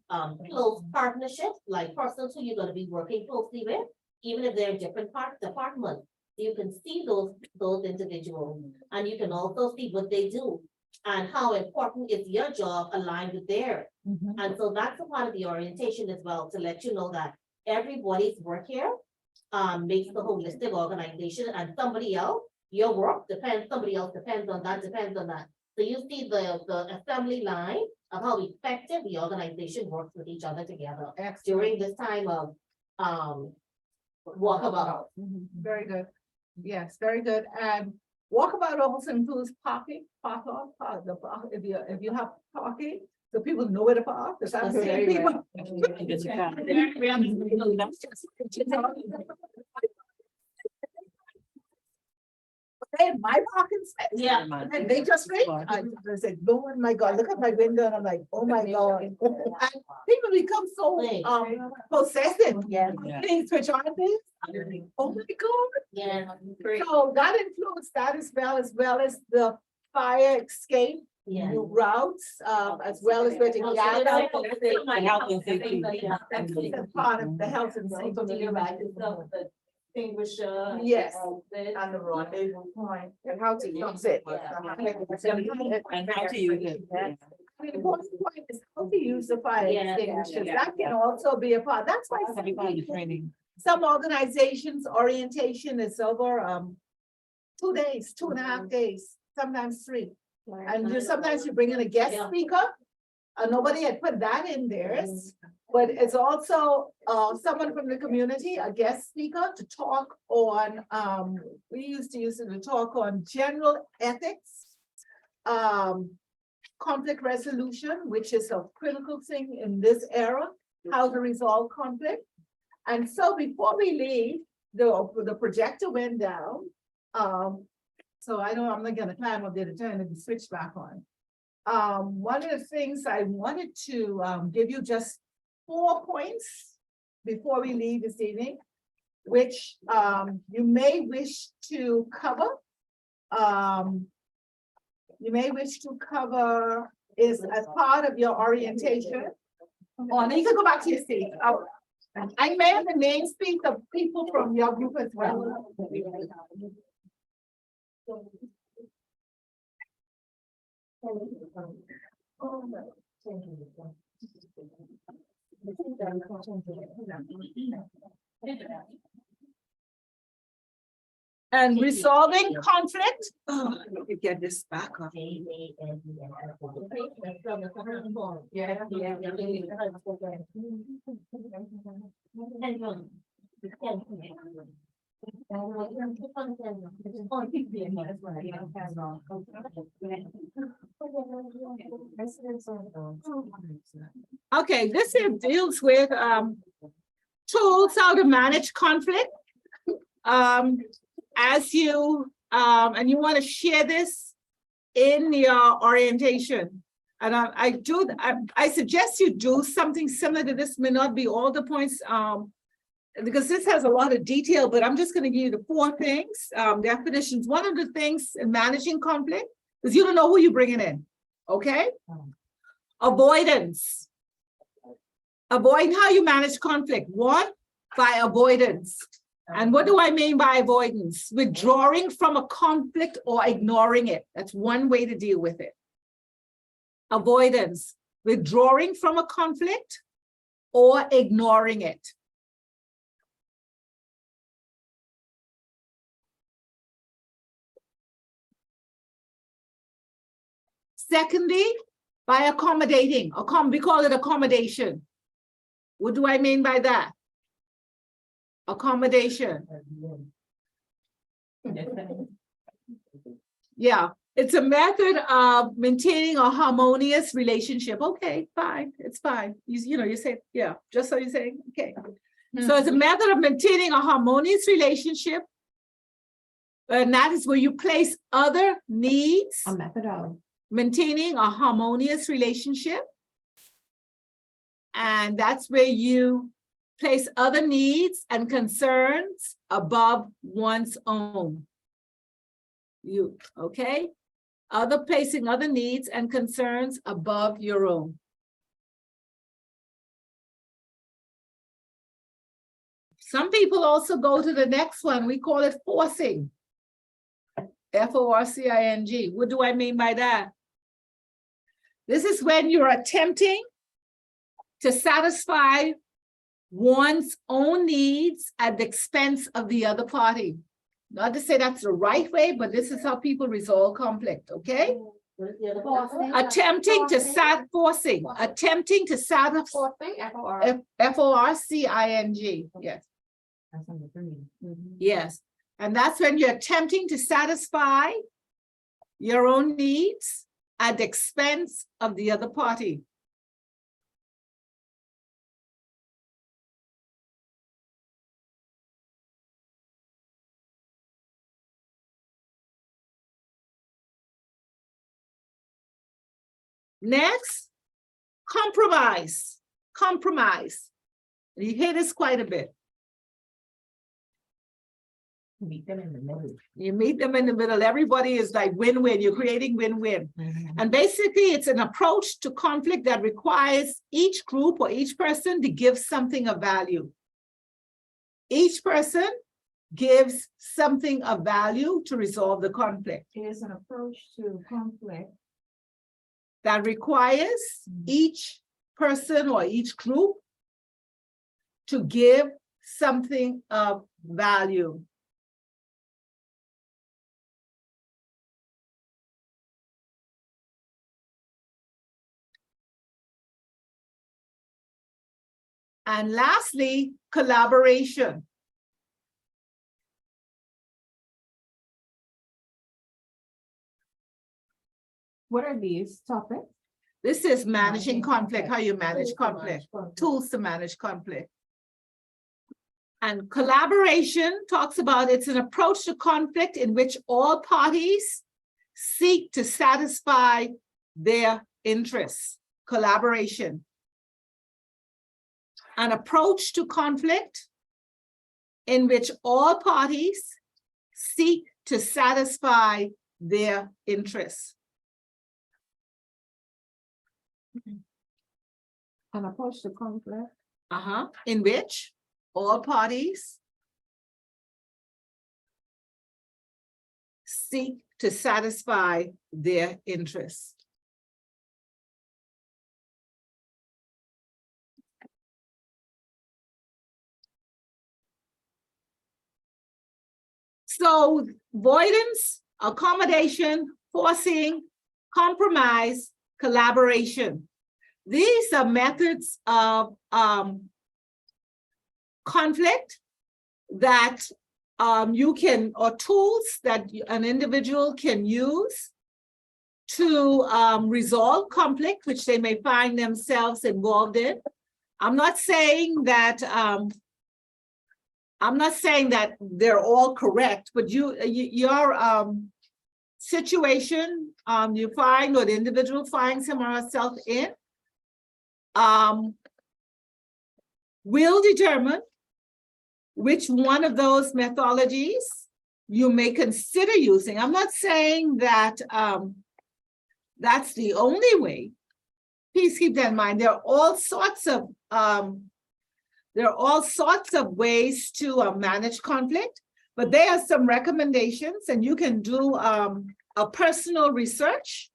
close partnerships, like persons who you're going to be working closely with, even if they're in different departments. You can see those individuals, and you can also see what they do and how important is your job aligned with theirs. And so that's a part of the orientation as well, to let you know that everybody's work here makes the holistic organization, and somebody else, your work depends, somebody else depends on that. So you see the assembly line of how effective the organization works with each other together during this time of walkabout. Very good. Yes, very good. And walkabout also includes parking, if you have parking, so people know where to park. Because I'm seeing people. In my parking space. Yeah. And they just ring. I said, oh my God, look at my window, and I'm like, oh my God. And people become so possessive. Things which aren't this. Oh my God. Yeah. So that includes that as well as the fire escape routes, as well as where to gather. Health and safety. That's part of the health and safety. Extinguisher. Yes. And the rendezvous point. And how to use it. And how to use it. The important point is how to use the fire extinguishers. yeah. That can also be a part. That's why some organizations, orientation is over 2 days, 2.5 days, sometimes 3. And sometimes you bring in a guest speaker. Nobody had put that in theirs, but it's also someone from the community, a guest speaker, to talk on, we used to use it to talk on general ethics, conflict resolution, which is a critical thing in this era, how to resolve conflict. And so before we leave, the projector went down. So I know I'm not gonna climb up there to turn the switch back on. One of the things I wanted to give you just 4 points before we leave this evening, which you may wish to cover. Is as part of your orientation. Oh, now you can go back to your seat. I may have the names speak of people from your group as well. And resolving conflict. Oh, let me get this back up. Okay, this here deals with tools how to manage conflict. As you and you want to share this in your orientation. And I suggest you do something similar to this, may not be all the points, because this has a lot of detail, but I'm just going to give you the 4 things, definitions. One of the things in managing conflict is you don't know who you're bringing in, okay? Avoidance. Avoiding how you manage conflict. 1, by avoidance. And what do I mean by avoidance? Withdrawing from a conflict or ignoring it. That's one way to deal with it. Avoidance, withdrawing from a conflict or ignoring it. Secondly, by accommodating. We call it accommodation. What do I mean by that? Accommodation. Yeah, it's a method of maintaining a harmonious relationship. Okay, fine, it's fine. You say, yeah, just so you're saying, okay. So it's a method of maintaining a harmonious relationship. And that is where you place other needs. A method of Maintaining a harmonious relationship. And that's where you place other needs and concerns above one's own. Okay? Placing other needs and concerns above your own. Some people also go to the next one. We call it forcing. F-O-R-C-I-N-G. What do I mean by that? This is when you're attempting to satisfy one's own needs at the expense of the other party. Not to say that's the right way, but this is how people resolve conflict, okay? Attempting to forcing, attempting to satisfy, F-O-R-C-I-N-G, yes. Yes, and that's when you're attempting to satisfy your own needs at the expense of the other party. Next, compromise. Compromise. You hear this quite a bit. meet them in the middle. You meet them in the middle. Everybody is like win-win. You're creating win-win. And basically, it's an approach to conflict that requires each group or each person to give something of value. Each person gives something of value to resolve the conflict. It is an approach to conflict That requires each person or each group to give something of value. And lastly, collaboration. What are these topics? This is managing conflict, how you manage conflict, tools to manage conflict. And collaboration talks about it's an approach to conflict in which all parties seek to satisfy their interests. Collaboration. An approach to conflict in which all parties seek to satisfy their interests. An approach to conflict. In which all parties seek to satisfy their interests. So avoidance, accommodation, forcing, compromise, collaboration. These are methods of conflict that you can, or tools that an individual can use to resolve conflict, which they may find themselves involved in. I'm not saying that they're all correct, but your situation you find, or the individual finds him or herself in, will determine which one of those methodologies you may consider using. I'm not saying that that's the only way. Please keep that in mind. There are all sorts of ways to manage conflict, but there are some recommendations, and you can do a personal research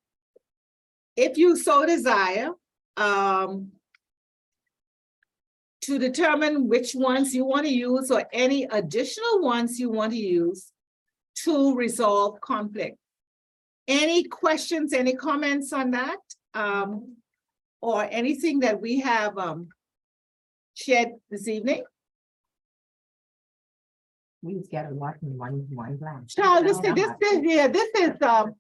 if you so desire, to determine which ones you want to use or any additional ones you want to use to resolve conflict. Any questions, any comments on that? Or anything that we have shared this evening? We just get a lot in one glance. Child, this is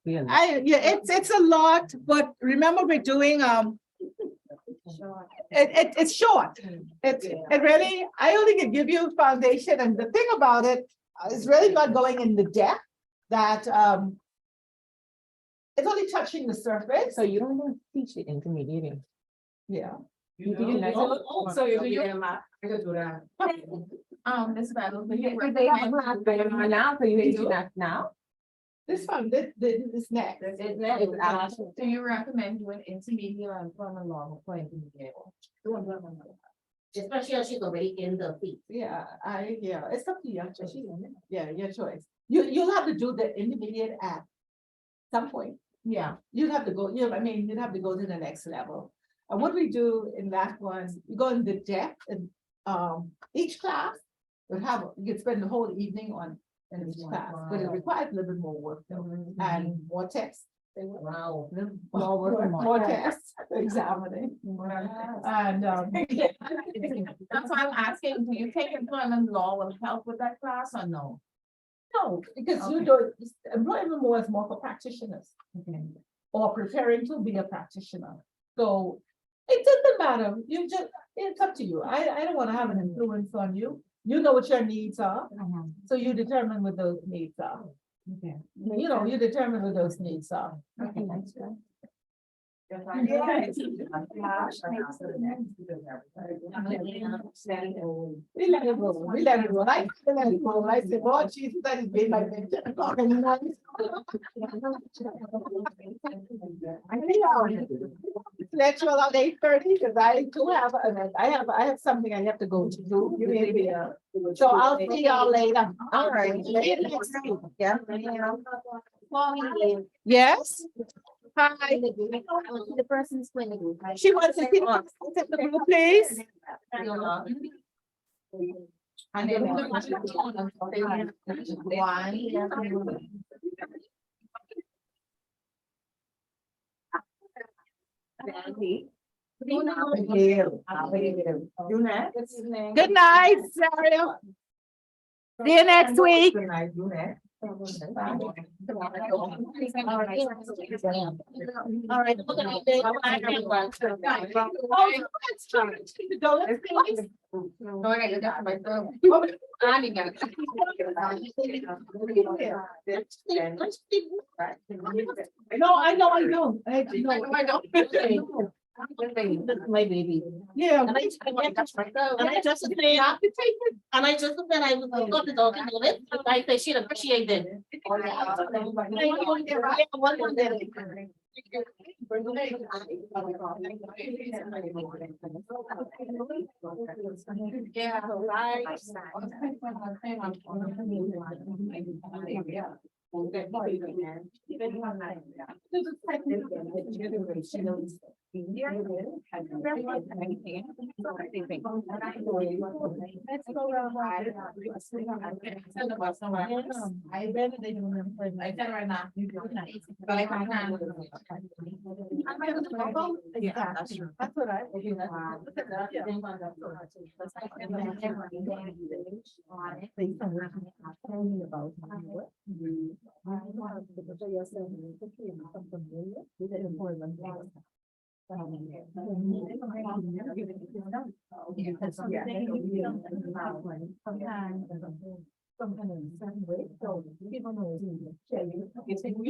Really. it's a lot, but remember we're doing it's short. It really, I only can give you a foundation, and the thing about it is really not going in the depth that it's only touching the surface. So you don't even teach the intermediate. Yeah. You teach it next time? So you do I could do that. Ms. Reynolds, Because they have a class going on now, so you teach that now? This one, this next. Do you recommend doing intermediate and employment law for intermediate? Especially if she's already in the field. Yeah, it's up to you. Yeah, your choice. You'll have to do the intermediate at some point. Yeah. You'd have to go, you'd have to go to the next level. And what we do in that one, we go in the depth, and each class would have, you could spend the whole evening on in each class, but it requires a little bit more work though, and more tests. Wow. More tests, examining. And That's why I'm asking, do you take employment law will help with that class or no? no, because you don't, employment law is more for practitioners. Or preparing to be a practitioner. So it doesn't matter. You just, it's up to you. I don't want to have an influence on you. You know what your needs are. So you determine what those needs are. Okay. You determine what those needs are. Okay, thanks, Joe. We let it go. We let it go. I said, Lord Jesus, that is made my bed. Let's roll out 8:30 because I do have, I have something I have to go to do. So I'll see y'all later. All right. Yeah. Chloe, Yes. Hi. the person's clinical. She wants to see the group, please. And then Good night, Sarah. See you next week. Good night, you next. All right. Look at me. No, I got that my phone. I didn't get I know. This is my baby. Yeah. And I just said, I was got the dog in the list, and I said she'd appreciate it. Yeah. I read it, they don't remember. I said right now. But I can't. Yeah, that's true. That's what I. You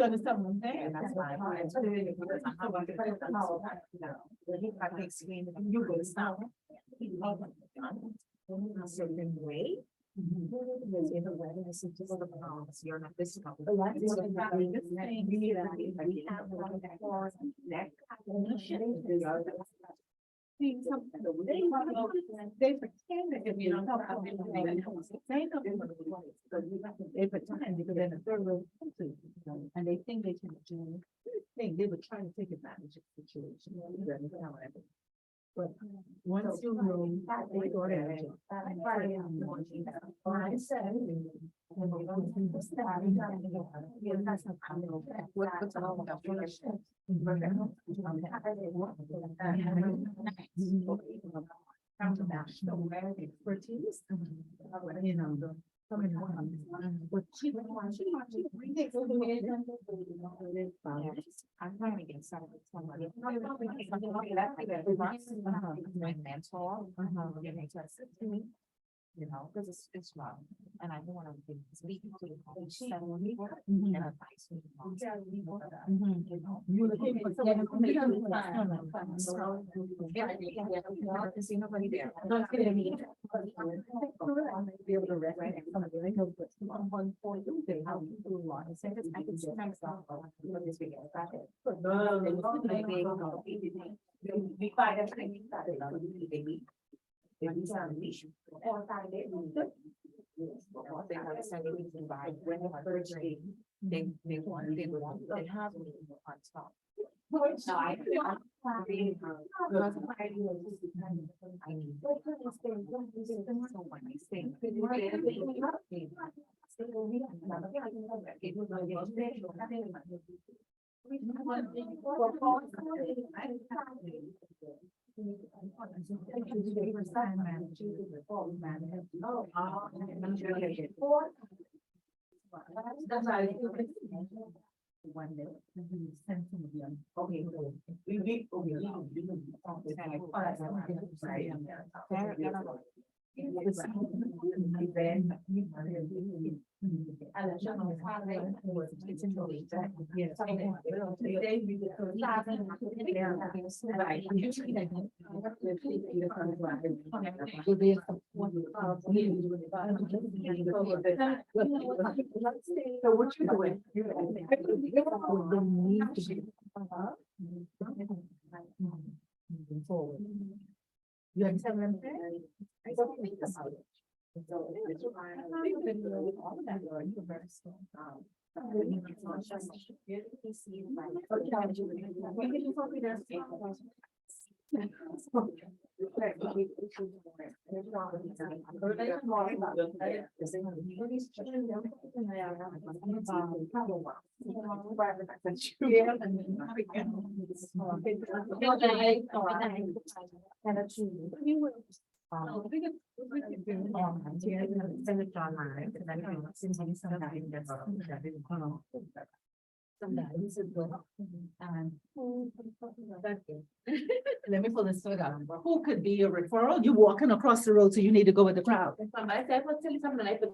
understand what I'm saying? That's why. You go stop. A certain way. In a way, this is just you're not this. They pretend that if you don't talk about it, they pretend because they're in a third world country, and they think they can do thing. They were trying to take advantage of the situation. But once you know, they go there. I said. Expertise, you know, but she I'm trying to get some of somebody. My mentor, getting to assist me. You know, because it's wrong, and I don't want to speak to the college and advise me. See nobody there. Be able to recognize somebody. I know, but one point, how you do a lot. I can see myself. This weekend. We find everything that it's an issue. They want to send anything by when the first day, they have me on top. No, I one day, send some of them. Okay, So what you doing? Moving forward. You understand what I'm saying? I don't think about it. So it's all that are universe. We could do send it online, and then send me something that's let me pull this foot out. Who could be a referral? You walking across the road, so you need to go with the crowd. I said, what's something I put